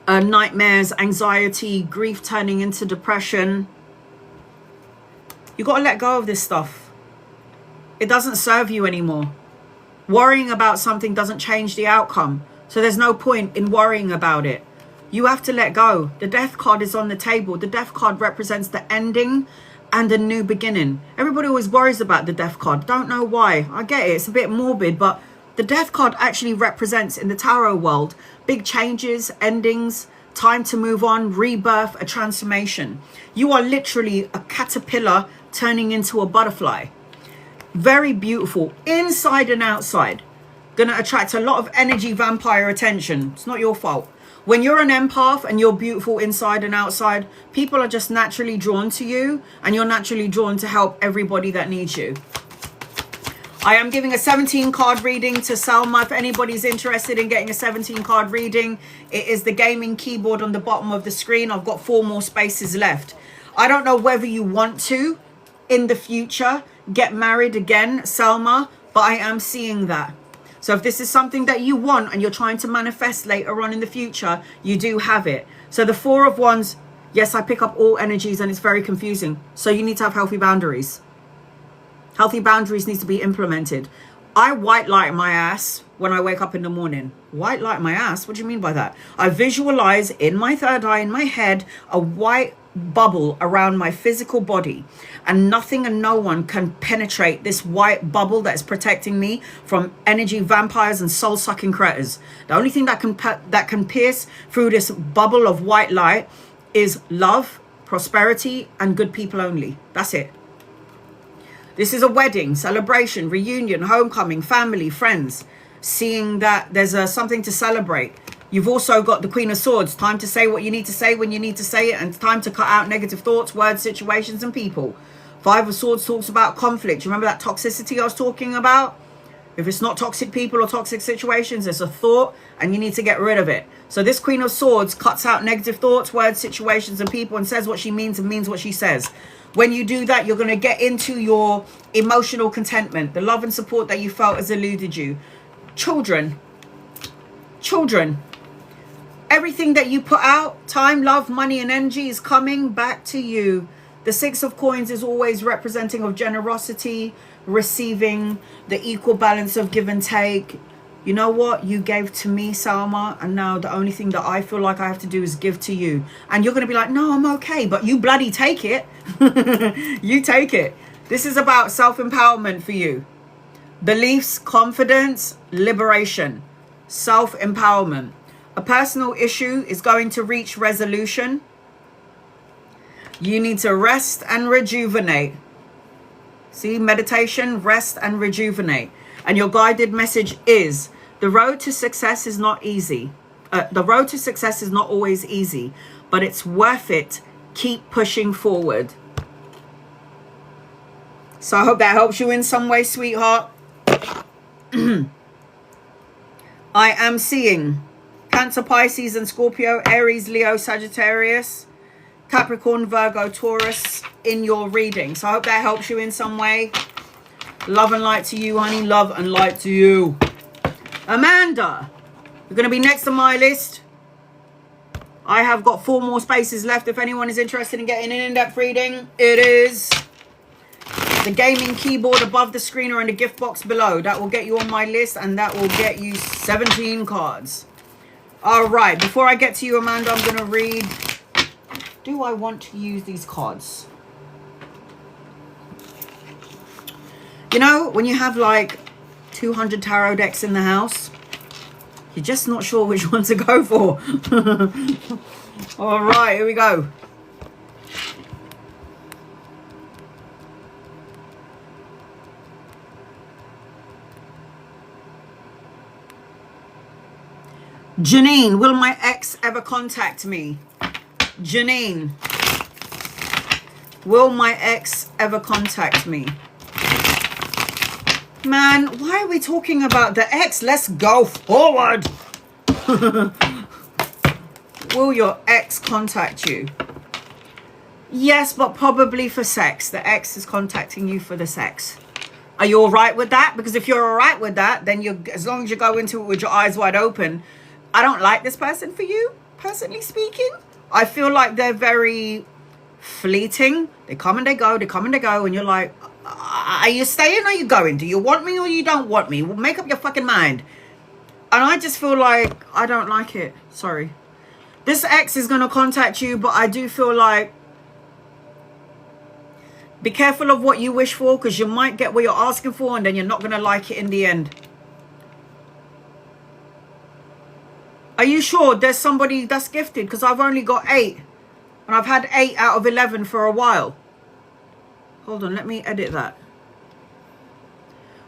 nightmares, anxiety, grief turning into depression. You got to let go of this stuff. It doesn't serve you anymore. Worrying about something doesn't change the outcome. So there's no point in worrying about it. You have to let go. The Death card is on the table. The Death card represents the ending and a new beginning. Everybody always worries about the Death card. Don't know why. I get it. It's a bit morbid, but the Death card actually represents, in the tarot world, big changes, endings, time to move on, rebirth, a transformation. You are literally a caterpillar turning into a butterfly. Very beautiful, inside and outside. Going to attract a lot of energy vampire attention. It's not your fault. When you're an empath and you're beautiful inside and outside, people are just naturally drawn to you, and you're naturally drawn to help everybody that needs you. I am giving a 17 card reading to Selma. If anybody's interested in getting a 17 card reading, it is the gaming keyboard on the bottom of the screen. I've got 4 more spaces left. I don't know whether you want to, in the future, get married again, Selma, but I am seeing that. So if this is something that you want and you're trying to manifest later on in the future, you do have it. So the 4 of Wands, yes, I pick up all energies and it's very confusing. So you need to have healthy boundaries. Healthy boundaries need to be implemented. I white light my ass when I wake up in the morning. White light my ass? What do you mean by that? I visualize in my third eye, in my head, a white bubble around my physical body, and nothing and no one can penetrate this white bubble that is protecting me from energy vampires and soul-sucking critters. The only thing that can pierce through this bubble of white light is love, prosperity, and good people only. That's it. This is a wedding, celebration, reunion, homecoming, family, friends. Seeing that there's something to celebrate. You've also got the Queen of Swords. Time to say what you need to say when you need to say it. And it's time to cut out negative thoughts, words, situations, and people. 5 of Swords talks about conflict. Remember that toxicity I was talking about? If it's not toxic people or toxic situations, it's a thought and you need to get rid of it. So this Queen of Swords cuts out negative thoughts, words, situations, and people, and says what she means and means what she says. When you do that, you're going to get into your emotional contentment. The love and support that you felt has eluded you. Children. Everything that you put out, time, love, money, and energy is coming back to you. The 6 of Coins is always representing of generosity, receiving, the equal balance of give and take. You know what? You gave to me, Salma, and now the only thing that I feel like I have to do is give to you. And you're going to be like, no, I'm okay. But you bloody take it. You take it. This is about self-empowerment for you. Beliefs, confidence, liberation, self-empowerment. A personal issue is going to reach resolution. You need to rest and rejuvenate. See, meditation, rest and rejuvenate. And your guided message is, the road to success is not easy. The road to success is not always easy, but it's worth it. Keep pushing forward. So I hope that helps you in some way, sweetheart. I am seeing Cancer, Pisces, and Scorpio, Aries, Leo, Sagittarius, Capricorn, Virgo, Taurus in your reading. So I hope that helps you in some way. Love and light to you, honey. Love and light to you. Amanda, you're going to be next on my list. I have got 4 more spaces left. If anyone is interested in getting an in-depth reading, it is the gaming keyboard above the screen or in the gift box below. That will get you on my list, and that will get you 17 cards. All right, before I get to you, Amanda, I'm going to read. Do I want to use these cards? You know, when you have like 200 tarot decks in the house, you're just not sure which one to go for. All right, here we go. Janine, will my ex ever contact me? Janine, will my ex ever contact me? Man, why are we talking about the ex? Let's go forward. Will your ex contact you? Yes, but probably for sex. The ex is contacting you for the sex. Are you all right with that? Because if you're all right with that, then you, as long as you go into it with your eyes wide open. I don't like this person for you, personally speaking. I feel like they're very fleeting. They come and they go, they come and they go, and you're like, are you staying or are you going? Do you want me or you don't want me? Well, make up your fucking mind. And I just feel like I don't like it. Sorry. This ex is going to contact you, but I do feel like be careful of what you wish for, because you might get what you're asking for and then you're not going to like it in the end. Are you sure there's somebody that's gifted? Because I've only got 8. And I've had 8 out of 11 for a while. Hold on, let me edit that.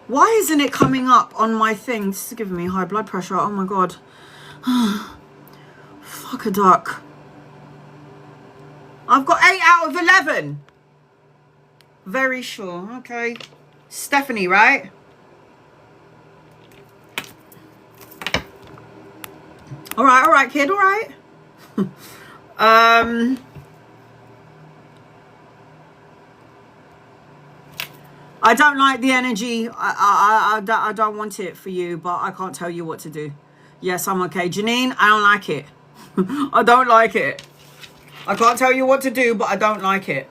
Why isn't it coming up on my thing? This is giving me high blood pressure. Oh my God. Fuck a duck. I've got 8 out of 11. Very sure. Okay. Stephanie, right? All right, kid. All right. I don't like the energy. I don't want it for you, but I can't tell you what to do. Yes, I'm okay. Janine, I don't like it. I don't like it. I can't tell you what to do, but I don't like it.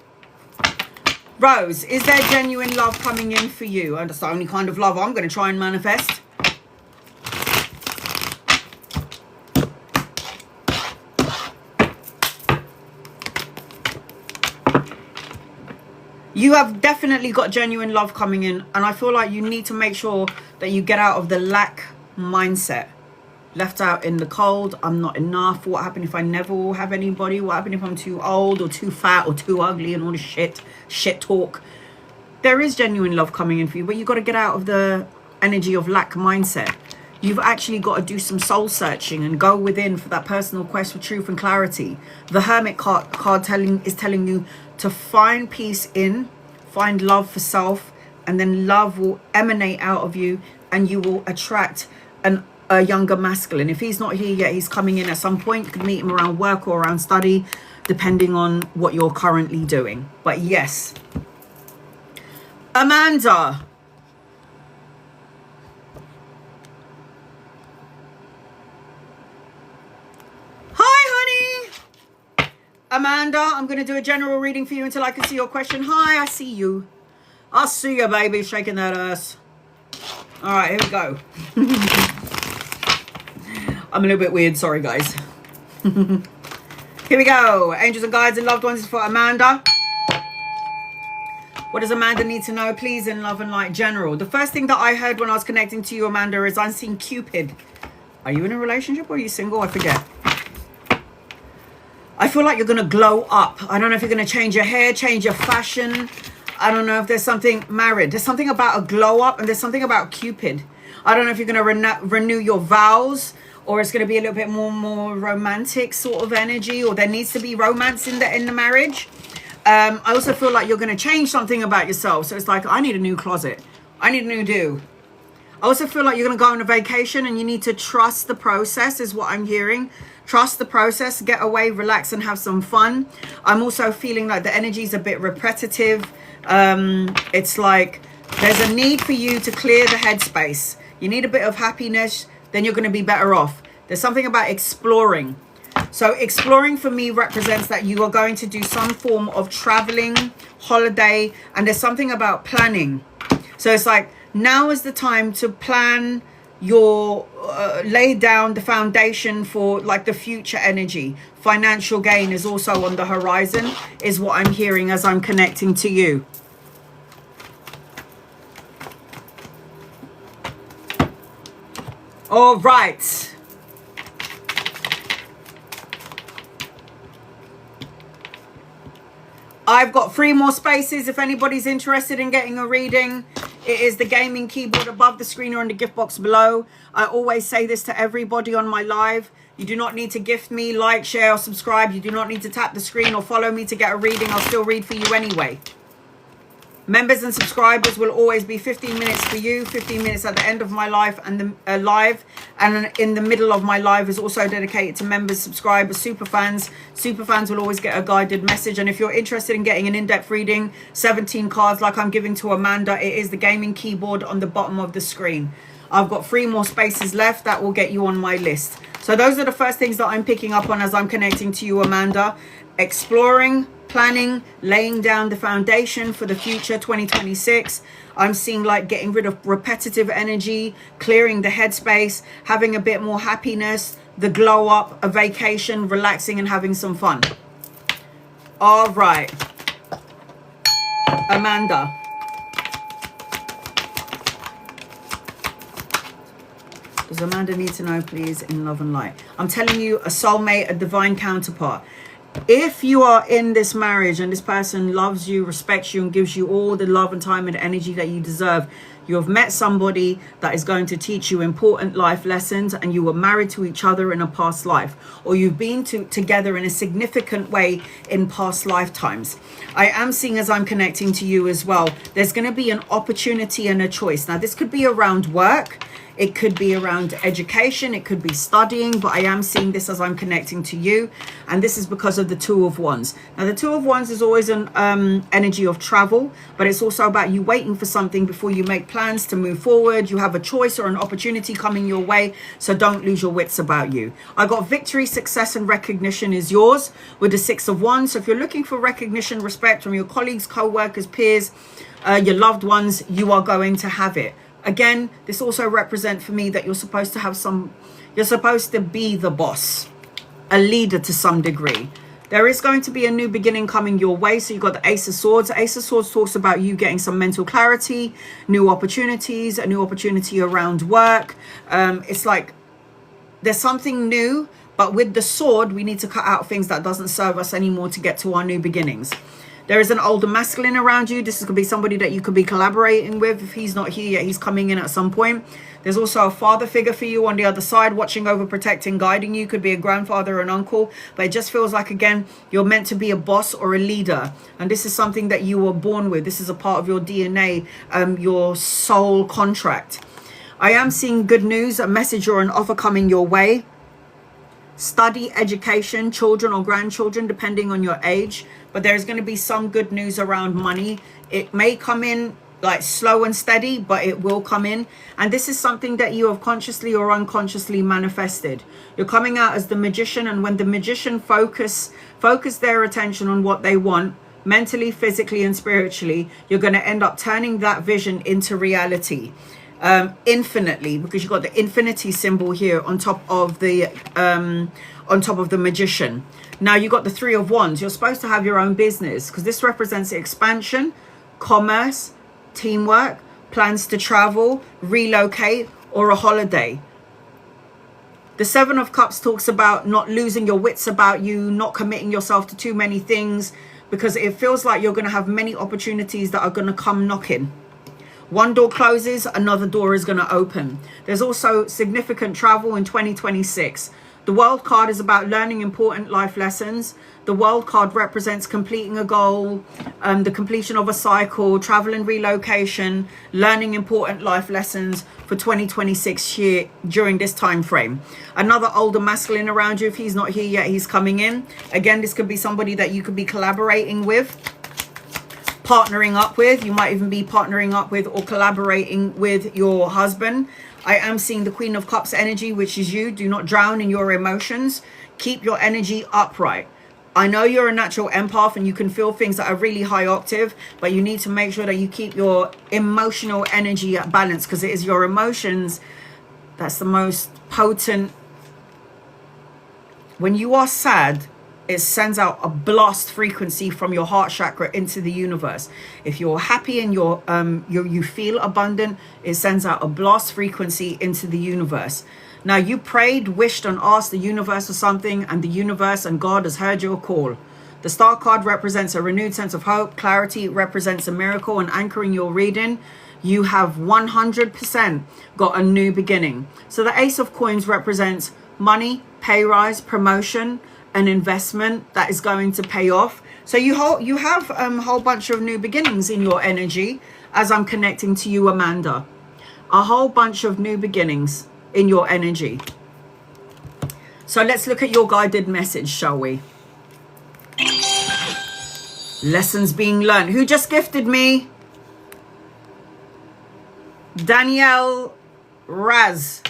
Rose, is there genuine love coming in for you? And that's the only kind of love I'm going to try and manifest. You have definitely got genuine love coming in, and I feel like you need to make sure that you get out of the lack mindset. Left out in the cold, I'm not enough. What happened if I never will have anybody? What happened if I'm too old or too fat or too ugly and all the shit talk? There is genuine love coming in for you, but you've got to get out of the energy of lack mindset. You've actually got to do some soul searching and go within for that personal quest for truth and clarity. The Hermit card is telling you to find peace in, find love for self, and then love will emanate out of you and you will attract a younger masculine. If he's not here yet, he's coming in at some point. You could meet him around work or around study, depending on what you're currently doing. But yes. Amanda. Amanda, I'm going to do a general reading for you until I can see your question. Hi, I see you. I see you, baby, shaking that ass. All right, here we go. I'm a little bit weird. Sorry, guys. Here we go. Angels and guides and loved ones for Amanda. What does Amanda need to know, please, in love and light general? The first thing that I heard when I was connecting to you, Amanda, is I'm seeing Cupid. Are you in a relationship or are you single? I forget. I feel like you're going to glow up. I don't know if you're going to change your hair, change your fashion. I don't know if there's something married. There's something about a glow up and there's something about Cupid. I don't know if you're going to renew your vows or it's going to be a little bit more romantic sort of energy, or there needs to be romance in the marriage. I also feel like you're going to change something about yourself. So it's like, I need a new closet. I need a new do. I also feel like you're going to go on a vacation and you need to trust the process is what I'm hearing. Trust the process, get away, relax and have some fun. I'm also feeling like the energy is a bit repetitive. It's like there's a need for you to clear the headspace. You need a bit of happiness, then you're going to be better off. There's something about exploring. So exploring for me represents that you are going to do some form of traveling, holiday, and there's something about planning. So it's like now is the time to plan your lay down the foundation for like the future energy. Financial gain is also on the horizon is what I'm hearing as I'm connecting to you. All right. I've got 3 more spaces if anybody's interested in getting a reading. It is the gaming keyboard above the screen or in the gift box below. I always say this to everybody on my live. You do not need to gift me, like, share, or subscribe. You do not need to tap the screen or follow me to get a reading. I'll still read for you anyway. Members and subscribers will always be 15 minutes for you, 15 minutes at the end of my life and the live, and in the middle of my live is also dedicated to members, subscribers, super fans. Super fans will always get a guided message. And if you're interested in getting an in-depth reading, 17 cards like I'm giving to Amanda, it is the gaming keyboard on the bottom of the screen. I've got 3 more spaces left that will get you on my list. So those are the first things that I'm picking up on as I'm connecting to you, Amanda. Exploring, planning, laying down the foundation for the future 2026. I'm seeing like getting rid of repetitive energy, clearing the headspace, having a bit more happiness, the glow up, a vacation, relaxing and having some fun. All right. Amanda. Does Amanda need to know, please, in love and light? I'm telling you, a soulmate, a divine counterpart. If you are in this marriage and this person loves you, respects you, and gives you all the love and time and energy that you deserve, you have met somebody that is going to teach you important life lessons, and you were married to each other in a past life, or you've been together in a significant way in past lifetimes. I am seeing, as I'm connecting to you as well, there's going to be an opportunity and a choice. Now, this could be around work. It could be around education. It could be studying. But I am seeing this as I'm connecting to you. And this is because of the Two of Wands. Now, the Two of Wands is always an energy of travel. But it's also about you waiting for something before you make plans to move forward. You have a choice or an opportunity coming your way. So don't lose your wits about you. I got victory, success, and recognition is yours with the Six of Wands. So if you're looking for recognition, respect from your colleagues, co-workers, peers, your loved ones, you are going to have it. Again, this also represents for me that you're supposed to have you're supposed to be the boss, a leader to some degree. There is going to be a new beginning coming your way. So you've got the Ace of Swords. Ace of Swords talks about you getting some mental clarity, new opportunities, a new opportunity around work. It's like there's something new, but with the sword, we need to cut out things that doesn't serve us anymore to get to our new beginnings. There is an older masculine around you. This could be somebody that you could be collaborating with. If he's not here yet, he's coming in at some point. There's also a father figure for you on the other side, watching over, protecting, guiding you. Could be a grandfather or an uncle. But it just feels like, again, you're meant to be a boss or a leader. And this is something that you were born with. This is a part of your DNA, your soul contract. I am seeing good news, a message or an offer coming your way. Study, education, children or grandchildren, depending on your age. But there's going to be some good news around money. It may come in like slow and steady, but it will come in. And this is something that you have consciously or unconsciously manifested. You're coming out as the magician, and when the magician focus their attention on what they want, mentally, physically, and spiritually, you're going to end up turning that vision into reality. Infinitely, because you've got the infinity symbol here on top of the magician. Now you got the Three of Wands. You're supposed to have your own business, because this represents expansion, commerce, teamwork, plans to travel, relocate, or a holiday. The Seven of Cups talks about not losing your wits about you, not committing yourself to too many things, because it feels like you're going to have many opportunities that are going to come knocking. One door closes, another door is going to open. There's also significant travel in 2026. The World card is about learning important life lessons. The World card represents completing a goal, the completion of a cycle, travel and relocation, learning important life lessons for 2026 year during this time frame. Another older masculine around you, if he's not here yet, he's coming in. Again, this could be somebody that you could be collaborating with, partnering up with. You might even be partnering up with or collaborating with your husband. I am seeing the Queen of Cups energy, which is you. Do not drown in your emotions. Keep your energy upright. I know you're a natural empath and you can feel things that are really high octave, but you need to make sure that you keep your emotional energy at balance, because it is your emotions that's the most potent. When you are sad, it sends out a blast frequency from your heart chakra into the universe. If you're happy and you feel abundant, it sends out a blast frequency into the universe. Now, you prayed, wished, and asked the universe for something, and the universe and God has heard your call. The Star card represents a renewed sense of hope. Clarity represents a miracle, and anchoring your reading, you have 100% got a new beginning. So the Ace of Coins represents money, pay rise, promotion, an investment that is going to pay off. So you have a whole bunch of new beginnings in your energy as I'm connecting to you, Amanda. A whole bunch of new beginnings in your energy. So let's look at your guided message, shall we? Lessons being learned. Who just gifted me? Danielle Raz.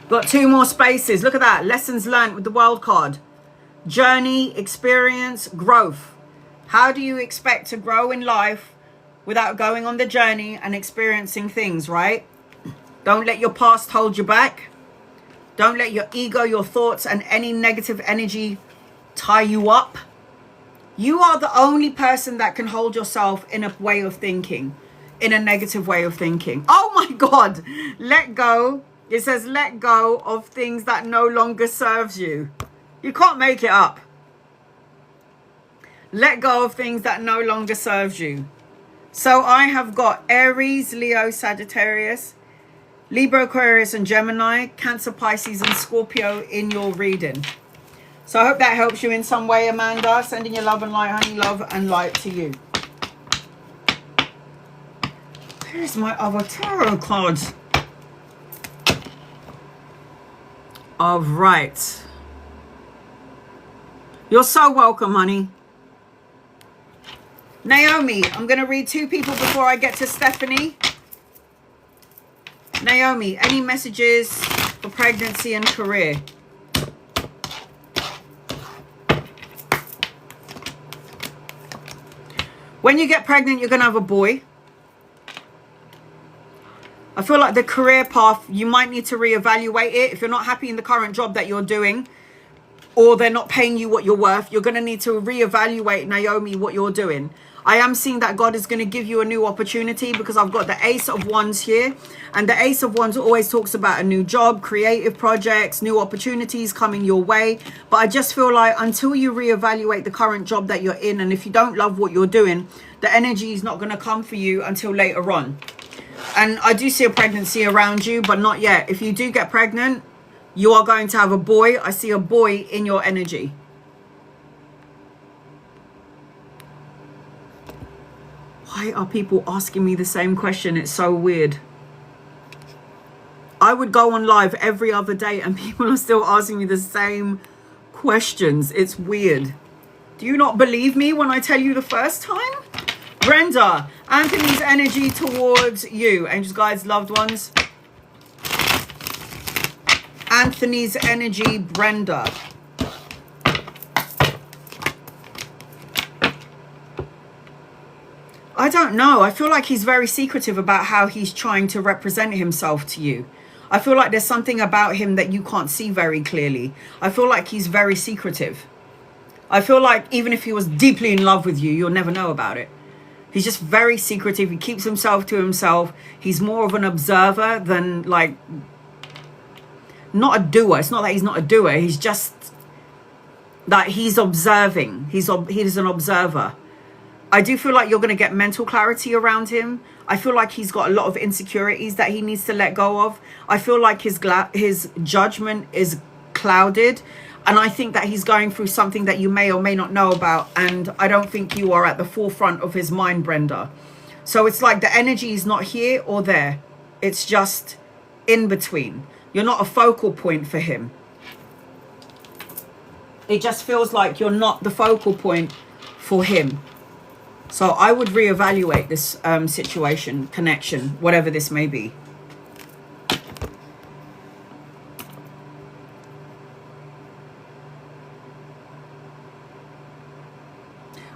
Got 2 more spaces. Look at that. Lessons learned with the World card. Journey, experience, growth. How do you expect to grow in life without going on the journey and experiencing things, right? Don't let your past hold you back. Don't let your ego, your thoughts, and any negative energy tie you up. You are the only person that can hold yourself in a way of thinking, in a negative way of thinking. Oh my God. Let go. It says, let go of things that no longer serves you. You can't make it up. Let go of things that no longer serves you. So I have got Aries, Leo, Sagittarius, Libra, Aquarius, and Gemini, Cancer, Pisces, and Scorpio in your reading. So I hope that helps you in some way, Amanda. Sending you love and light, honey, love and light to you. Where's my other tarot cards? All right. You're so welcome, honey. Naomi, I'm going to read 2 people before I get to Stephanie. Naomi, any messages for pregnancy and career? When you get pregnant, you're going to have a boy. I feel like the career path, you might need to reevaluate it. If you're not happy in the current job that you're doing, or they're not paying you what you're worth, you're going to need to reevaluate, Naomi, what you're doing. I am seeing that God is going to give you a new opportunity, because I've got the Ace of Wands here. And the Ace of Wands always talks about a new job, creative projects, new opportunities coming your way. But I just feel like until you reevaluate the current job that you're in, and if you don't love what you're doing, the energy is not going to come for you until later on. And I do see a pregnancy around you, but not yet. If you do get pregnant, you are going to have a boy. I see a boy in your energy. Why are people asking me the same question? It's so weird. I would go on live every other day and people are still asking me the same questions. It's weird. Do you not believe me when I tell you the first time? Brenda, Anthony's energy towards you. Angels, guides, loved ones. Anthony's energy, Brenda. I don't know. I feel like he's very secretive about how he's trying to represent himself to you. I feel like there's something about him that you can't see very clearly. I feel like he's very secretive. I feel like even if he was deeply in love with you, you'll never know about it. He's just very secretive. He keeps himself to himself. He's more of an observer than like, not a doer. It's not that he's not a doer. He's just that he's observing. He's an observer. I do feel like you're going to get mental clarity around him. I feel like he's got a lot of insecurities that he needs to let go of. I feel like his judgment is clouded. And I think that he's going through something that you may or may not know about. And I don't think you are at the forefront of his mind, Brenda. So it's like the energy is not here or there. It's just in between. You're not a focal point for him. It just feels like you're not the focal point for him. So I would reevaluate this situation, connection, whatever this may be.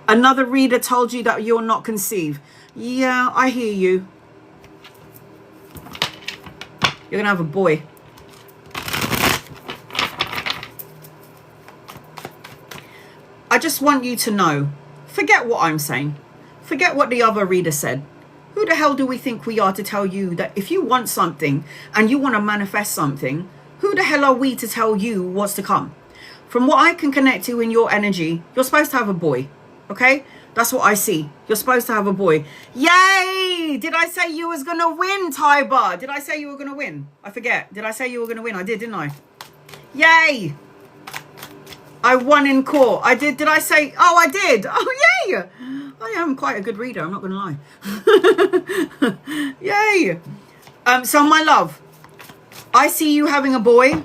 Another reader told you that you'll not conceive. Yeah, I hear you. You're going to have a boy. I just want you to know, forget what I'm saying. Forget what the other reader said. Who the hell do we think we are to tell you that if you want something and you want to manifest something, who the hell are we to tell you what's to come? From what I can connect to in your energy, you're supposed to have a boy. Okay? That's what I see. You're supposed to have a boy. Yay! Did I say you was going to win, Tyba? Did I say you were going to win? I forget. Did I say you were going to win? I did, didn't I? Yay! I won in court. I did. Did I say? Oh, I did. Oh, yay! I am quite a good reader. I'm not going to lie. Yay! So, my love, I see you having a boy.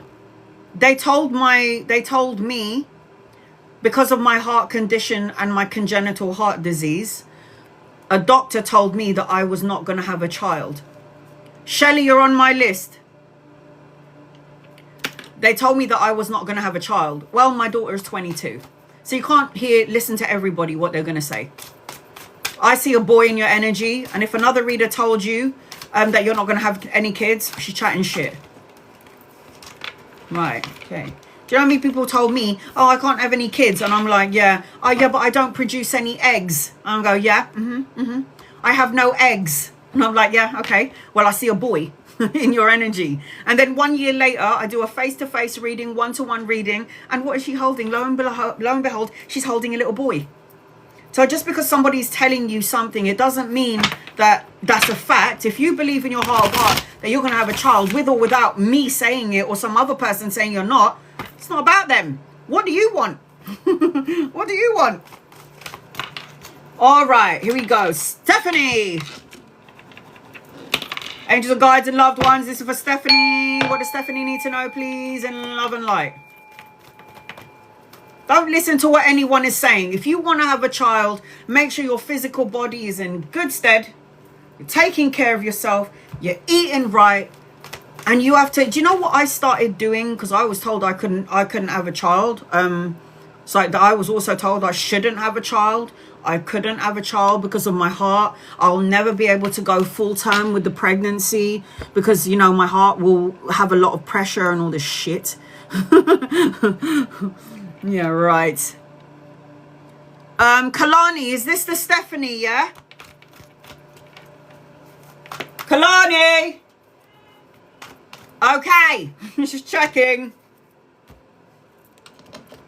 They told me, because of my heart condition and my congenital heart disease, a doctor told me that I was not going to have a child. Shelly, you're on my list. They told me that I was not going to have a child. Well, my daughter is 22. So you can't listen to everybody what they're going to say. I see a boy in your energy. And if another reader told you that you're not going to have any kids, she's chatting shit. Right, okay. Do you know how many people told me, oh, I can't have any kids? And I'm like, yeah. Oh, yeah, but I don't produce any eggs. And I go, yeah, I have no eggs. And I'm like, yeah, okay. Well, I see a boy. in your energy. And then 1 year later, I do a face-to-face reading, one-to-one reading. And what is she holding? Lo and behold, she's holding a little boy. So just because somebody's telling you something, it doesn't mean that that's a fact. If you believe in your heart of heart that you're going to have a child with or without me saying it or some other person saying you're not, it's not about them. What do you want? What do you want? All right, here we go. Stephanie. Angels and guides and loved ones. This is for Stephanie. What does Stephanie need to know, please? In love and light. Don't listen to what anyone is saying. If you want to have a child, make sure your physical body is in good stead. You're taking care of yourself. You're eating right. And you have to... Do you know what I started doing? Because I was told I couldn't have a child. So I was also told I shouldn't have a child. I couldn't have a child because of my heart. I'll never be able to go full term with the pregnancy because, you know, my heart will have a lot of pressure and all this shit. Yeah, right. Kalani, is this the Stephanie, yeah? Kalani! Okay, just checking.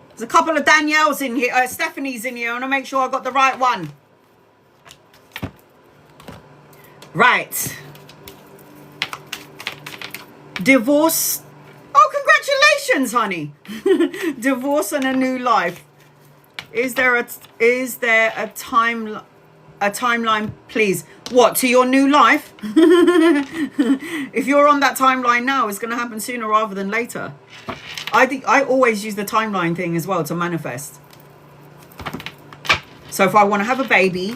There's a couple of Danielle's in here, Stephanie's in here. I want to make sure I got the right one. Right. Divorce. Oh, congratulations, honey. Divorce and a new life. Is there a timeline, please? What, to your new life? If you're on that timeline now, it's going to happen sooner rather than later. I think I always use the timeline thing as well to manifest. So if I want to have a baby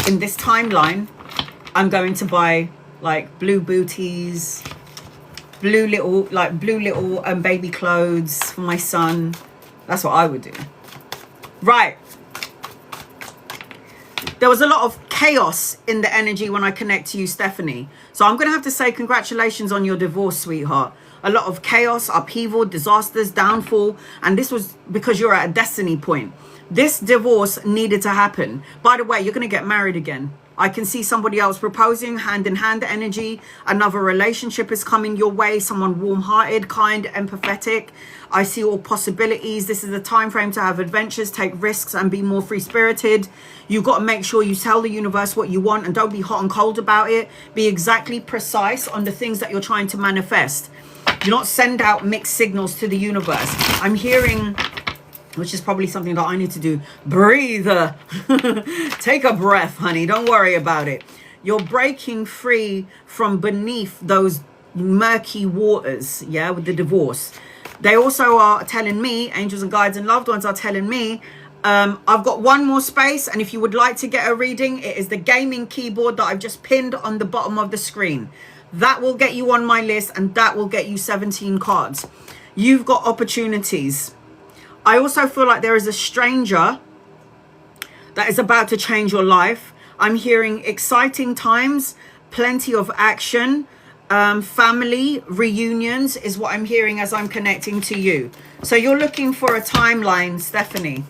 in this timeline, I'm going to buy like blue booties, blue little baby clothes for my son. That's what I would do. Right. There was a lot of chaos in the energy when I connect to you, Stephanie. So I'm going to have to say congratulations on your divorce, sweetheart. A lot of chaos, upheaval, disasters, downfall. And this was because you're at a destiny point. This divorce needed to happen. By the way, you're going to get married again. I can see somebody else proposing, hand in hand energy. Another relationship is coming your way. Someone warm-hearted, kind, empathetic. I see all possibilities. This is the time frame to have adventures, take risks, and be more free-spirited. You've got to make sure you tell the universe what you want and don't be hot and cold about it. Be exactly precise on the things that you're trying to manifest. Do not send out mixed signals to the universe. I'm hearing... which is probably something that I need to do. Breathe. Take a breath, honey. Don't worry about it. You're breaking free from beneath those murky waters, yeah, with the divorce. They also are telling me, angels and guides and loved ones are telling me, I've got one more space. And if you would like to get a reading, it is the gaming keyboard that I've just pinned on the bottom of the screen. That will get you on my list and that will get you 17 cards. You've got opportunities. I also feel like there is a stranger that is about to change your life. I'm hearing exciting times, plenty of action, family reunions is what I'm hearing as I'm connecting to you. So you're looking for a timeline, Stephanie.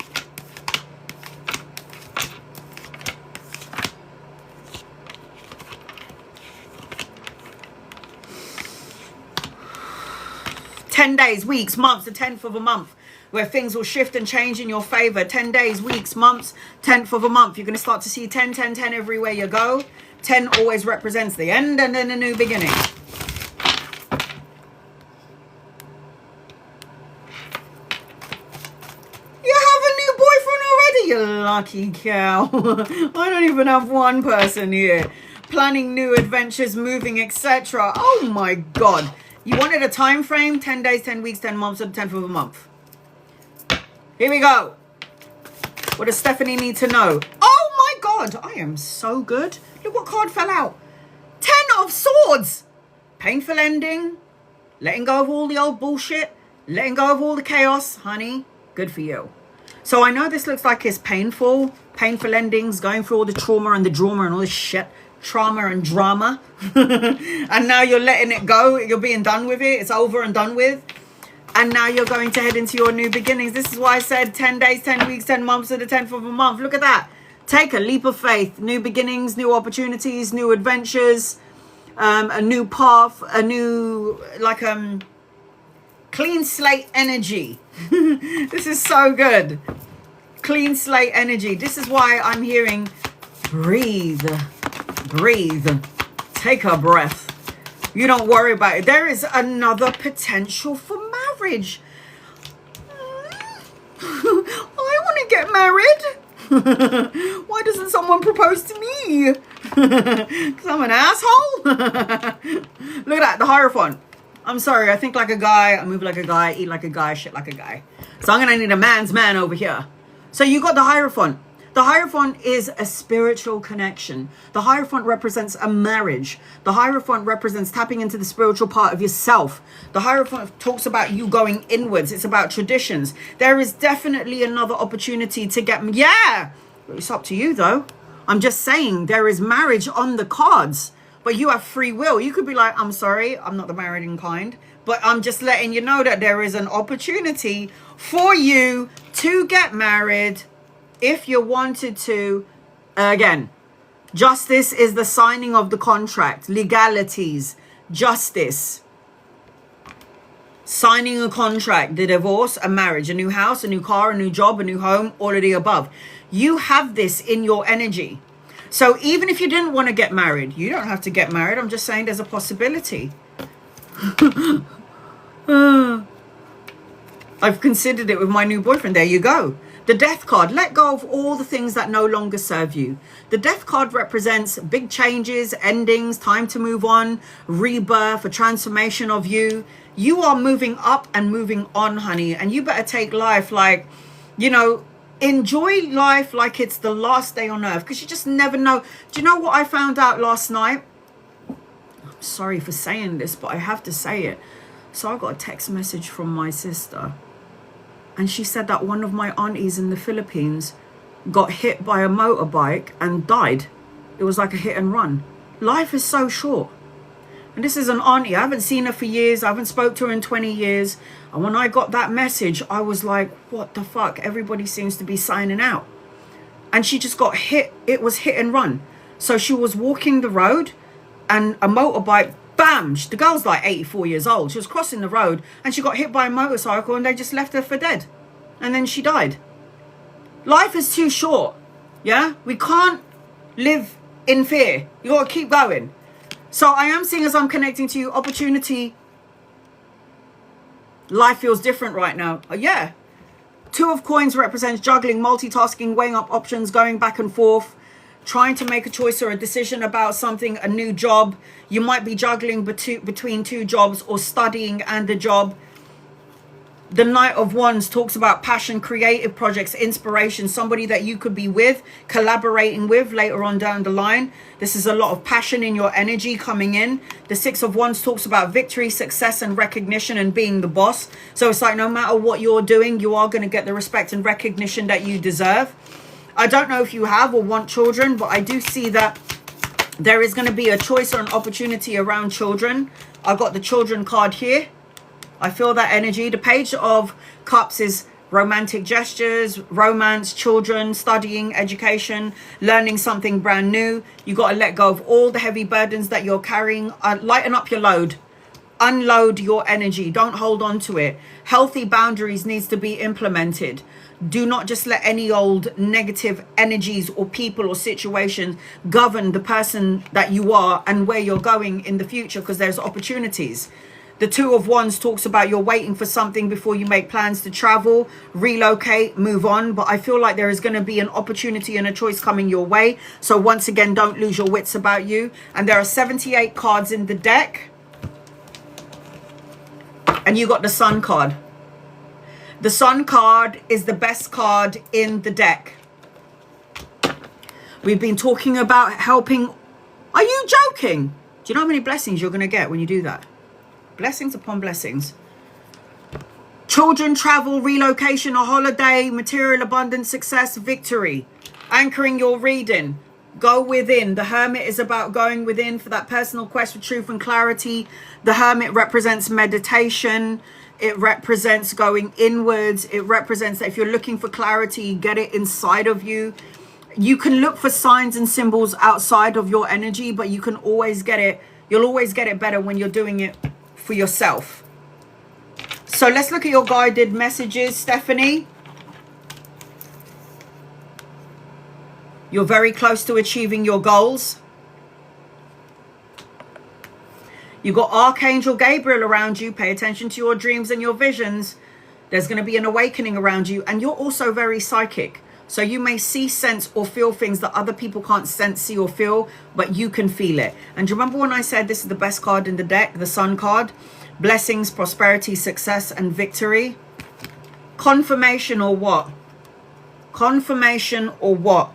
Days, weeks, months, the 10th of a month, where things will shift and change in your favor. 10 days, weeks, months, 10th of a month. You're going to start to see 10, 10, 10 everywhere you go. 10 always represents the end and then a new beginning. You have a new boyfriend already, you lucky cow. I don't even have one person here. Planning new adventures, moving, etc. Oh my God. You wanted a time frame, 10 days, 10 weeks, 10 months, or the 10th of a month. Here we go. What does Stephanie need to know? Oh my God, I am so good. Look what card fell out. 10 of Swords. Painful ending. Letting go of all the old bullshit. Letting go of all the chaos. Honey, good for you. So I know this looks like it's painful. Painful endings, going through all the trauma and the drama and all this shit. Trauma and drama. And now you're letting it go. You're being done with it. It's over and done with. And now you're going to head into your new beginnings. This is why I said 10 days, 10 weeks, 10 months to the 10th of a month. Look at that. Take a leap of faith. New beginnings, new opportunities, new adventures. a new path, a new, like, clean slate energy. This is so good. Clean slate energy. This is why I'm hearing breathe, breathe, take a breath. You don't worry about it. There is another potential for marriage. I want to get married. Why doesn't someone propose to me? Because I'm an asshole. Look at that, the Hierophant. I'm sorry, I think like a guy, I move like a guy, eat like a guy, shit like a guy. So I'm going to need a man's man over here. So you got the Hierophant. The Hierophant is a spiritual connection. The Hierophant represents a marriage. The Hierophant represents tapping into the spiritual part of yourself. The Hierophant talks about you going inwards. It's about traditions. There is definitely another opportunity to get... Yeah! It's up to you, though. I'm just saying there is marriage on the cards, but you have free will. You could be like, I'm sorry, I'm not the marrying kind, but I'm just letting you know that there is an opportunity for you to get married if you wanted to. Again, justice is the signing of the contract. Legalities, justice, signing a contract, the divorce, a marriage, a new house, a new car, a new job, a new home, all of the above. You have this in your energy. So even if you didn't want to get married, you don't have to get married. I'm just saying there's a possibility. I've considered it with my new boyfriend. There you go. The Death card. Let go of all the things that no longer serve you. The Death card represents big changes, endings, time to move on, rebirth, a transformation of you. You are moving up and moving on, honey. And you better take life like, you know, enjoy life like it's the last day on earth, because you just never know. Do you know what I found out last night? I'm sorry for saying this, but I have to say it. So I got a text message from my sister, and she said that one of my aunties in the Philippines got hit by a motorbike and died. It was like a hit and run. Life is so short. And this is an auntie. I haven't seen her for years. I haven't spoke to her in 20 years. And when I got that message, I was like, what the fuck? Everybody seems to be signing out. And she just got hit. It was hit and run. So she was walking the road and a motorbike, bam! The girl's like 84 years old. She was crossing the road and she got hit by a motorcycle and they just left her for dead. And then she died. Life is too short. Yeah? We can't live in fear. You got to keep going. So I am seeing, as I'm connecting to you, opportunity. Life feels different right now. Yeah. Two of Coins represents juggling, multitasking, weighing up options, going back and forth, trying to make a choice or a decision about something, a new job. You might be juggling between two jobs or studying and a job. The Knight of Wands talks about passion, creative projects, inspiration, somebody that you could be with, collaborating with later on down the line. This is a lot of passion in your energy coming in. The Six of Wands talks about victory, success, and recognition and being the boss. So it's like no matter what you're doing, you are going to get the respect and recognition that you deserve. I don't know if you have or want children, but I do see that there is going to be a choice or an opportunity around children. I've got the children card here. I feel that energy. The Page of Cups is romantic gestures, romance, children, studying, education, learning something brand new. You got to let go of all the heavy burdens that you're carrying. Lighten up your load. Unload your energy. Don't hold on to it. Healthy boundaries needs to be implemented. Do not just let any old negative energies or people or situations govern the person that you are and where you're going in the future, because there's opportunities. The Two of Wands talks about you're waiting for something before you make plans to travel, relocate, move on. But I feel like there is going to be an opportunity and a choice coming your way. So once again, don't lose your wits about you. And there are 78 cards in the deck. And you got the Sun card. The Sun card is the best card in the deck. We've been talking about helping. Are you joking? Do you know how many blessings you're going to get when you do that? Blessings upon blessings. Children, travel, relocation, a holiday, material abundance, success, victory. Anchoring your reading. Go within. The Hermit is about going within for that personal quest for truth and clarity. The Hermit represents meditation. It represents going inwards. It represents that if you're looking for clarity, get it inside of you. You can look for signs and symbols outside of your energy, but you can always get it You'll always get it better when you're doing it for yourself. So let's look at your guided messages, Stephanie. You're very close to achieving your goals. You got Archangel Gabriel around you. Pay attention to your dreams and your visions. There's going to be an awakening around you. And you're also very psychic. So you may see, sense, or feel things that other people can't sense, see, or feel, but you can feel it. And do you remember when I said this is the best card in the deck, the Sun card? Blessings, prosperity, success, and victory. Confirmation or what? Confirmation or what?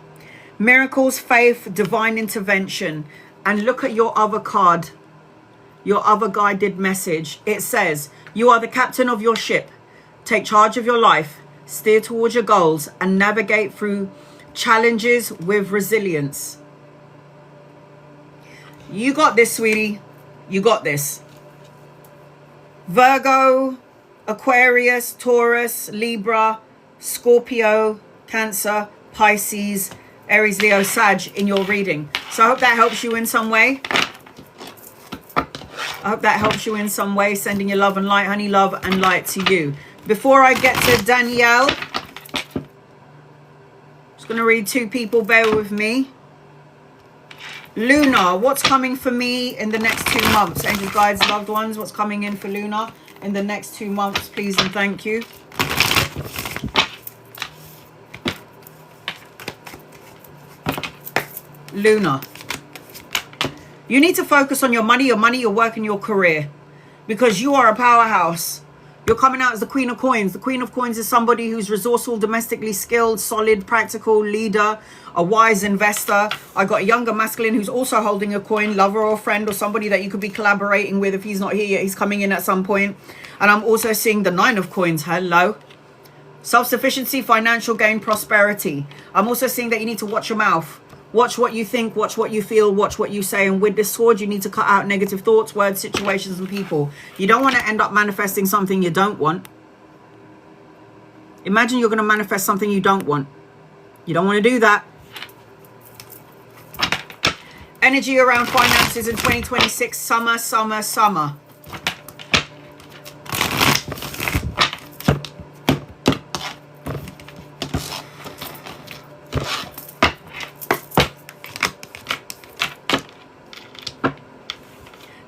Miracles, faith, divine intervention. And look at your other card, your other guided message. It says, you are the captain of your ship. Take charge of your life. Steer towards your goals and navigate through challenges with resilience. You got this, sweetie. You got this. Virgo, Aquarius, Taurus, Libra, Scorpio, Cancer, Pisces, Aries, Leo, Sag in your reading. So I hope that helps you in some way. I hope that helps you in some way. Sending your love and light, honey, love and light to you. Before I get to Danielle, I'm just going to read two people. Bear with me. Luna, what's coming for me in the next 2 months? Angels, guides, loved ones, what's coming in for Luna in the next 2 months, please and thank you. Luna, you need to focus on your money, your work, and your career, because you are a powerhouse. You're coming out as the Queen of Coins. The Queen of Coins is somebody who's resourceful, domestically skilled, solid, practical, leader, a wise investor. I got a younger masculine who's also holding a coin, lover or friend or somebody that you could be collaborating with. If he's not here yet, he's coming in at some point. And I'm also seeing the 9 of Coins. Hello. Self-sufficiency, financial gain, prosperity. I'm also seeing that you need to watch your mouth. Watch what you think, watch what you feel, watch what you say. And with this sword, you need to cut out negative thoughts, words, situations, and people. You don't want to end up manifesting something you don't want. Imagine you're going to manifest something you don't want. You don't want to do that. Energy around finances in 2026. Summer, summer, summer.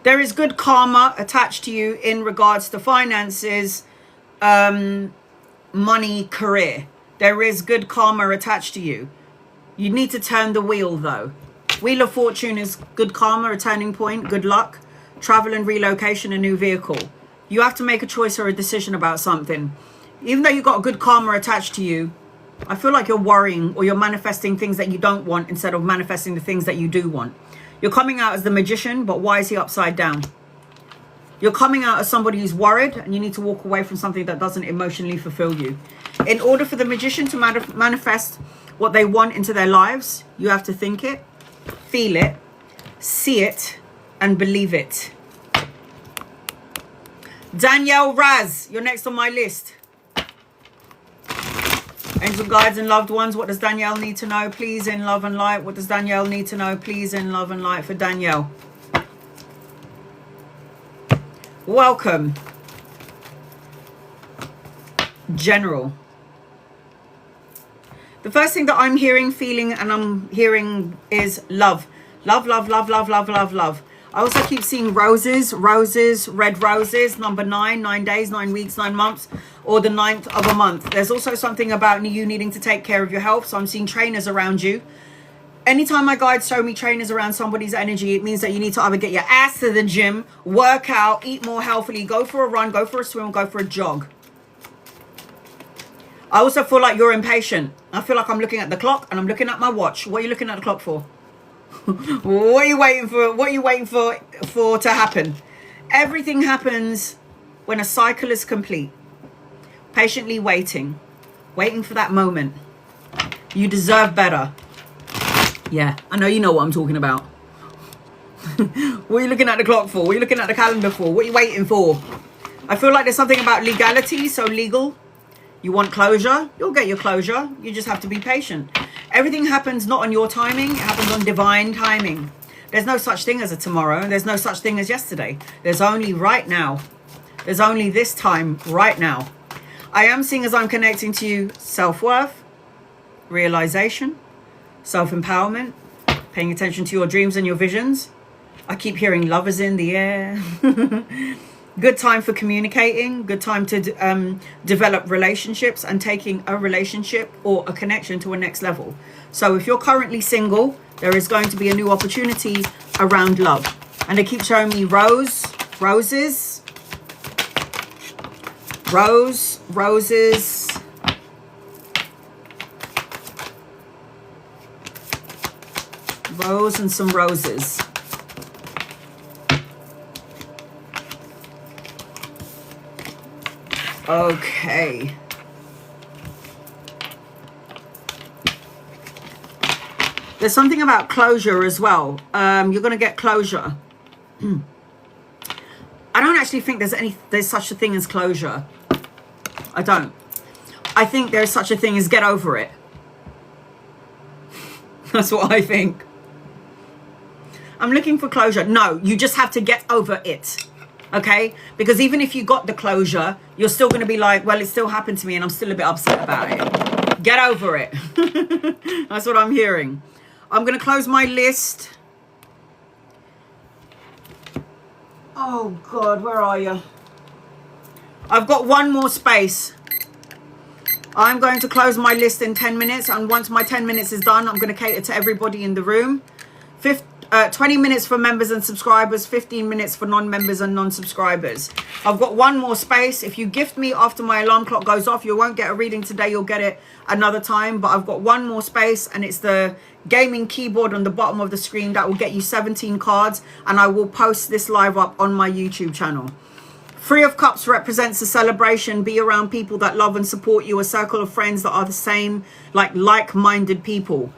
There is good karma attached to you in regards to finances, money, career. There is good karma attached to you. You need to turn the wheel though. Wheel of Fortune is good karma, a turning point, good luck, travel and relocation, a new vehicle. You have to make a choice or a decision about something. Even though you've got good karma attached to you, I feel like you're worrying or you're manifesting things that you don't want instead of manifesting the things that you do want. You're coming out as the Magician, but why is he upside down? You're coming out as somebody who's worried, and you need to walk away from something that doesn't emotionally fulfill you. In order for the Magician to manifest what they want into their lives, you have to think it, feel it, see it, and believe it. Danielle Raz, you're next on my list. Angel guides and loved ones, what does Danielle need to know? Please in love and light. What does Danielle need to know? Please in love and light for Danielle. Welcome. General. The first thing that I'm hearing, feeling, and I'm hearing is love. Love, love, love, love, love, love, love. I also keep seeing roses, red roses, number 9, 9 days, 9 weeks, 9 months, or the 9th of a month. There's also something about you needing to take care of your health. So I'm seeing trainers around you. Anytime my guides show me trainers around somebody's energy, it means that you need to either get your ass to the gym, work out, eat more healthily, go for a run, go for a swim, go for a jog. I also feel like you're impatient. I feel like I'm looking at the clock and I'm looking at my watch. What are you looking at the clock for? What are you waiting for? What are you waiting for to happen? Everything happens when a cycle is complete. Patiently waiting for that moment. You deserve better. Yeah, I know you know what I'm talking about. What are you looking at the clock for? What are you looking at the calendar for? What are you waiting for? I feel like there's something about legality, so legal. You want closure, you'll get your closure. You just have to be patient. Everything happens not on your timing, it happens on divine timing. There's no such thing as a tomorrow, and there's no such thing as yesterday. There's only right now. There's only this time right now. I am seeing, as I'm connecting to you, self-worth, realization, self-empowerment, paying attention to your dreams and your visions. I keep hearing love is in the air. Good time for communicating, good time to develop relationships and taking a relationship or a connection to a next level. So if you're currently single, there is going to be a new opportunity around love. And they keep showing me roses, rose, roses, rose and some roses. Okay. There's something about closure as well. You're going to get closure. I don't actually think there's such a thing as closure. I don't. I think there's such a thing as get over it. That's what I think. I'm looking for closure. No, you just have to get over it. Okay? Because even if you got the closure, you're still going to be like, well, it still happened to me and I'm still a bit upset about it. Get over it. That's what I'm hearing. I'm going to close my list. Oh, God, where are you? I've got one more space. I'm going to close my list in 10 minutes. And once my 10 minutes is done, I'm going to cater to everybody in the room. 20 minutes for members and subscribers, 15 minutes for non-members and non-subscribers. I've got one more space. If you gift me after my alarm clock goes off, you won't get a reading today. You'll get it another time. But I've got one more space, and it's the gaming keyboard on the bottom of the screen that will get you 17 cards. And I will post this live up on my YouTube channel. Three of Cups represents a celebration. Be around people that love and support you, a circle of friends that are the same, like-minded people.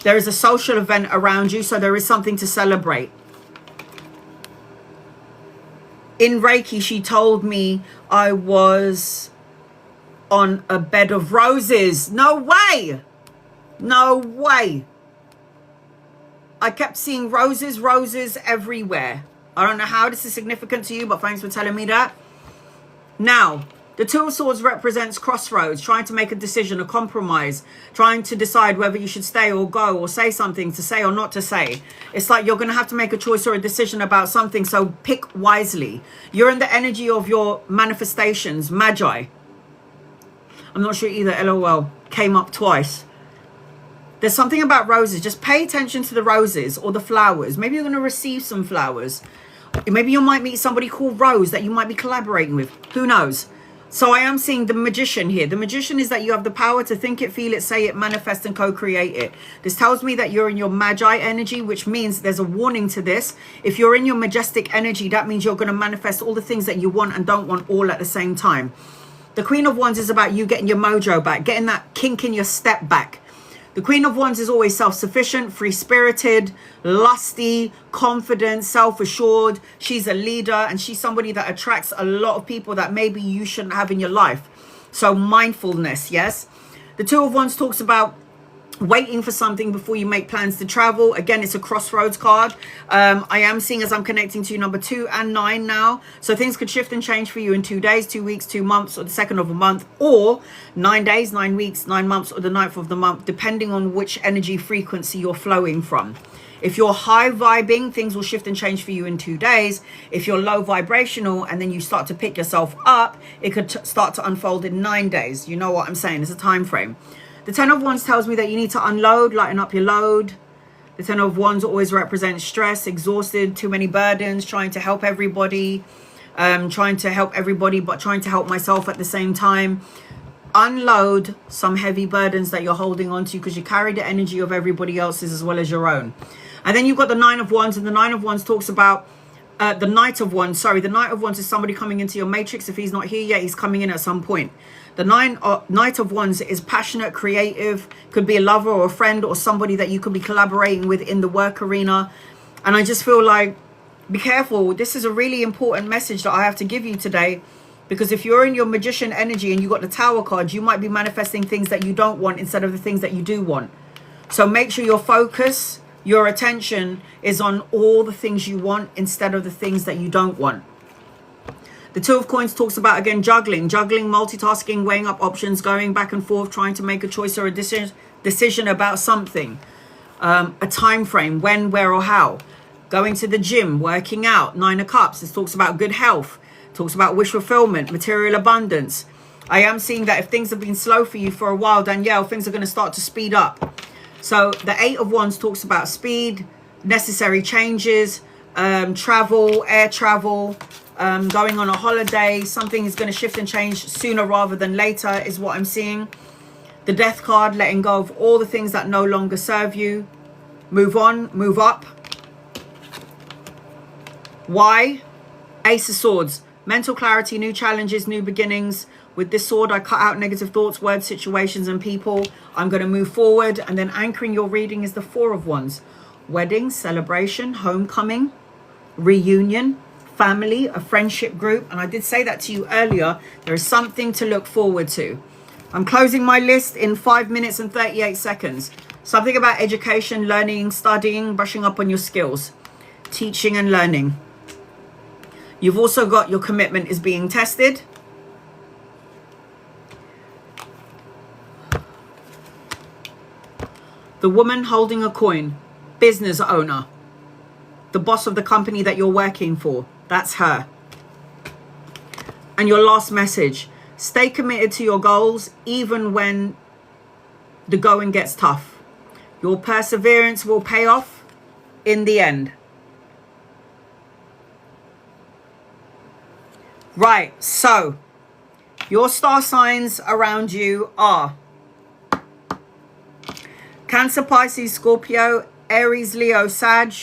There is a social event around you, so there is something to celebrate. In Reiki, she told me I was on a bed of roses. No way! No way! I kept seeing roses, roses everywhere. I don't know how this is significant to you, but thanks for telling me that. Now, the Two of Swords represents crossroads, trying to make a decision, a compromise, trying to decide whether you should stay or go or say something, to say or not to say. It's like you're going to have to make a choice or a decision about something, so pick wisely. You're in the energy of your manifestations, magi. I'm not sure either, LOL, came up twice. There's something about roses. Just pay attention to the roses or the flowers. Maybe you're going to receive some flowers. Maybe you might meet somebody called Rose that you might be collaborating with. Who knows? So I am seeing the magician here. The magician is that you have the power to think it, feel it, say it, manifest and co-create it. This tells me that you're in your magi energy, which means there's a warning to this. If you're in your majestic energy, that means you're going to manifest all the things that you want and don't want all at the same time. The Queen of Wands is about you getting your mojo back, getting that kink in your step back. The Queen of Wands is always self-sufficient, free-spirited, lusty, confident, self-assured. She's a leader, and she's somebody that attracts a lot of people that maybe you shouldn't have in your life. So mindfulness, yes? The Two of Wands talks about waiting for something before you make plans to travel. Again, it's a crossroads card. I am seeing, as I'm connecting to number 2 and 9 now, so things could shift and change for you in 2 days, 2 weeks, 2 months, or the second of a month, or 9 days, 9 weeks, 9 months, or the 9th of the month, depending on which energy frequency you're flowing from. If you're high vibing, things will shift and change for you in 2 days. If you're low vibrational and then you start to pick yourself up, it could start to unfold in 9 days. You know what I'm saying? It's a time frame. The Ten of Wands tells me that you need to unload, lighten up your load. The Ten of Wands always represents stress, exhausted, too many burdens, trying to help everybody, but trying to help myself at the same time. Unload some heavy burdens that you're holding on to, because you carry the energy of everybody else's as well as your own. And then you've got the Nine of Wands, and the Nine of Wands talks about the Knight of Wands. Sorry, the Knight of Wands is somebody coming into your matrix. If he's not here yet, he's coming in at some point. The Knight of Wands is passionate, creative, could be a lover or a friend or somebody that you could be collaborating with in the work arena. And I just feel like, be careful. This is a really important message that I have to give you today, because if you're in your magician energy and you got the Tower card, you might be manifesting things that you don't want instead of the things that you do want. So make sure you're focused, Your attention is on all the things you want instead of the things that you don't want. The Two of Coins talks about, again, juggling, multitasking, weighing up options, going back and forth, trying to make a choice or a decision about something. A time frame, when, where, or how. Going to the gym, working out. Nine of Cups. This talks about good health. Talks about wish fulfillment, material abundance. I am seeing that if things have been slow for you for a while, Danielle, things are going to start to speed up. So the Eight of Wands talks about speed, necessary changes, travel, air travel, going on a holiday. Something is going to shift and change sooner rather than later is what I'm seeing. The Death card, letting go of all the things that no longer serve you. Move on, move up. Why? Ace of Swords. Mental clarity, new challenges, new beginnings. With this sword, I cut out negative thoughts, words, situations, and people. I'm going to move forward. And then anchoring your reading is the Four of Wands. Wedding, celebration, homecoming, reunion, family, a friendship group. And I did say that to you earlier. There is something to look forward to. I'm closing my list in 5 minutes and 38 seconds. Something about education, learning, studying, brushing up on your skills, teaching and learning. You've also got your commitment is being tested. The woman holding a coin, business owner, the boss of the company that you're working for, that's her. And your last message, stay committed to your goals even when the going gets tough. Your perseverance will pay off in the end. Right, so your star signs around you are Cancer, Pisces, Scorpio, Aries, Leo, Sag,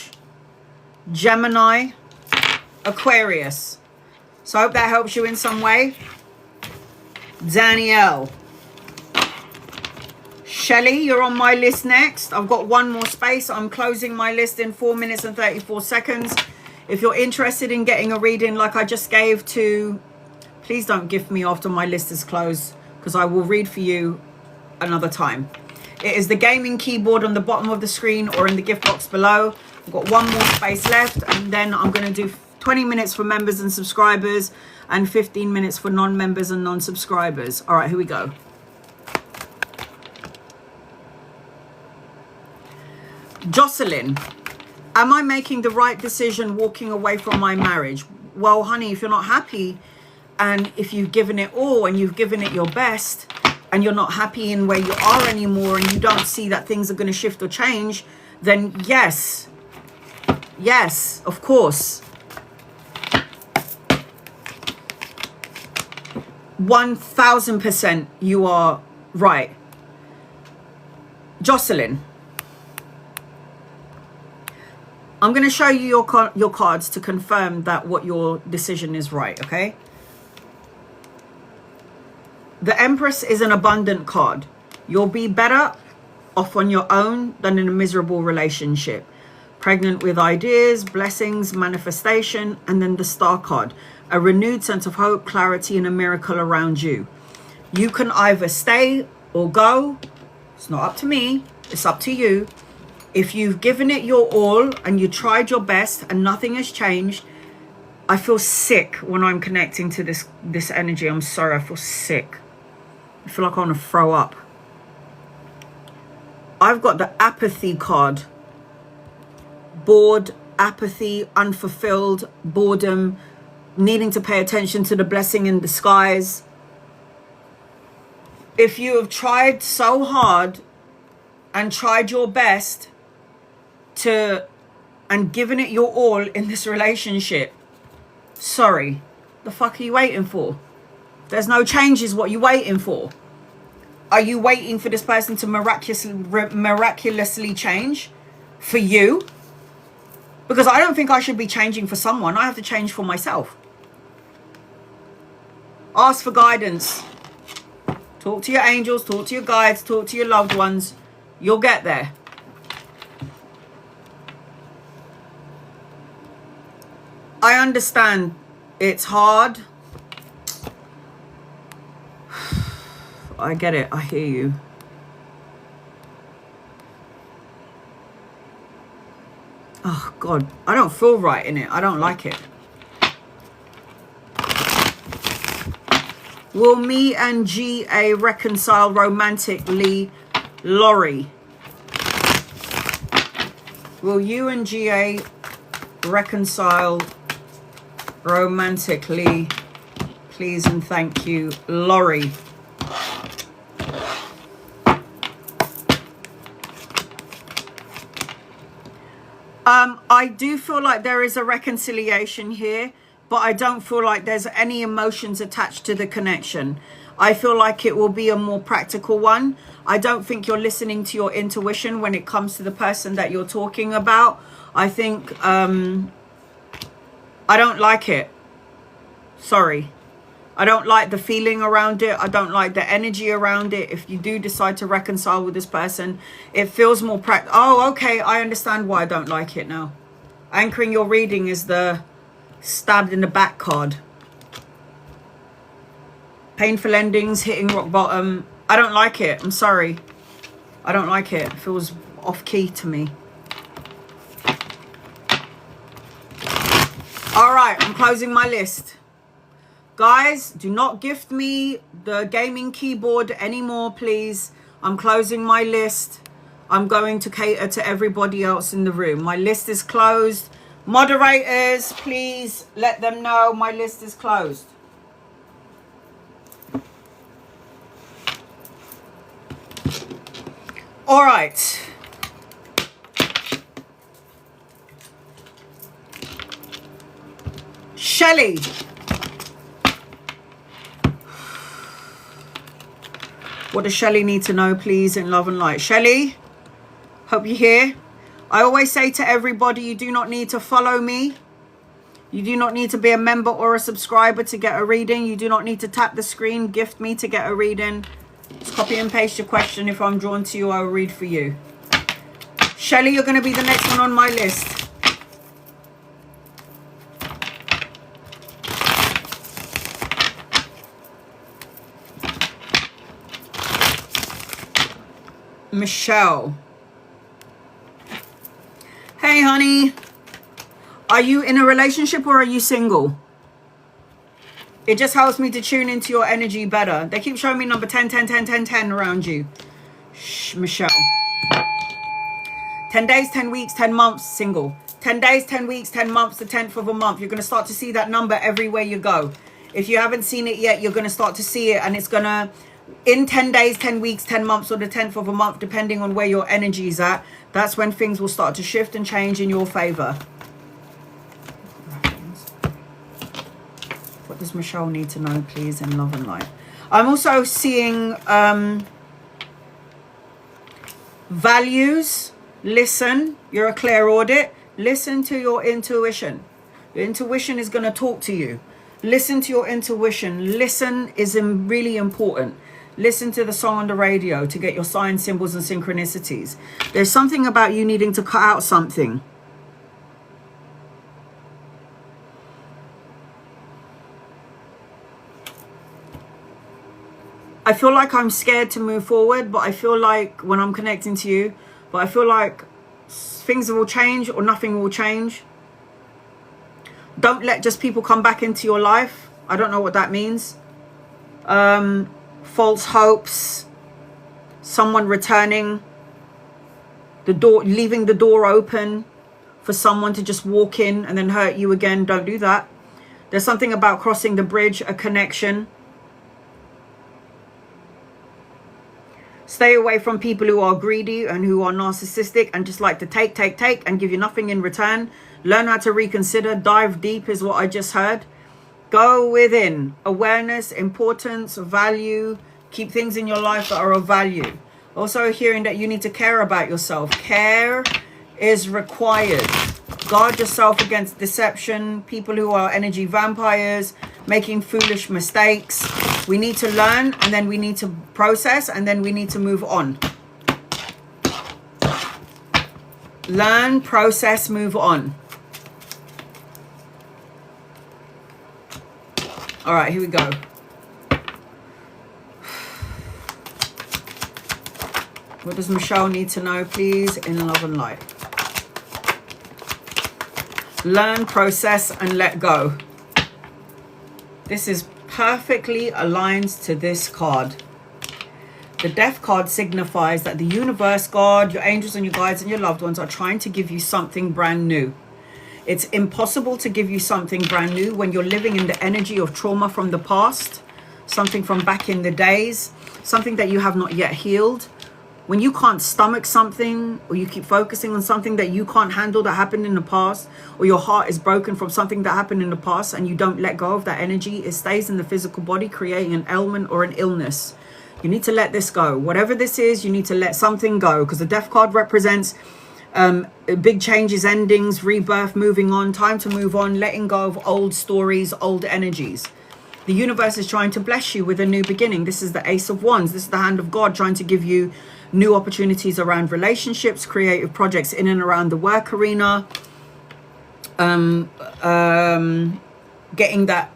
Gemini, Aquarius. So I hope that helps you in some way. Danielle. Shelley, you're on my list next. I've got one more space. I'm closing my list in 4 minutes and 34 seconds. If you're interested in getting a reading like I just gave to, please don't gift me after my list is closed, because I will read for you another time. It is the gaming keyboard on the bottom of the screen or in the gift box below. I've got one more space left, and then I'm going to do 20 minutes for members and subscribers and 15 minutes for non-members and non-subscribers. All right, here we go. Jocelyn, am I making the right decision walking away from my marriage? Well, honey, if you're not happy and if you've given it all and you've given it your best and you're not happy in where you are anymore and you don't see that things are going to shift or change, then yes, of course. 1000% you are right. Jocelyn, I'm going to show you your cards to confirm that what your decision is right, okay? The Empress is an abundant card. You'll be better off on your own than in a miserable relationship. Pregnant with ideas, blessings, manifestation, and then the Star card. A renewed sense of hope, clarity, and a miracle around you. You can either stay or go. It's not up to me. It's up to you. If you've given it your all and you tried your best and nothing has changed, I feel sick when I'm connecting to this energy. I'm sorry, I feel sick. I feel like I want to throw up. I've got the apathy card. Bored, apathy, unfulfilled, boredom, needing to pay attention to the blessing in disguise. If you have tried so hard and tried your best and given it your all in this relationship, sorry, the fuck are you waiting for? There's no changes. What are you waiting for? Are you waiting for this person to miraculously change for you? Because I don't think I should be changing for someone. I have to change for myself. Ask for guidance. Talk to your angels, talk to your guides, talk to your loved ones. You'll get there. I understand it's hard. I get it. I hear you. Oh, God. I don't feel right in it. I don't like it. Will me and GA reconcile romantically? Laurie. Will you and GA reconcile romantically? Please and thank you, Laurie. I do feel like there is a reconciliation here, but I don't feel like there's any emotions attached to the connection. I feel like it will be a more practical one. I don't think you're listening to your intuition when it comes to the person that you're talking about. I think, I don't like it. Sorry. I don't like the feeling around it. I don't like the energy around it. If you do decide to reconcile with this person, it feels more practical. Oh, okay. I understand why I don't like it now. Anchoring your reading is the stabbed in the back card. Painful endings, hitting rock bottom. I don't like it. I'm sorry. I don't like it. It feels off key to me. All right. I'm closing my list. Guys, do not gift me the gaming keyboard anymore, please. I'm closing my list. I'm going to cater to everybody else in the room. My list is closed. Moderators, please let them know my list is closed. All right. Shelley. What does Shelley need to know, please, in love and light? Shelley, hope you're here. I always say to everybody, you do not need to follow me. You do not need to be a member or a subscriber to get a reading. You do not need to tap the screen, gift me to get a reading. Just copy and paste your question. If I'm drawn to you, I'll read for you. Shelley, you're going to be the next one on my list. Michelle. Hey, honey. Are you in a relationship or are you single? It just helps me to tune into your energy better. They keep showing me number 10, 10, 10, 10, 10 around you. Shh, Michelle. 10 days, 10 weeks, 10 months, single. 10 days, 10 weeks, 10 months, the 10th of a month. You're going to start to see that number everywhere you go. If you haven't seen it yet, you're going to start to see it, and it's going to, in 10 days, 10 weeks, 10 months, or the 10th of a month, depending on where your energy is at, that's when things will start to shift and change in your favor. What does Michelle need to know, please, in love and light? I'm also seeing values. Listen. You're a clairaudit. Listen to your intuition. Your intuition is going to talk to you. Listen to your intuition. Listen is really important. Listen to the song on the radio to get your signs, symbols, and synchronicities. There's something about you needing to cut out something. I feel like I'm scared to move forward, but I feel like when I'm connecting to you, but I feel like things will change or nothing will change. Don't let just people come back into your life. I don't know what that means. False hopes, someone returning, the door, leaving the door open for someone to just walk in and then hurt you again. Don't do that. There's something about crossing the bridge, a connection. Stay away from people who are greedy and who are narcissistic and just like to take and give you nothing in return. Learn how to reconsider. Dive deep is what I just heard. Go within. Awareness, importance, value. Keep things in your life that are of value. Also hearing that you need to care about yourself. Care is required. Guard yourself against deception. People who are energy vampires. Making foolish mistakes. We need to learn, and then we need to process, and then we need to move on. Learn, process, move on. All right, here we go. What does Michelle need to know, please, in love and light? Learn, process, and let go. This is perfectly aligned to this card. The Death card signifies that the universe, God, your angels and your guides and your loved ones are trying to give you something brand new. It's impossible to give you something brand new when you're living in the energy of trauma from the past, something from back in the days, something that you have not yet healed. When you can't stomach something, or you keep focusing on something that you can't handle that happened in the past, or your heart is broken from something that happened in the past and you don't let go of that energy, it stays in the physical body, creating an ailment or an illness. You need to let this go. Whatever this is, you need to let something go, because the Death card represents big changes, endings, rebirth, moving on, time to move on, letting go of old stories, old energies. The universe is trying to bless you with a new beginning. This is the Ace of Wands. This is the hand of God trying to give you new opportunities around relationships, creative projects in and around the work arena, getting that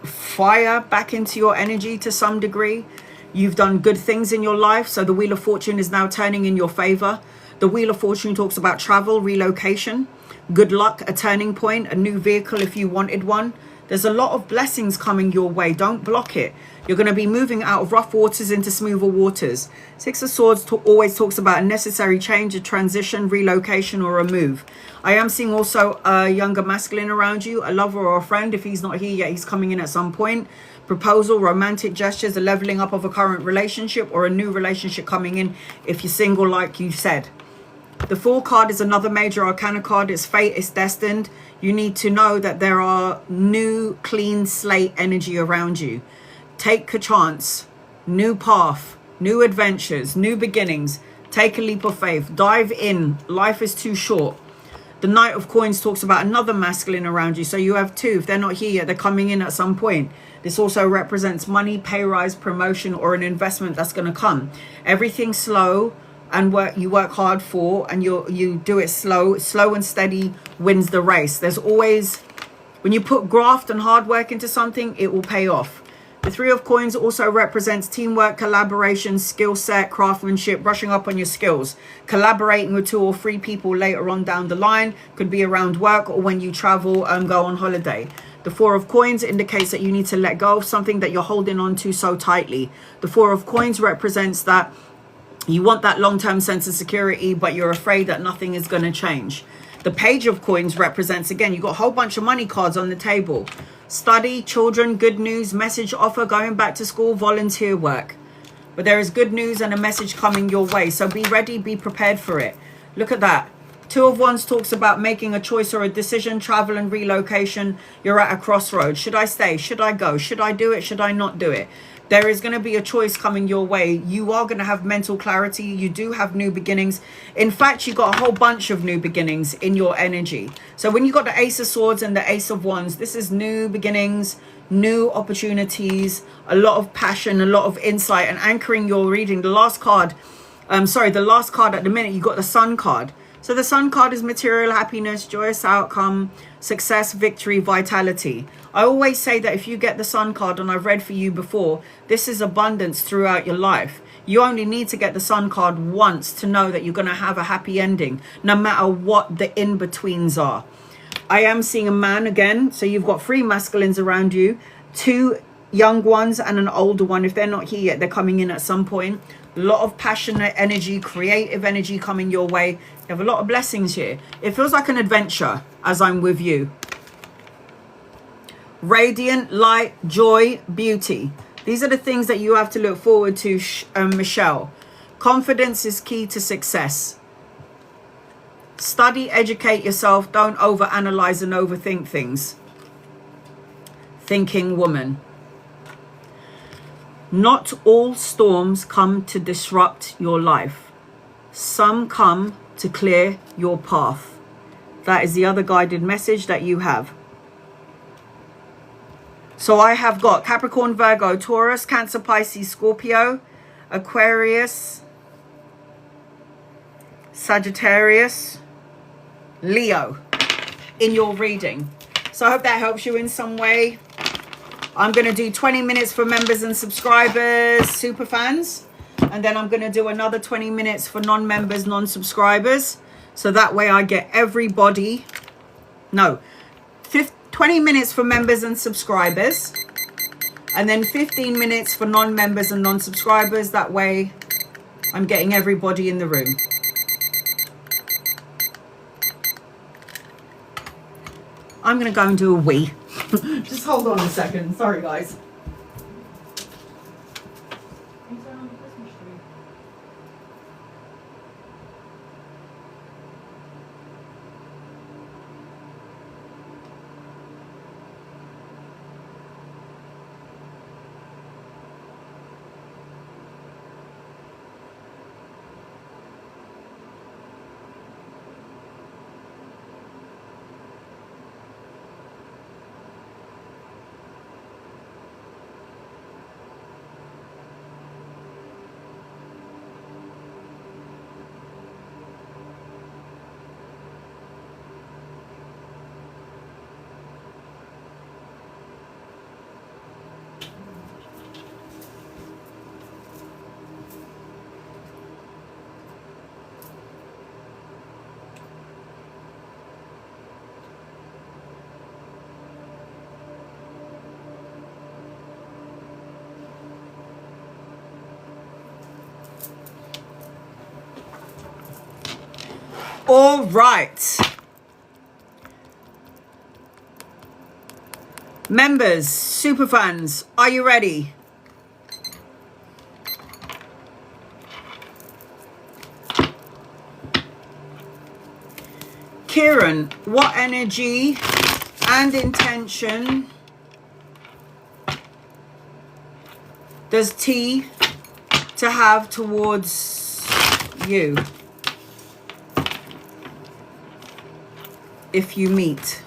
fire back into your energy to some degree. You've done good things in your life, so the Wheel of Fortune is now turning in your favor. The Wheel of Fortune talks about travel, relocation, good luck, a turning point, a new vehicle if you wanted one. There's a lot of blessings coming your way. Don't block it. You're going to be moving out of rough waters into smoother waters. Six of Swords always talks about a necessary change, a transition, relocation, or a move. I am seeing also a younger masculine around you, a lover or a friend. If he's not here yet, he's coming in at some point. Proposal, romantic gestures, a leveling up of a current relationship, or a new relationship coming in if you're single, like you said. The Fool card is another major arcana card. It's fate, it's destined. You need to know that there are new, clean slate energy around you. Take a chance, new path, new adventures, new beginnings. Take a leap of faith, dive in. Life is too short. The Knight of Coins talks about another masculine around you. So you have two. If they're not here yet, they're coming in at some point. This also represents money, pay rise, promotion, or an investment that's going to come. Everything slow and you work hard for, and you do it slow and steady wins the race. There's always, when you put graft and hard work into something, it will pay off. The Three of Coins also represents teamwork, collaboration, skill set, craftsmanship, brushing up on your skills, collaborating with 2 or 3 people later on down the line. Could be around work or when you travel and go on holiday. The Four of Coins indicates that you need to let go of something that you're holding on to so tightly. The Four of Coins represents that you want that long-term sense of security, but you're afraid that nothing is going to change. The Page of Coins represents, again, you've got a whole bunch of money cards on the table. Study, children, good news, message, offer, going back to school, volunteer work. But there is good news and a message coming your way. So be ready, be prepared for it. Look at that. Two of Wands talks about making a choice or a decision, travel and relocation. You're at a crossroads. Should I stay? Should I go? Should I do it? Should I not do it? There is going to be a choice coming your way. You are going to have mental clarity. You do have new beginnings. In fact, you got a whole bunch of new beginnings in your energy. So when you got the Ace of Swords and the Ace of Wands, this is new beginnings, new opportunities, a lot of passion, a lot of insight, and anchoring your reading. The last card, the last card at the minute, you got the Sun card. So the Sun card is material happiness, joyous outcome, success, victory, vitality. I always say that if you get the Sun card, and I've read for you before, this is abundance throughout your life. You only need to get the Sun card once to know that you're going to have a happy ending, no matter what the in-betweens are. I am seeing a man again. So you've got 3 masculines around you, 2 young ones and an older one. If they're not here yet, they're coming in at some point. A lot of passionate energy, creative energy coming your way. You have a lot of blessings here. It feels like an adventure as I'm with you. Radiant, light, joy, beauty. These are the things that you have to look forward to, Michelle. Confidence is key to success. Study, educate yourself. Don't overanalyze and overthink things. Thinking woman. Not all storms come to disrupt your life. Some come to clear your path. That is the other guided message that you have. So I have got Capricorn, Virgo, Taurus, Cancer, Pisces, Scorpio, Aquarius, Sagittarius, Leo in your reading. So I hope that helps you in some way. I'm going to do 20 minutes for members and subscribers, super fans. And then I'm going to do another 20 minutes for non-members, non-subscribers. So that way I get everybody No, 20 minutes for members and subscribers, and then 15 minutes for non-members and non-subscribers. That way I'm getting everybody in the room. I'm gonna go and do a wee. Just hold on a second. Sorry, guys. All right. Members, superfans, are you ready? Kieran, what energy and intention does T to have towards you if you meet?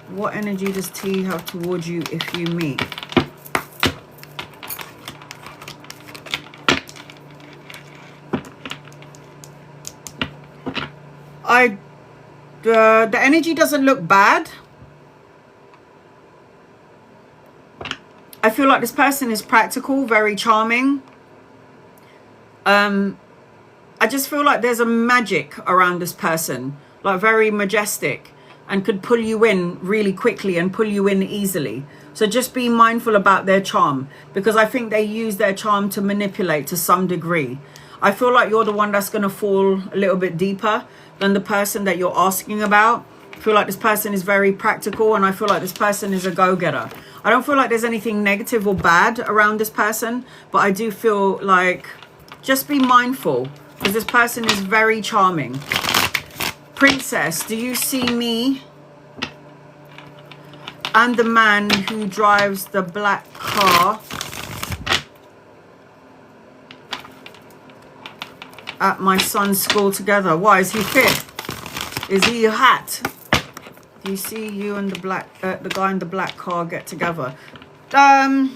What energy does T have towards you if you meet? The energy doesn't look bad. I feel like this person is practical, very charming. I just feel like there's a magic around this person, like very majestic, and could pull you in really quickly and pull you in easily. So just be mindful about their charm, because I think they use their charm to manipulate to some degree. I feel like you're the one that's going to fall a little bit deeper than the person that you're asking about. I feel like this person is very practical, and I feel like this person is a go-getter. I don't feel like there's anything negative or bad around this person, but I do feel like just be mindful, because this person is very charming. Princess, do you see me and the man who drives the black car at my son's school together? Why, is he fit? Is he a hat? Do you see you and the guy in the black car get together? I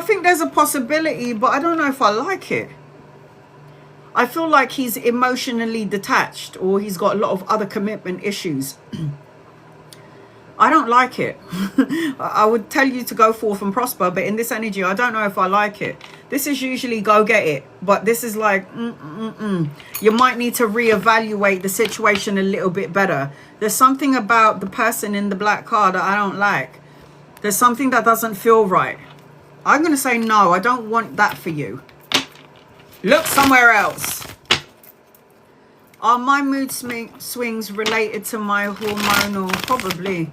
think there's a possibility, but I don't know if I like it. I feel like he's emotionally detached, or he's got a lot of other commitment issues. I don't like it. I would tell you to go forth and prosper, but in this energy, I don't know if I like it. This is usually go get it, but this is like, you might need to reevaluate the situation a little bit better. There's something about the person in the black car that I don't like. There's something that doesn't feel right. I'm going to say no, I don't want that for you. Look somewhere else. Are my mood swings related to my hormonal? Probably.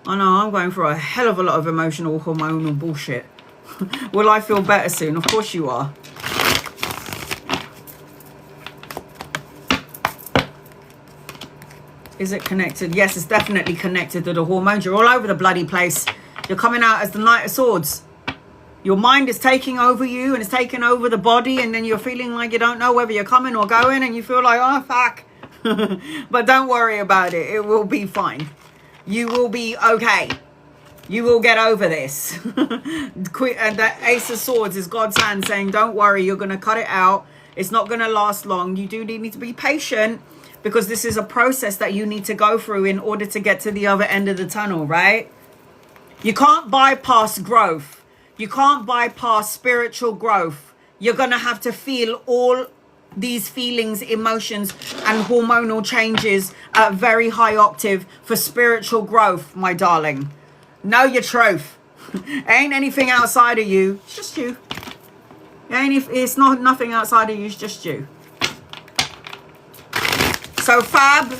I know, I'm going for a hell of a lot of emotional hormonal bullshit. Will I feel better soon? Of course you are. Is it connected? Yes, it's definitely connected to the hormones. You're all over the bloody place. You're coming out as the Knight of Swords. Your mind is taking over you, and it's taking over the body, and then you're feeling like you don't know whether you're coming or going, and you feel like, oh, fuck. But don't worry about it. It will be fine. You will be okay. You will get over this. And that Ace of Swords is God's hand saying, don't worry, you're going to cut it out. It's not going to last long. You do need to be patient, because this is a process that you need to go through in order to get to the other end of the tunnel, right? You can't bypass growth. You can't bypass spiritual growth. You're going to have to feel all these feelings, emotions, and hormonal changes at a very high octave for spiritual growth, my darling. Know your truth. Ain't anything outside of you. It's just you. It's not nothing outside of you. It's just you. So Fab,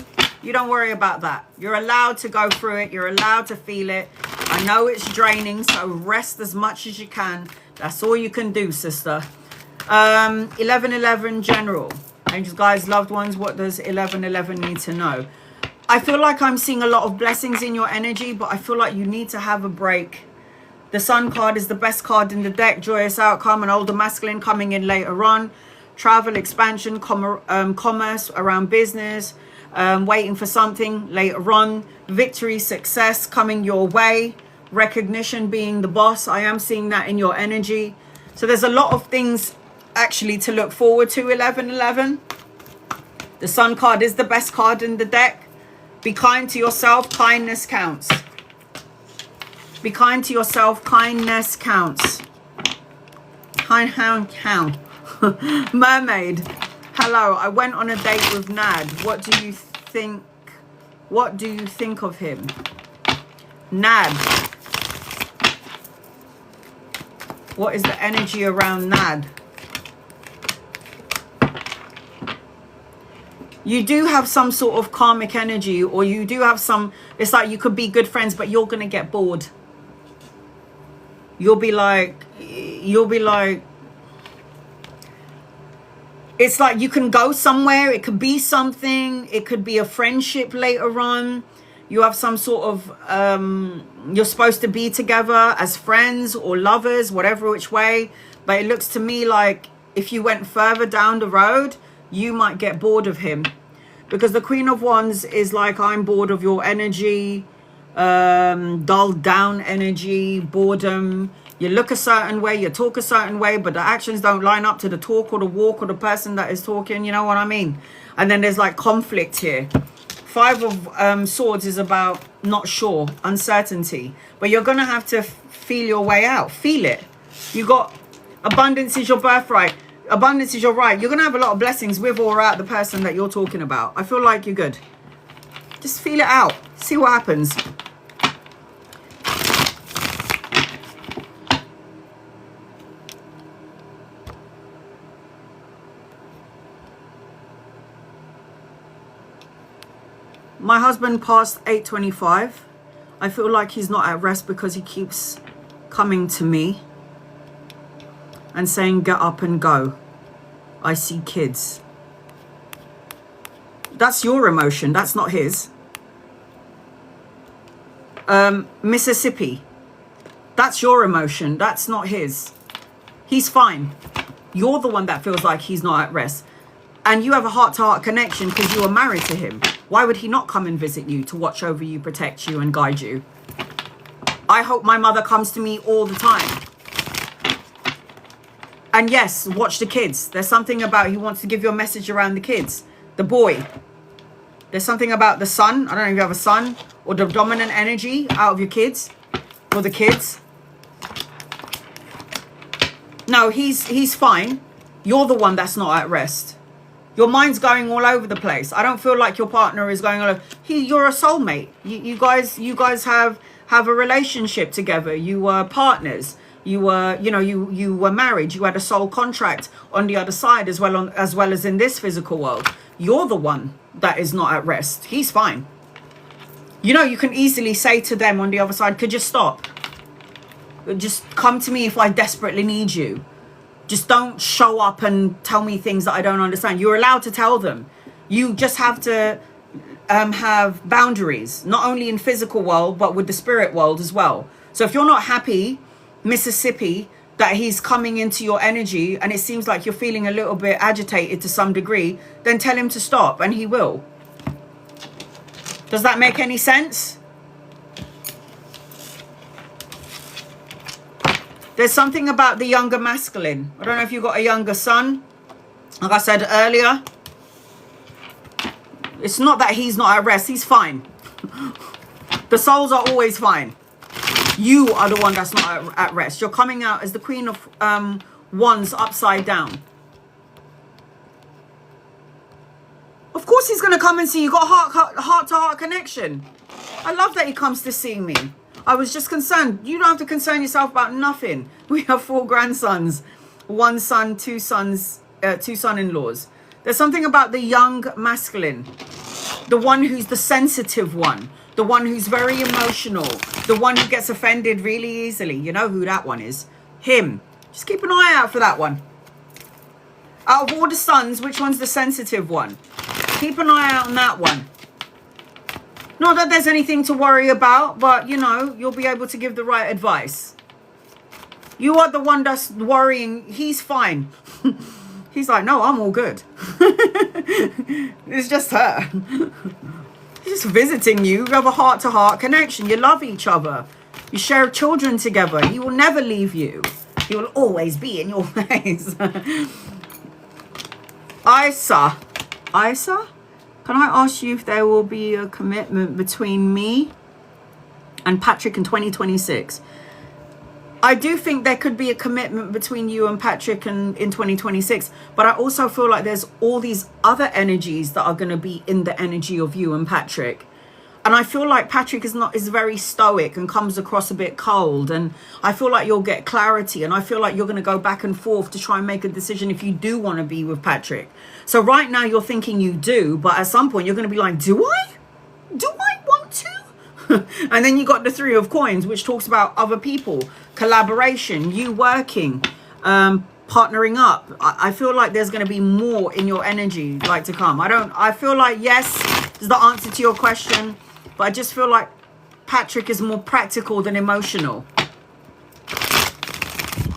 you don't worry about that. You're allowed to go through it. You're allowed to feel it. I know it's draining, so rest as much as you can. That's all you can do, sister. 1111 general. Angels, guys, loved ones, what does 1111 need to know? I feel like I'm seeing a lot of blessings in your energy, but I feel like you need to have a break. The Sun card is the best card in the deck. Joyous outcome, an older masculine coming in later on. Travel, expansion, commerce around business. Waiting for something later on. Victory, success coming your way. Recognition, being the boss. I am seeing that in your energy. So there's a lot of things actually to look forward to, 1111. The Sun card is the best card in the deck. Be kind to yourself. Kindness counts. Be kind to yourself. Kindness counts. Hound. Mermaid. Hello. I went on a date with Nad. What do you think? What do you think of him? Nad. What is the energy around Nad? You do have some sort of karmic energy, or you do have some, it's like you could be good friends, but you're going to get bored. You'll be like, it's like you can go somewhere. It could be something. It could be a friendship later on. You have some sort of, you're supposed to be together as friends or lovers, whatever which way. But it looks to me like if you went further down the road, you might get bored of him. Because the Queen of Wands is like, I'm bored of your energy, dulled down energy, boredom. You look a certain way, you talk a certain way, but the actions don't line up to the talk or the walk or the person that is talking. You know what I mean? And then there's like conflict here. 5 of Swords is about not sure, uncertainty. But you're going to have to feel your way out. Feel it. You got abundance is your birthright. Abundance is your right. You're going to have a lot of blessings with or without the person that you're talking about. I feel like you're good. Just feel it out. See what happens. My husband passed 8:25. I feel like he's not at rest because he keeps coming to me and saying, get up and go. I see kids. That's your emotion. That's not his. Mississippi. That's your emotion. That's not his. He's fine. You're the one that feels like he's not at rest. And you have a heart-to-heart connection because you are married to him. Why would he not come and visit you to watch over you, protect you, and guide you? I hope my mother comes to me all the time. And yes, watch the kids. There's something about he wants to give you a message around the kids. The boy. There's something about the son. I don't know if you have a son. Or the dominant energy out of your kids. Or the kids. No, he's fine. You're the one that's not at rest. Your mind's going all over the place. I don't feel like your partner is going all over. You're a soulmate. You guys have a relationship together. You were partners. You were, you were married. You had a soul contract on the other side as well as in this physical world. You're the one that is not at rest. He's fine. You can easily say to them on the other side, could you stop? Just come to me if I desperately need you. Just don't show up and tell me things that I don't understand. You're allowed to tell them. You just have to have boundaries, not only in physical world, but with the spirit world as well. So if you're not happy, Mississippi, that he's coming into your energy and it seems like you're feeling a little bit agitated to some degree, then tell him to stop and he will. Does that make any sense? There's something about the younger masculine. I don't know if you've got a younger son. Like I said earlier, it's not that he's not at rest. He's fine. The souls are always fine. You are the one that's not at rest. You're coming out as the Queen of Wands upside down. Of course he's going to come and see you. Got a heart-to-heart connection. I love that he comes to see me. I was just concerned. You don't have to concern yourself about nothing. We have 4 grandsons. 1 son, 2 sons, 2 son-in-laws. There's something about the young masculine. The one who's the sensitive one. The one who's very emotional. The one who gets offended really easily. You know who that one is. Him. Just keep an eye out for that one. Out of all the sons, which one's the sensitive one? Keep an eye out on that one. Not that there's anything to worry about, but, you know, you'll be able to give the right advice. You are the one that's worrying. He's fine. He's like, no, I'm all good. It's just her. She's just visiting you. You have a heart-to-heart connection. You love each other. You share children together. He will never leave you. He will always be in your face. Isa, can I ask you if there will be a commitment between me and Patrick in 2026? I do think there could be a commitment between you and Patrick in 2026, but I also feel like there's all these other energies that are going to be in the energy of you and Patrick. And I feel like Patrick is very stoic and comes across a bit cold. And I feel like you'll get clarity. And I feel like you're going to go back and forth to try and make a decision if you do want to be with Patrick. So right now you're thinking you do. But at some point you're going to be like, do I? Do I want to? And then you got the 3 of coins, which talks about other people, collaboration, you working, partnering up. I feel like there's going to be more in your energy like to come. I feel like yes is the answer to your question. But I just feel like Patrick is more practical than emotional.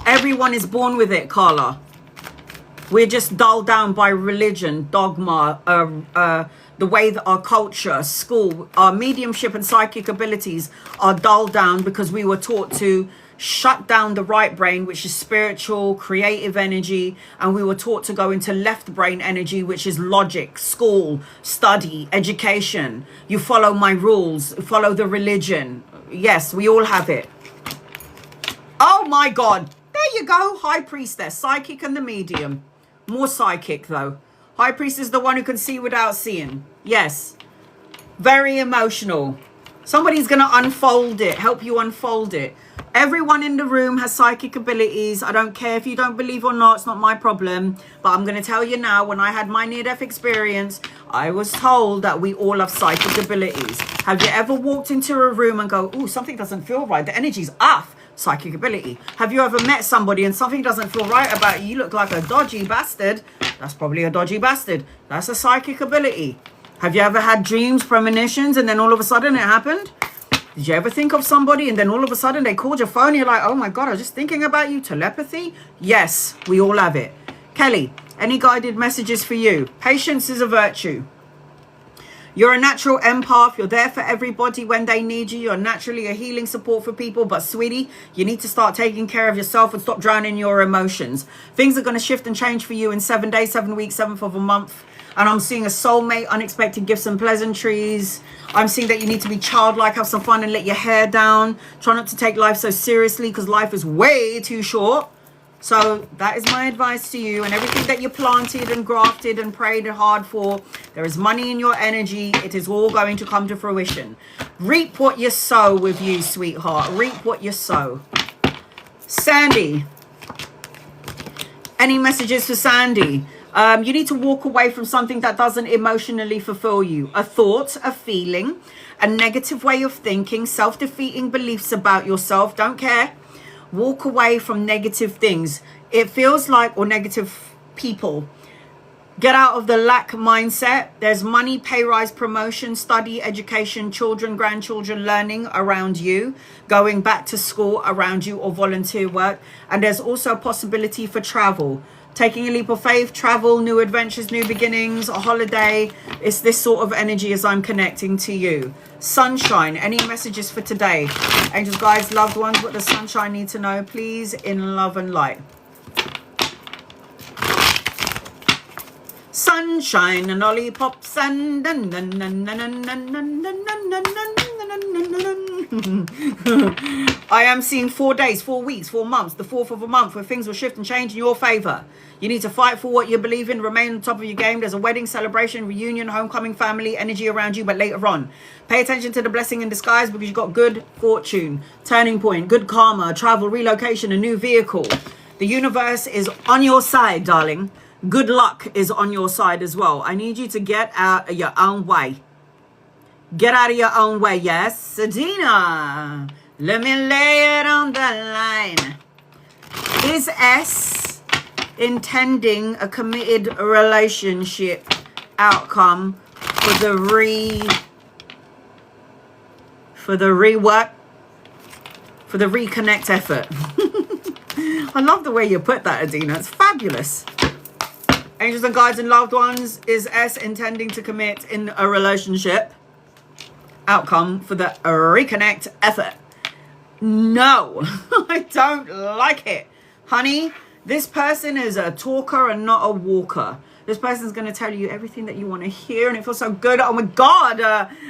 Everyone is born with it, Carla. We're just dulled down by religion, dogma, the way that our culture, school, our mediumship and psychic abilities are dulled down because we were taught to shut down the right brain, which is spiritual, creative energy, and we were taught to go into left brain energy, which is logic, school, study, education. You follow my rules, follow the religion. Yes, we all have it. Oh my God. There you go. High Priestess, psychic and the medium. More psychic though. High Priest is the one who can see without seeing. Yes. Very emotional. Somebody's going to unfold it, help you unfold it. Everyone in the room has psychic abilities. I don't care if you don't believe or not. It's not my problem. But I'm going to tell you now, when I had my near-death experience, I was told that we all have psychic abilities. Have you ever walked into a room and go, ooh, something doesn't feel right? The energy's off. Psychic ability. Have you ever met somebody and something doesn't feel right about you? You look like a dodgy bastard. That's probably a dodgy bastard. That's a psychic ability. Have you ever had dreams, premonitions, and then all of a sudden it happened? Did you ever think of somebody and then all of a sudden they called your phone and you're like, oh my God, I was just thinking about you. Telepathy? Yes, we all have it. Kelly, any guided messages for you? Patience is a virtue. You're a natural empath. You're there for everybody when they need you. You're naturally a healing support for people. But sweetie, you need to start taking care of yourself and stop drowning your emotions. Things are going to shift and change for you in 7 days, 7 weeks, 7th of a month. And I'm seeing a soulmate, unexpected gifts and pleasantries. I'm seeing that you need to be childlike, have some fun and let your hair down. Try not to take life so seriously because life is way too short. So that is my advice to you. And everything that you planted and grafted and prayed hard for, there is money in your energy. It is all going to come to fruition. Reap what you sow with you, sweetheart. Reap what you sow. Sandy. Any messages for Sandy? You need to walk away from something that doesn't emotionally fulfill you. A thought, a feeling, a negative way of thinking, self-defeating beliefs about yourself. Don't care. Walk away from negative things. It feels like, or negative people. Get out of the lack mindset. There's money, pay rise, promotion, study, education, children, grandchildren, learning around you, going back to school around you, or volunteer work. And there's also a possibility for travel. Taking a leap of faith, travel, new adventures, new beginnings, a holiday. It's this sort of energy as I'm connecting to you. Sunshine, any messages for today? Angels, guides, loved ones, what does sunshine need to know, please, in love and light? Sunshine and lollipops and I am seeing 4 days, 4 weeks, 4 months, the 4th of a month where things will shift and change in your favor. You need to fight for what you believe in, remain on top of your game. There's a wedding, celebration, reunion, homecoming, family, energy around you, but later on. Pay attention to the blessing in disguise because you've got good fortune, turning point, good karma, travel, relocation, a new vehicle. The universe is on your side, darling. Good luck is on your side as well. I need you to get out of your own way. Get out of your own way, yes. Adina, let me lay it on the line. Is S intending a committed relationship outcome for the reconnect effort? I love the way you put that, Adina. It's fabulous. Angels and guides and loved ones, is S intending to commit in a relationship outcome for the reconnect effort? No, I don't like it. Honey, this person is a talker and not a walker. This person's going to tell you everything that you want to hear and it feels so good. Oh my God.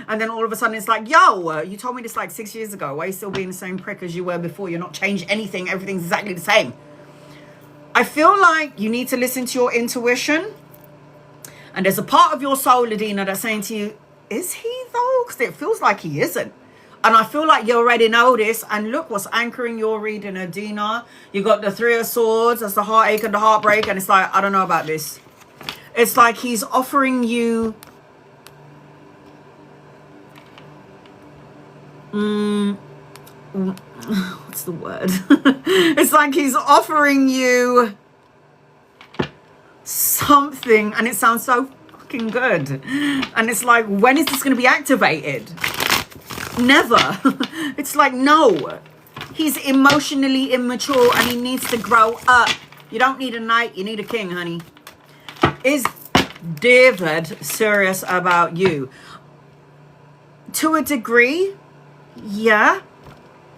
And then all of a sudden it's like, yo, you told me this like 6 years ago. Why are you still being the same prick as you were before? You're not changed anything. Everything's exactly the same. I feel like you need to listen to your intuition. And there's a part of your soul, Adina, that's saying to you, is he though? Because it feels like he isn't. And I feel like you already know this. And look what's anchoring your reading, Adina. You got the 3 of Swords. That's the heartache and the heartbreak. And it's like, I don't know about this. It's like he's offering you... what's the word? It's like he's offering you something. And it sounds so fucking good. And it's like, when is this going to be activated? Never. It's like, no. He's emotionally immature and he needs to grow up. You don't need a knight, you need a king, honey. Is David serious about you? To a degree, yeah.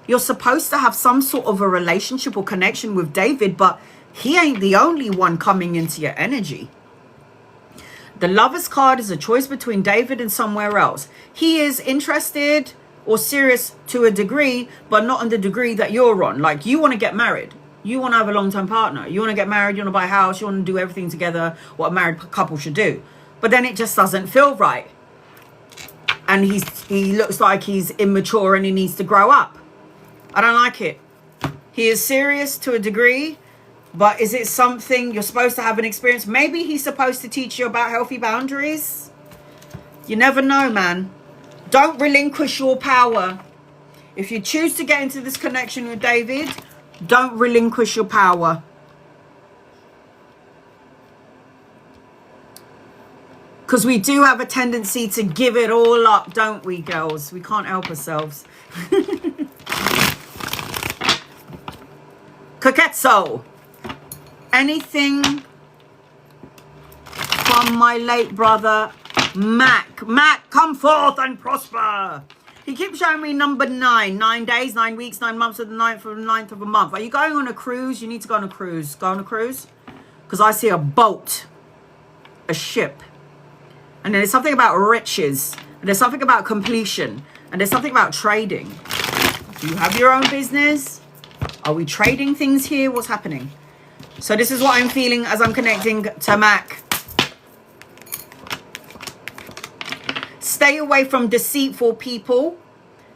You're supposed to have some sort of a relationship or connection with David, but he ain't the only one coming into your energy. The Lover's card is a choice between David and somewhere else. He is interested or serious to a degree, but not on the degree that you're on. Like, you want to get married. You want to have a long-term partner. You want to get married. You want to buy a house. You want to do everything together, what a married couple should do. But then it just doesn't feel right. And he looks like he's immature and he needs to grow up. I don't like it. He is serious to a degree, but is it something you're supposed to have an experience? Maybe he's supposed to teach you about healthy boundaries. You never know, man. Don't relinquish your power. If you choose to get into this connection with David, don't relinquish your power. Because we do have a tendency to give it all up, don't we, girls? We can't help ourselves. Coquetzo. Anything from my late brother, Mac. Mac, come forth and prosper. He keeps showing me number 9. 9 days, 9 weeks, 9 months of the 9th of a month. Are you going on a cruise? You need to go on a cruise. Go on a cruise. Because I see a boat. A ship. And then there's something about riches. And there's something about completion. And there's something about trading. Do you have your own business? Are we trading things here? What's happening? So this is what I'm feeling as I'm connecting to Mac. Stay away from deceitful people.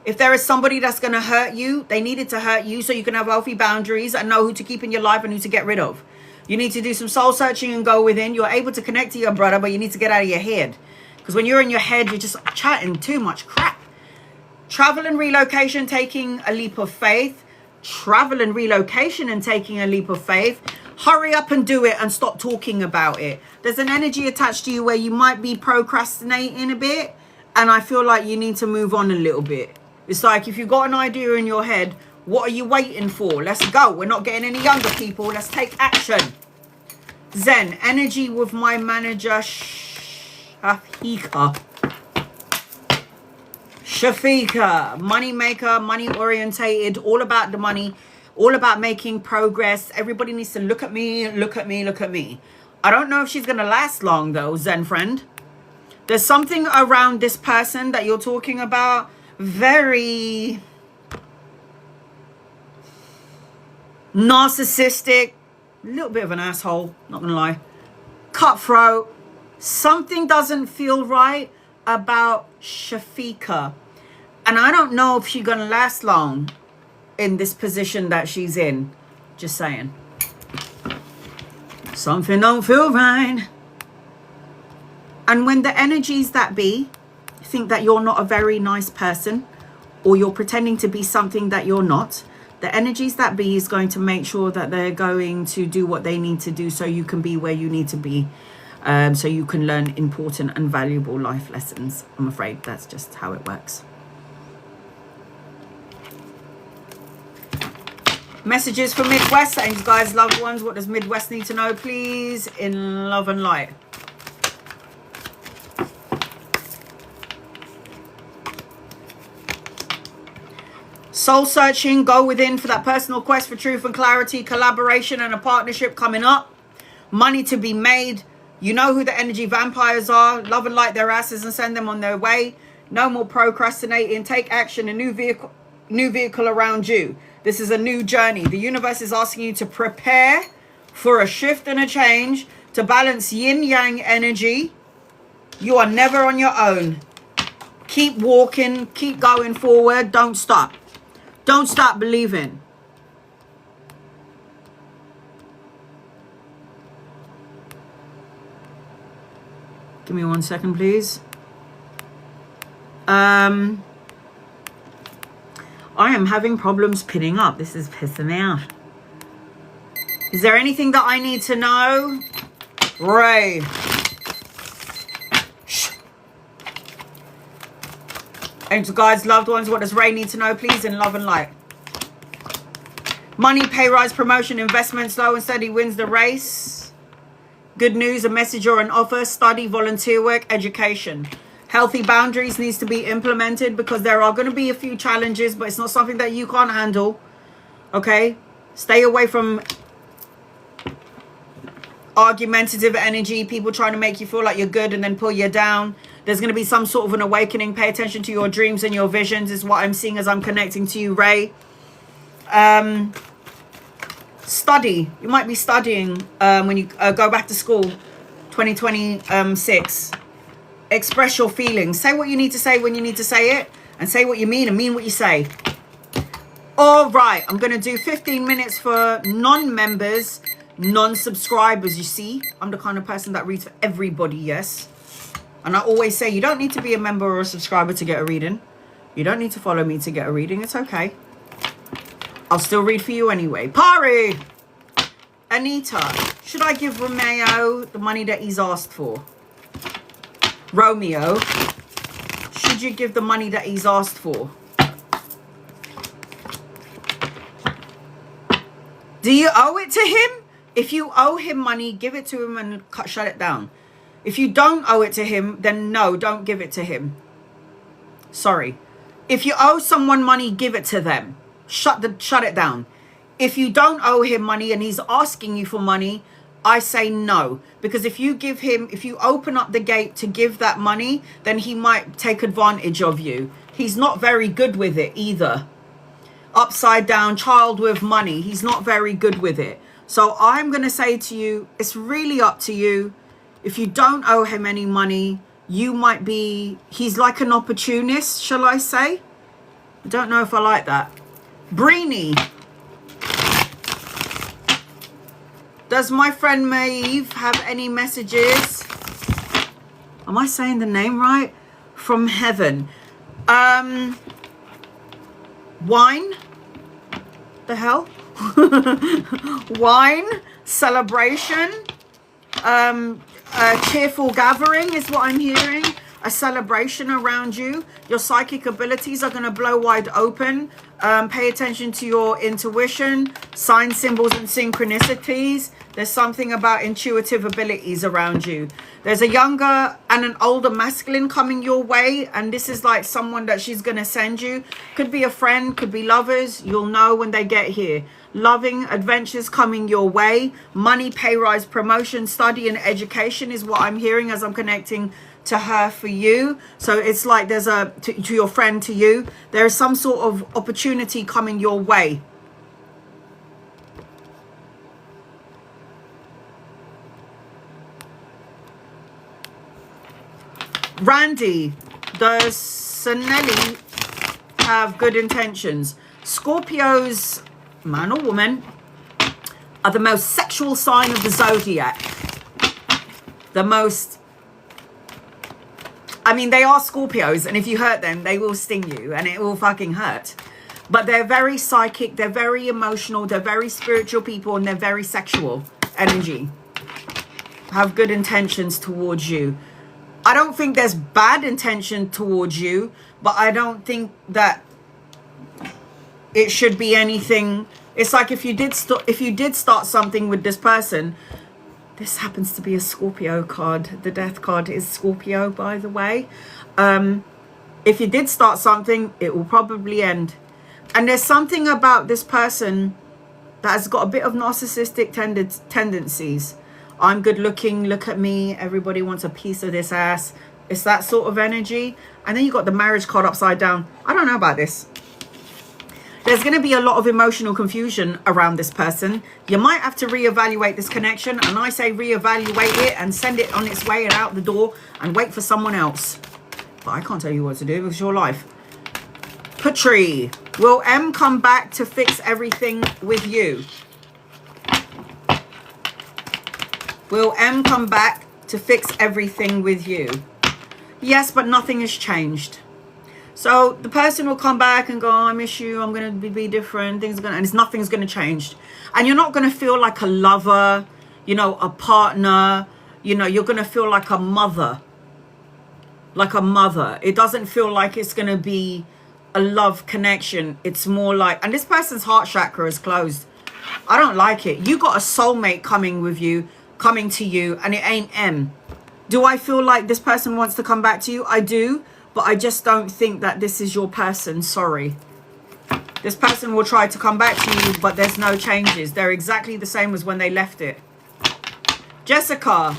If there is somebody that's going to hurt you, they needed to hurt you so you can have healthy boundaries and know who to keep in your life and who to get rid of. You need to do some soul searching and go within. You're able to connect to your brother, but you need to get out of your head. Because when you're in your head, you're just chatting too much crap. Travel and relocation, taking a leap of faith. Travel and relocation and taking a leap of faith. Hurry up and do it and stop talking about it. There's an energy attached to you where you might be procrastinating a bit. And I feel like you need to move on a little bit. It's like if you've got an idea in your head, what are you waiting for? Let's go. We're not getting any younger, people. Let's take action. Zen. Energy with my manager, Shafika. Shafika. Money maker, money orientated, all about the money, all about making progress. Everybody needs to look at me, look at me, look at me. I don't know if she's going to last long, though, Zen friend. There's something around this person that you're talking about. very narcissistic, a little bit of an asshole, not gonna lie, cutthroat. Something doesn't feel right about Shafiqah, and I don't know if she's gonna last long in this position that she's in. Just saying, something don't feel right. And when the energies that be think that you're not a very nice person, or you're pretending to be something that you're not, the energies that be is going to make sure that they're going to do what they need to do so you can be where you need to be, so you can learn important and valuable life lessons. I'm afraid that's just how it works. Messages for Midwest. Thanks, guys, loved ones. What does Midwest need to know, please, in love and light? Soul searching, go within for that personal quest for truth and clarity, collaboration and a partnership coming up. Money to be made. You know who the energy vampires are. Love and light their asses and send them on their way. No more procrastinating. Take action. A new vehicle around you. This is a new journey. The universe is asking you to prepare for a shift and a change, to balance yin-yang energy. You are never on your own. Keep walking. Keep going forward. Don't stop. Don't stop believing. Give me 1 second, please. I am having problems pinning up. This is pissing me out. Is there anything that I need to know? Ray. Angels, guides, loved ones, what does Ray need to know, please, in love and light? Money, pay rise, promotion, investment, slow and steady wins the race. Good news, a message or an offer, study, volunteer work, education. Healthy boundaries needs to be implemented because there are going to be a few challenges, but it's not something that you can't handle. Okay? Stay away from argumentative energy, people trying to make you feel like you're good and then pull you down. There's going to be some sort of an awakening. Pay attention to your dreams and your visions is what I'm seeing as I'm connecting to you, Ray. Study. You might be studying when you go back to school, 2026. Express your feelings. Say what you need to say when you need to say it, and say what you mean and mean what you say. All right, I'm going to do 15 minutes for non-members, non-subscribers. You see, I'm the kind of person that reads for everybody, yes. And I always say, you don't need to be a member or a subscriber to get a reading. You don't need to follow me to get a reading. It's okay. I'll still read for you anyway. Pari! Anita, should I give Romeo the money that he's asked for? Romeo, should you give the money that he's asked for? Do you owe it to him? If you owe him money, give it to him and shut it down. If you don't owe it to him, then no, don't give it to him. Sorry. If you owe someone money, give it to them. Shut it down. If you don't owe him money and he's asking you for money, I say no. Because if you open up the gate to give that money, then he might take advantage of you. He's not very good with it either. Upside down child with money. He's not very good with it. So I'm going to say to you, it's really up to you. If you don't owe him any money, he's like an opportunist, shall I say? I don't know if I like that. Breenie. Does my friend Maeve have any messages? Am I saying the name right? From heaven. Wine? The hell? Wine? Celebration? A cheerful gathering is what I'm hearing. A celebration around you. Your psychic abilities are going to blow wide open. Pay attention to your intuition, signs, symbols, and synchronicities. There's something about intuitive abilities around you. There's a younger and an older masculine coming your way, and this is like someone that she's going to send you. Could be a friend, could be lovers. You'll know when they get here. Loving adventures coming your way. Money, pay rise, promotion, study, and education is what I'm hearing as I'm connecting to her for you. So it's like there's to your friend, to you, there is some sort of opportunity coming your way. Randy, does Sanelli have good intentions? Scorpios, man or woman, are the most sexual sign of the zodiac. The most, I mean, they are Scorpios, and if you hurt them, they will sting you, and it will fucking hurt. But they're very psychic, they're very emotional, they're very spiritual people, and they're very sexual energy. Have good intentions towards you. I don't think there's bad intention towards you, but I don't think that it should be anything. It's like if you did start something with this person. This happens to be a Scorpio card. The death card is Scorpio, by the way. If you did start something, it will probably end. And there's something about this person that has got a bit of narcissistic tendencies. I'm good looking, look at me, everybody wants a piece of this ass. It's that sort of energy. And then you got the marriage card upside down. I don't know about this. There's going to be a lot of emotional confusion around this person. You might have to reevaluate this connection. And I say reevaluate it and send it on its way and out the door and wait for someone else. But I can't tell you what to do. It's your life. Patri, will M come back to fix everything with you? Will M come back to fix everything with you? Yes, but nothing has changed. So the person will come back and go, oh, I miss you, I'm going to be different, things are going to, and nothing's going to change. And you're not going to feel like a lover, you know, a partner, you know, you're going to feel like a mother. Like a mother. It doesn't feel like it's going to be a love connection. It's more like, and this person's heart chakra is closed. I don't like it. You got a soulmate coming to you, and it ain't M. Do I feel like this person wants to come back to you? I do, but I just don't think that this is your person. Sorry. This person will try to come back to you, but there's no changes. They're exactly the same as when they left it. Jessica,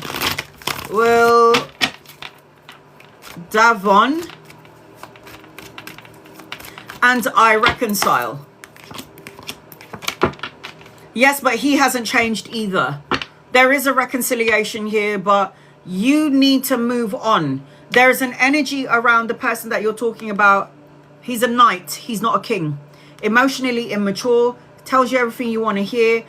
will Davon and I reconcile? Yes, but he hasn't changed either. There is a reconciliation here, but you need to move on. There's an energy around the person that you're talking about. He's a knight. He's not a king. Emotionally immature. Tells you everything you want to hear.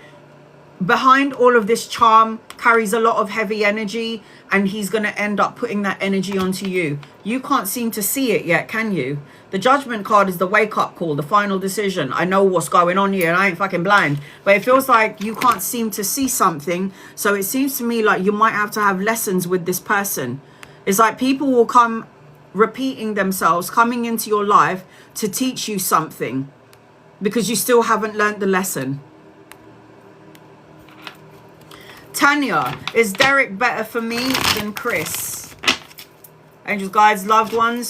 Behind all of this charm carries a lot of heavy energy, and he's going to end up putting that energy onto you. You can't seem to see it yet, can you? The Judgment card is the wake-up call, the final decision. I know what's going on here, and I ain't fucking blind. But it feels like you can't seem to see something. So it seems to me like you might have to have lessons with this person. It's like people will come repeating themselves, coming into your life to teach you something, because you still haven't learned the lesson. Tanya, is Derek better for me than Chris? Angels, guides, loved ones.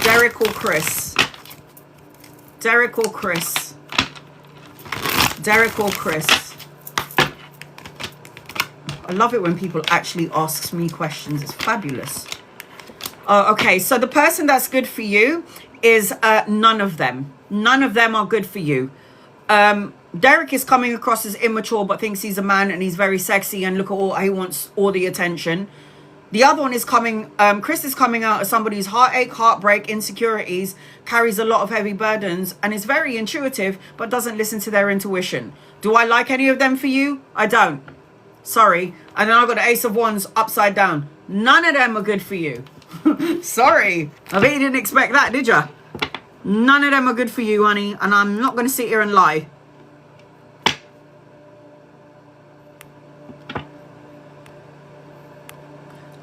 Derek or Chris? Derek or Chris? Derek or Chris? I love it when people actually ask me questions. It's fabulous. Okay, so the person that's good for you is none of them. None of them are good for you. Derek is coming across as immature, but thinks he's a man and he's very sexy, and look at all, he wants all the attention. The other one is coming, Chris is coming out as somebody who's heartache, heartbreak, insecurities, carries a lot of heavy burdens, and is very intuitive, but doesn't listen to their intuition. Do I like any of them for you? I don't. Sorry. And then I've got the Ace of Wands upside down. None of them are good for you. Sorry. I bet you didn't expect that, did you? None of them are good for you, honey, and I'm not going to sit here and lie.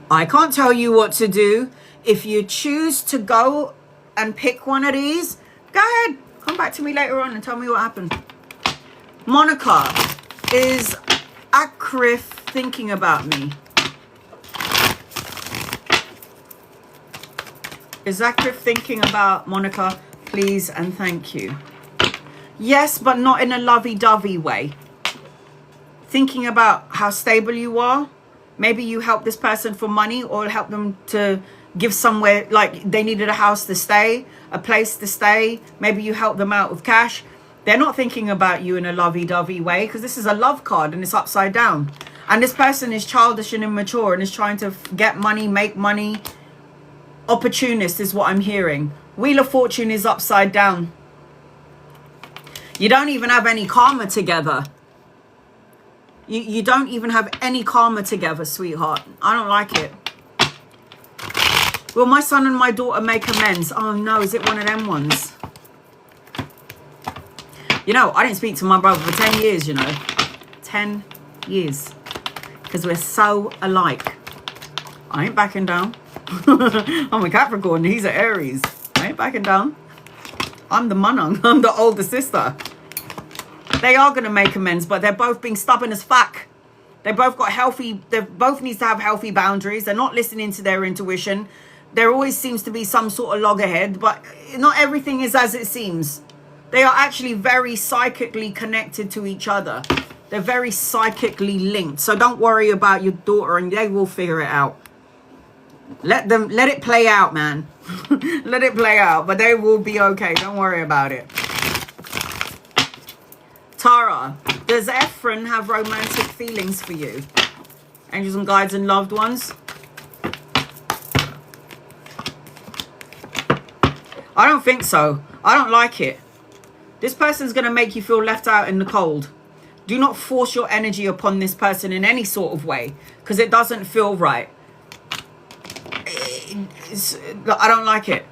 I can't tell you what to do. If you choose to go and pick one of these, go ahead. Come back to me later on and tell me what happened. Monica, is Akrif thinking about me? Is Akrif thinking about Monica? Please and thank you. Yes, but not in a lovey-dovey way. Thinking about how stable you are. Maybe you help this person for money, or help them to give somewhere, like they needed a house to stay, a place to stay. Maybe you help them out with cash. They're not thinking about you in a lovey-dovey way, because this is a love card and it's upside down. And this person is childish and immature and is trying to get money, make money. Opportunist is what I'm hearing. Wheel of Fortune is upside down. You don't even have any karma together. You don't even have any karma together, sweetheart. I don't like it. Will my son and my daughter make amends? Oh no, is it one of them ones? You know, I didn't speak to my brother for 10 years, you know. 10 years. Because we're so alike. I ain't backing down. I'm a Capricorn, he's an Aries. I ain't backing down. I'm the manang, I'm the older sister. They are going to make amends, but they're both being stubborn as fuck. They both got healthy, they both need to have healthy boundaries. They're not listening to their intuition. There always seems to be some sort of loggerhead, but not everything is as it seems. They are actually very psychically connected to each other. They're very psychically linked. So don't worry about your daughter, and they will figure it out. Let it play out, man. Let it play out, but they will be okay. Don't worry about it. Tara, does Ephraim have romantic feelings for you? Angels and guides and loved ones. I don't think so. I don't like it. This person's going to make you feel left out in the cold. Do not force your energy upon this person in any sort of way, because it doesn't feel right. I don't like it.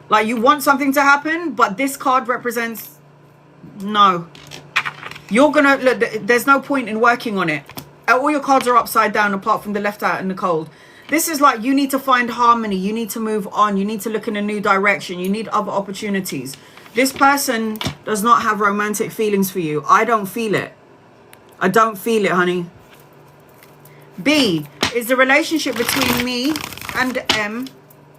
Like, you want something to happen, but this card represents no. You're gonna look, there's no point in working on it. All your cards are upside down apart from the left out in the cold. This is like, you need to find harmony, you need to move on, you need to look in a new direction, you need other opportunities. This person does not have romantic feelings for you. I don't feel it. I don't feel it, honey. B, is the relationship between me and M,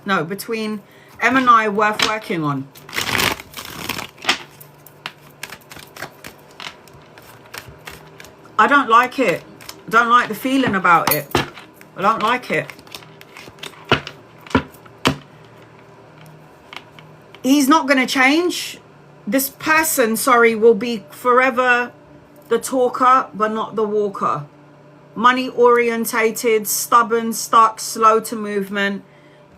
no, between M and I worth working on? I don't like it. I don't like the feeling about it. I don't like it. He's not going to change. This person, sorry, will be forever the talker, but not the walker. Money orientated, stubborn, stuck, slow to movement,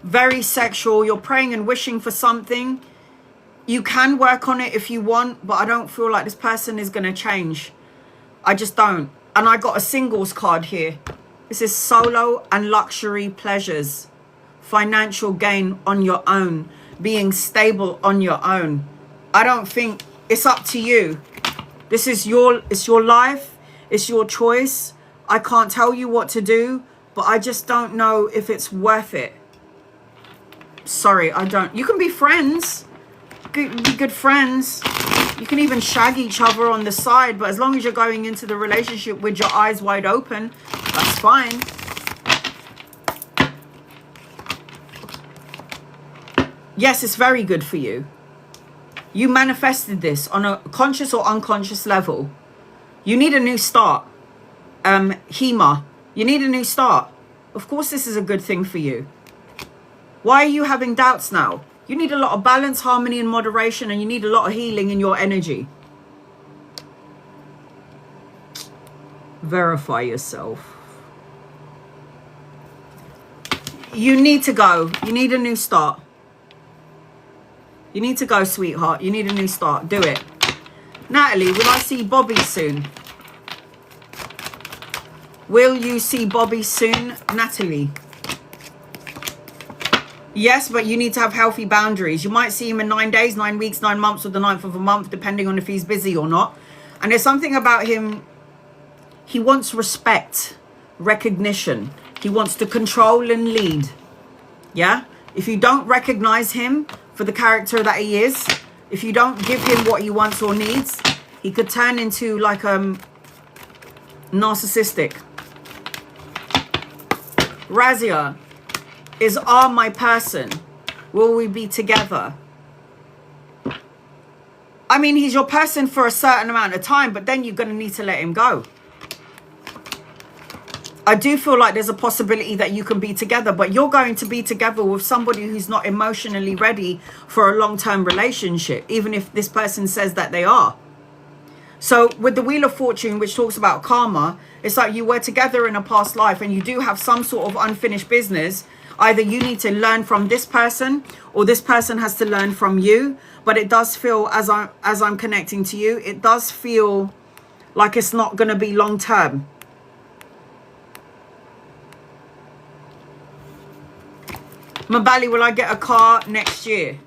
very sexual. You're praying and wishing for something. You can work on it if you want, but I don't feel like this person is going to change. I just don't. And I got a singles card here. This is solo and luxury pleasures. Financial gain on your own. Being stable on your own. I don't think, it's up to you. This is it's your life. It's your choice. I can't tell you what to do, but I just don't know if it's worth it. Sorry, I don't. You can be friends. Be good friends. You can even shag each other on the side, but as long as you're going into the relationship with your eyes wide open, that's fine. Yes, it's very good for you. You manifested this on a conscious or unconscious level. You need a new start. Hema, you need a new start. Of course this is a good thing for you. Why are you having doubts now? You need a lot of balance, harmony, and moderation, and you need a lot of healing in your energy. Verify yourself. You need to go. You need a new start. You need to go, sweetheart. You need a new start. Do it. Natalie, will I see Bobby soon? Will you see Bobby soon, Natalie? Yes, but you need to have healthy boundaries. You might see him in 9 days, 9 weeks, 9 months, or the 9th of a month, depending on if he's busy or not. And there's something about him. He wants respect, recognition. He wants to control and lead. Yeah? If you don't recognize him for the character that he is, if you don't give him what he wants or needs, he could turn into like narcissistic. Razia, is R my person? Will we be together? I mean, he's your person for a certain amount of time, but then you're going to need to let him go. I do feel like there's a possibility that you can be together, but you're going to be together with somebody who's not emotionally ready for a long-term relationship, even if this person says that they are. So with the Wheel of Fortune, which talks about karma, it's like you were together in a past life and you do have some sort of unfinished business. Either you need to learn from this person or this person has to learn from you. But it does feel, as I'm connecting to you, it does feel like it's not going to be long term. Mabali, will I get a car next year?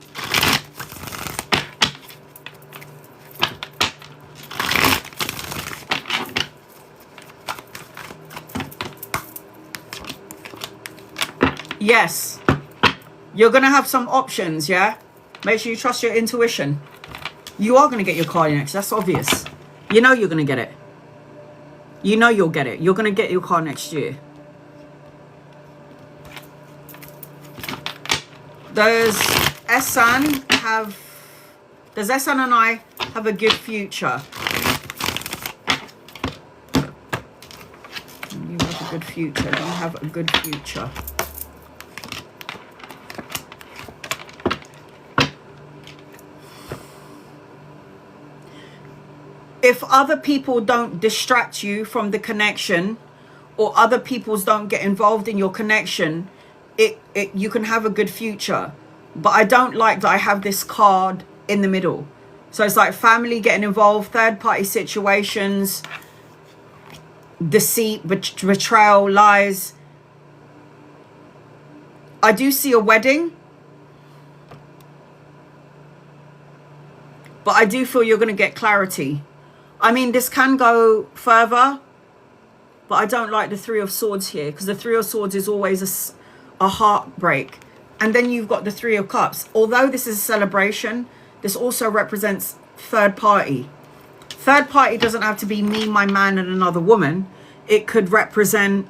Yes. You're going to have some options, yeah? Make sure you trust your intuition. You are going to get your car next. That's obvious. You know you're going to get it. You know you'll get it. You're going to get your car next year. Does Esan and I have a good future? You have a good future. You have a good future. If other people don't distract you from the connection, or other people's don't get involved in your connection, you can have a good future. But I don't like that I have this card in the middle. So it's like family getting involved, third party situations, deceit, betrayal, lies. I do see a wedding, but I do feel you're going to get clarity. I mean, this can go further, but I don't like the Three of Swords here, because the Three of Swords is always a heartbreak. And then you've got the Three of Cups. Although this is a celebration, this also represents third party. Third party doesn't have to be me, my man, and another woman. It could represent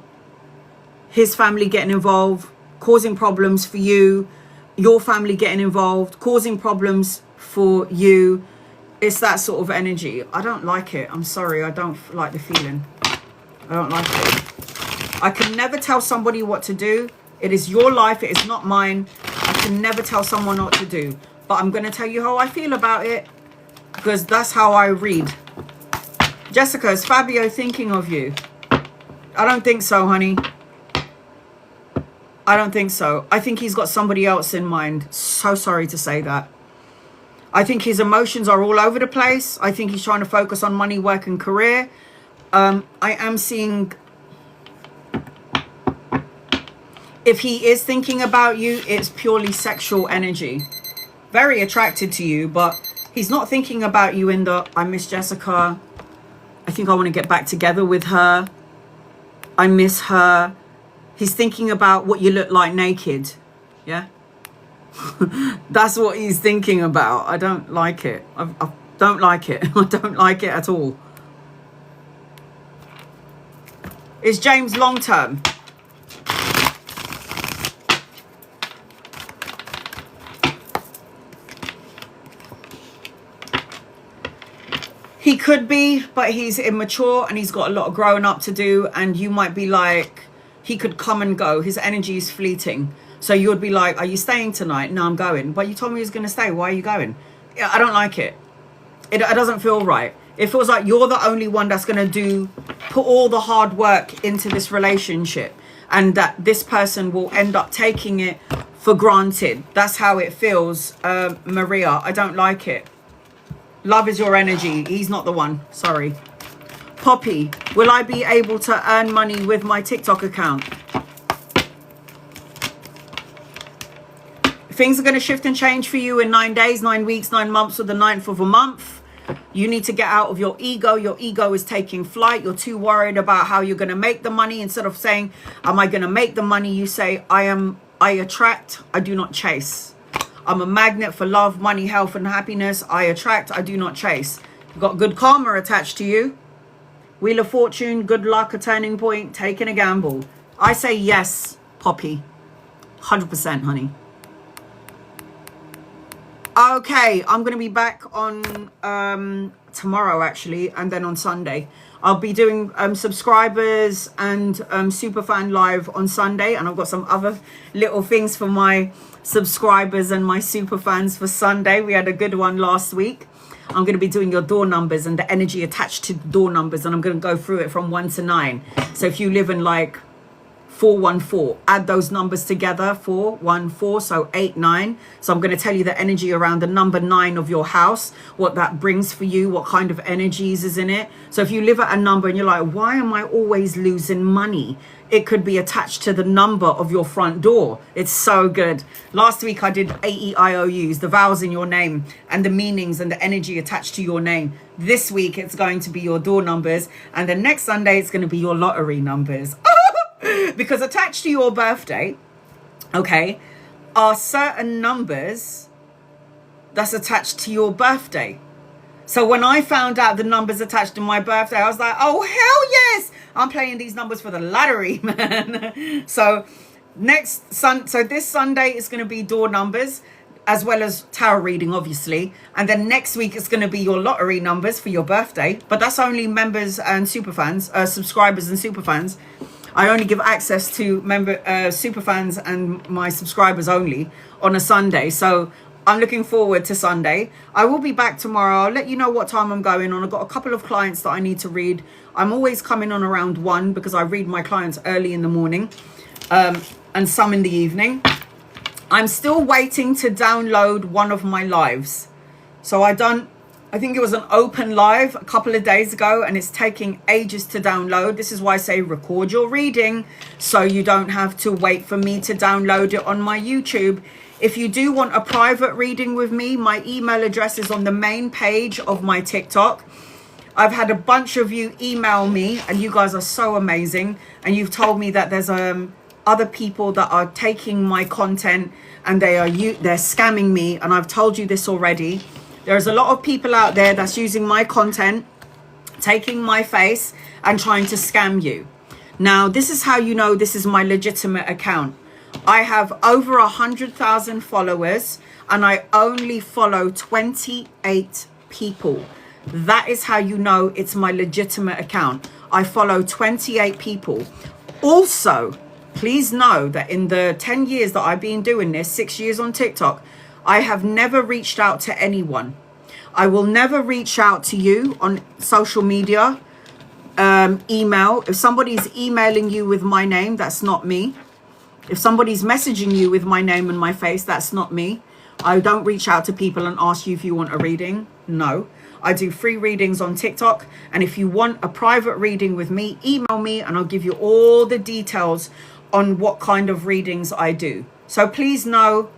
his family getting involved, causing problems for you, your family getting involved, causing problems for you. It's that sort of energy. I don't like it. I'm sorry. I don't like the feeling. I don't like it. I can never tell somebody what to do. It is your life. It is not mine. I can never tell someone what to do. But I'm going to tell you how I feel about it, because that's how I read. Jessica, is Fabio thinking of you? I don't think so, honey. I don't think so. I think he's got somebody else in mind. So sorry to say that. I think his emotions are all over the place. I think he's trying to focus on money, work, and career. I am seeing, if he is thinking about you, it's purely sexual energy. Very attracted to you, but he's not thinking about you in the, I miss Jessica. I think I want to get back together with her. I miss her. He's thinking about what you look like naked. Yeah? That's what he's thinking about. I don't like it. I don't like it. I don't like it at all. Is James long term? He could be, but he's immature and he's got a lot of growing up to do. And you might be like, he could come and go. His energy is fleeting. So you would be like, are you staying tonight? No, I'm going. But you told me he was going to stay. Why are you going? I don't like it. It doesn't feel right. It feels like you're the only one that's going to put all the hard work into this relationship. And that this person will end up taking it for granted. That's how it feels, Maria. I don't like it. Love is your energy. He's not the one. Sorry. Poppy, will I be able to earn money with my TikTok account? Things are going to shift and change for you in 9 days, 9 weeks, 9 months, or the 9th of a month. You need to get out of your ego. Your ego is taking flight. You're too worried about how you're going to make the money. Instead of saying, am I going to make the money? You say, I attract, I do not chase. I'm a magnet for love, money, health, and happiness. I attract, I do not chase. You've got good karma attached to you. Wheel of Fortune, good luck, a turning point, taking a gamble. I say yes, Poppy. 100%, honey. Okay, I'm going to be back on tomorrow, actually, and then on Sunday. I'll be doing subscribers and superfan live on Sunday, and I've got some other little things for my subscribers and my superfans for Sunday. We had a good one last week. I'm going to be doing your door numbers and the energy attached to door numbers, and I'm going to go through it from 1 to 9. So if you live in like 414, add those numbers together, 414, so 8, 9. So I'm going to tell you the energy around the number 9 of your house, what that brings for you, what kind of energies is in it. So if you live at a number and you're like, why am I always losing money? It could be attached to the number of your front door. It's so good. Last week I did AEIOUs, the vowels in your name and the meanings and the energy attached to your name. This week it's going to be your door numbers, and the next Sunday it's going to be your lottery numbers. Because attached to your birthday, okay, are certain numbers that's attached to your birthday. So when I found out the numbers attached to my birthday, I was like, oh, hell yes, I'm playing these numbers for the lottery, man. So this Sunday is going to be door numbers, as well as tarot reading, obviously. And then next week it's going to be your lottery numbers for your birthday. But that's only members and superfans, subscribers and superfans. I only give access to superfans and my subscribers only on a Sunday. So I'm looking forward to Sunday. I will be back tomorrow. I'll let you know what time I'm going on. I've got a couple of clients that I need to read. I'm always coming on around 1 because I read my clients early in the morning and some in the evening. I'm still waiting to download one of my lives. So I think it was an open live a couple of days ago, and it's taking ages to download. This is why I say record your reading so you don't have to wait for me to download it on my YouTube. If you do want a private reading with me, my email address is on the main page of my TikTok. I've had a bunch of you email me, and you guys are so amazing. And you've told me that there's other people that are taking my content and they're scamming me. And I've told you this already. There's a lot of people out there that's using my content, taking my face and trying to scam you. Now, this is how you know this is my legitimate account. I have over 100,000 followers and I only follow 28 people. That is how you know it's my legitimate account. I follow 28 people. Also, please know that in the 10 years that I've been doing this, 6 years on TikTok, I have never reached out to anyone. I will never reach out to you on social media, email. If somebody's emailing you with my name, that's not me. If somebody's messaging you with my name and my face, that's not me. I don't reach out to people and ask you if you want a reading. No. I do free readings on TikTok. And if you want a private reading with me, email me and I'll give you all the details on what kind of readings I do. So please know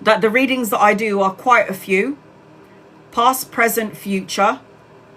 that the readings that I do are quite a few. Past, present, future.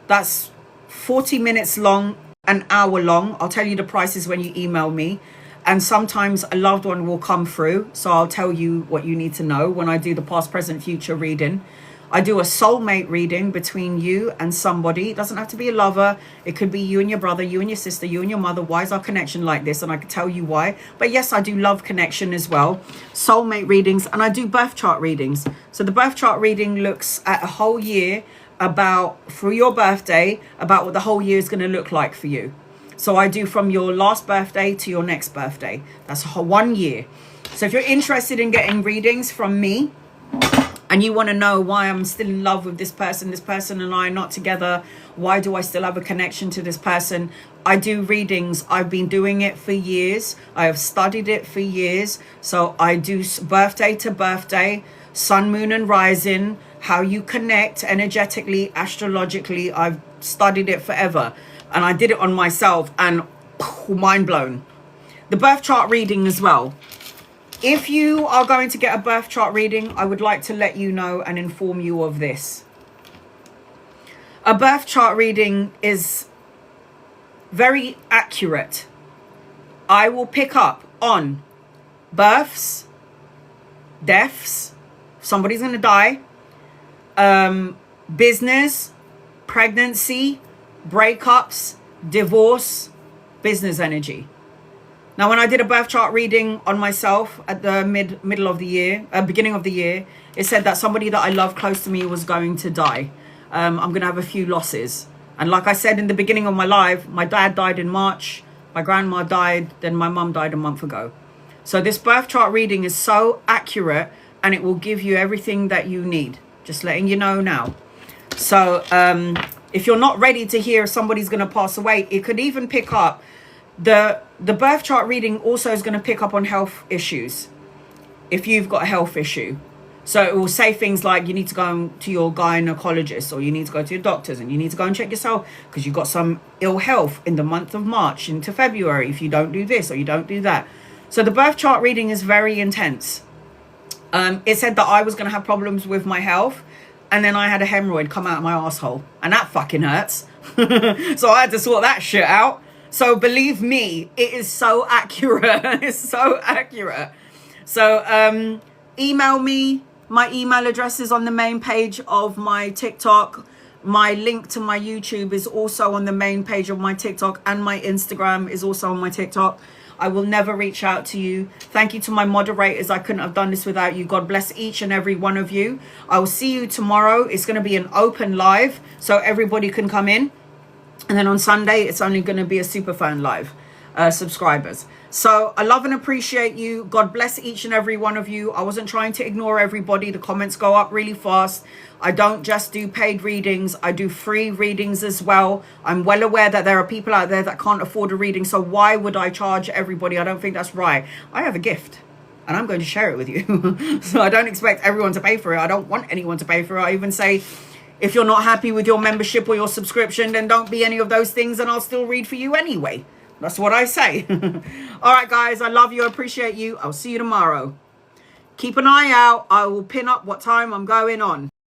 That's 40 minutes long, an hour long. I'll tell you the prices when you email me. And sometimes a loved one will come through. So I'll tell you what you need to know when I do the past, present, future reading. I do a soulmate reading between you and somebody. It doesn't have to be a lover. It could be you and your brother, you and your sister, you and your mother. Why is our connection like this? And I can tell you why. But yes, I do love connection as well. Soulmate readings. And I do birth chart readings. So the birth chart reading looks at a whole year for your birthday, about what the whole year is going to look like for you. So I do from your last birthday to your next birthday. That's 1 year. So if you're interested in getting readings from me, and you want to know why I'm still in love with this person and I are not together, why do I still have a connection to this person? I do readings. I've been doing it for years. I have studied it for years. So I do birthday to birthday, sun, moon and rising, how you connect energetically, astrologically. I've studied it forever. And I did it on myself and mind blown. The birth chart reading as well. If you are going to get a birth chart reading, I would like to let you know and inform you of this. A birth chart reading is very accurate. I will pick up on births, deaths, somebody's going to die, business, pregnancy, breakups, divorce, business energy. Now, when I did a birth chart reading on myself at the beginning of the year, it said that somebody that I love close to me was going to die. I'm going to have a few losses. And like I said in the beginning of my life, my dad died in March, my grandma died, then my mum died a month ago. So this birth chart reading is so accurate, and it will give you everything that you need. Just letting you know now. So if you're not ready to hear somebody's going to pass away, it could even pick up. The birth chart reading also is going to pick up on health issues if you've got a health issue. So it will say things like you need to go to your gynecologist, or you need to go to your doctors, and you need to go and check yourself because you've got some ill health in the month of March into February if you don't do this or you don't do that. So the birth chart reading is very intense. It said that I was going to have problems with my health, and then I had a hemorrhoid come out of my asshole, and that fucking hurts. So I had to sort that shit out. So believe me, it is so accurate. It's so accurate. So email me. My email address is on the main page of my TikTok. My link to my YouTube is also on the main page of my TikTok, and my Instagram is also on my TikTok. I will never reach out to you. Thank you to my moderators. I couldn't have done this without you. God bless each and every one of you. I will see you tomorrow. It's going to be an open live, so everybody can come in. And then on Sunday, it's only going to be a super fan live, subscribers. So I love and appreciate you. God bless each and every one of you. I wasn't trying to ignore everybody. The comments go up really fast. I don't just do paid readings. I do free readings as well. I'm well aware that there are people out there that can't afford a reading. So why would I charge everybody? I don't think that's right. I have a gift, and I'm going to share it with you. So I don't expect everyone to pay for it. I don't want anyone to pay for it. I even say, if you're not happy with your membership or your subscription, then don't be any of those things, and I'll still read for you anyway. That's what I say. All right, guys, I love you. I appreciate you. I'll see you tomorrow. Keep an eye out. I will pin up what time I'm going on.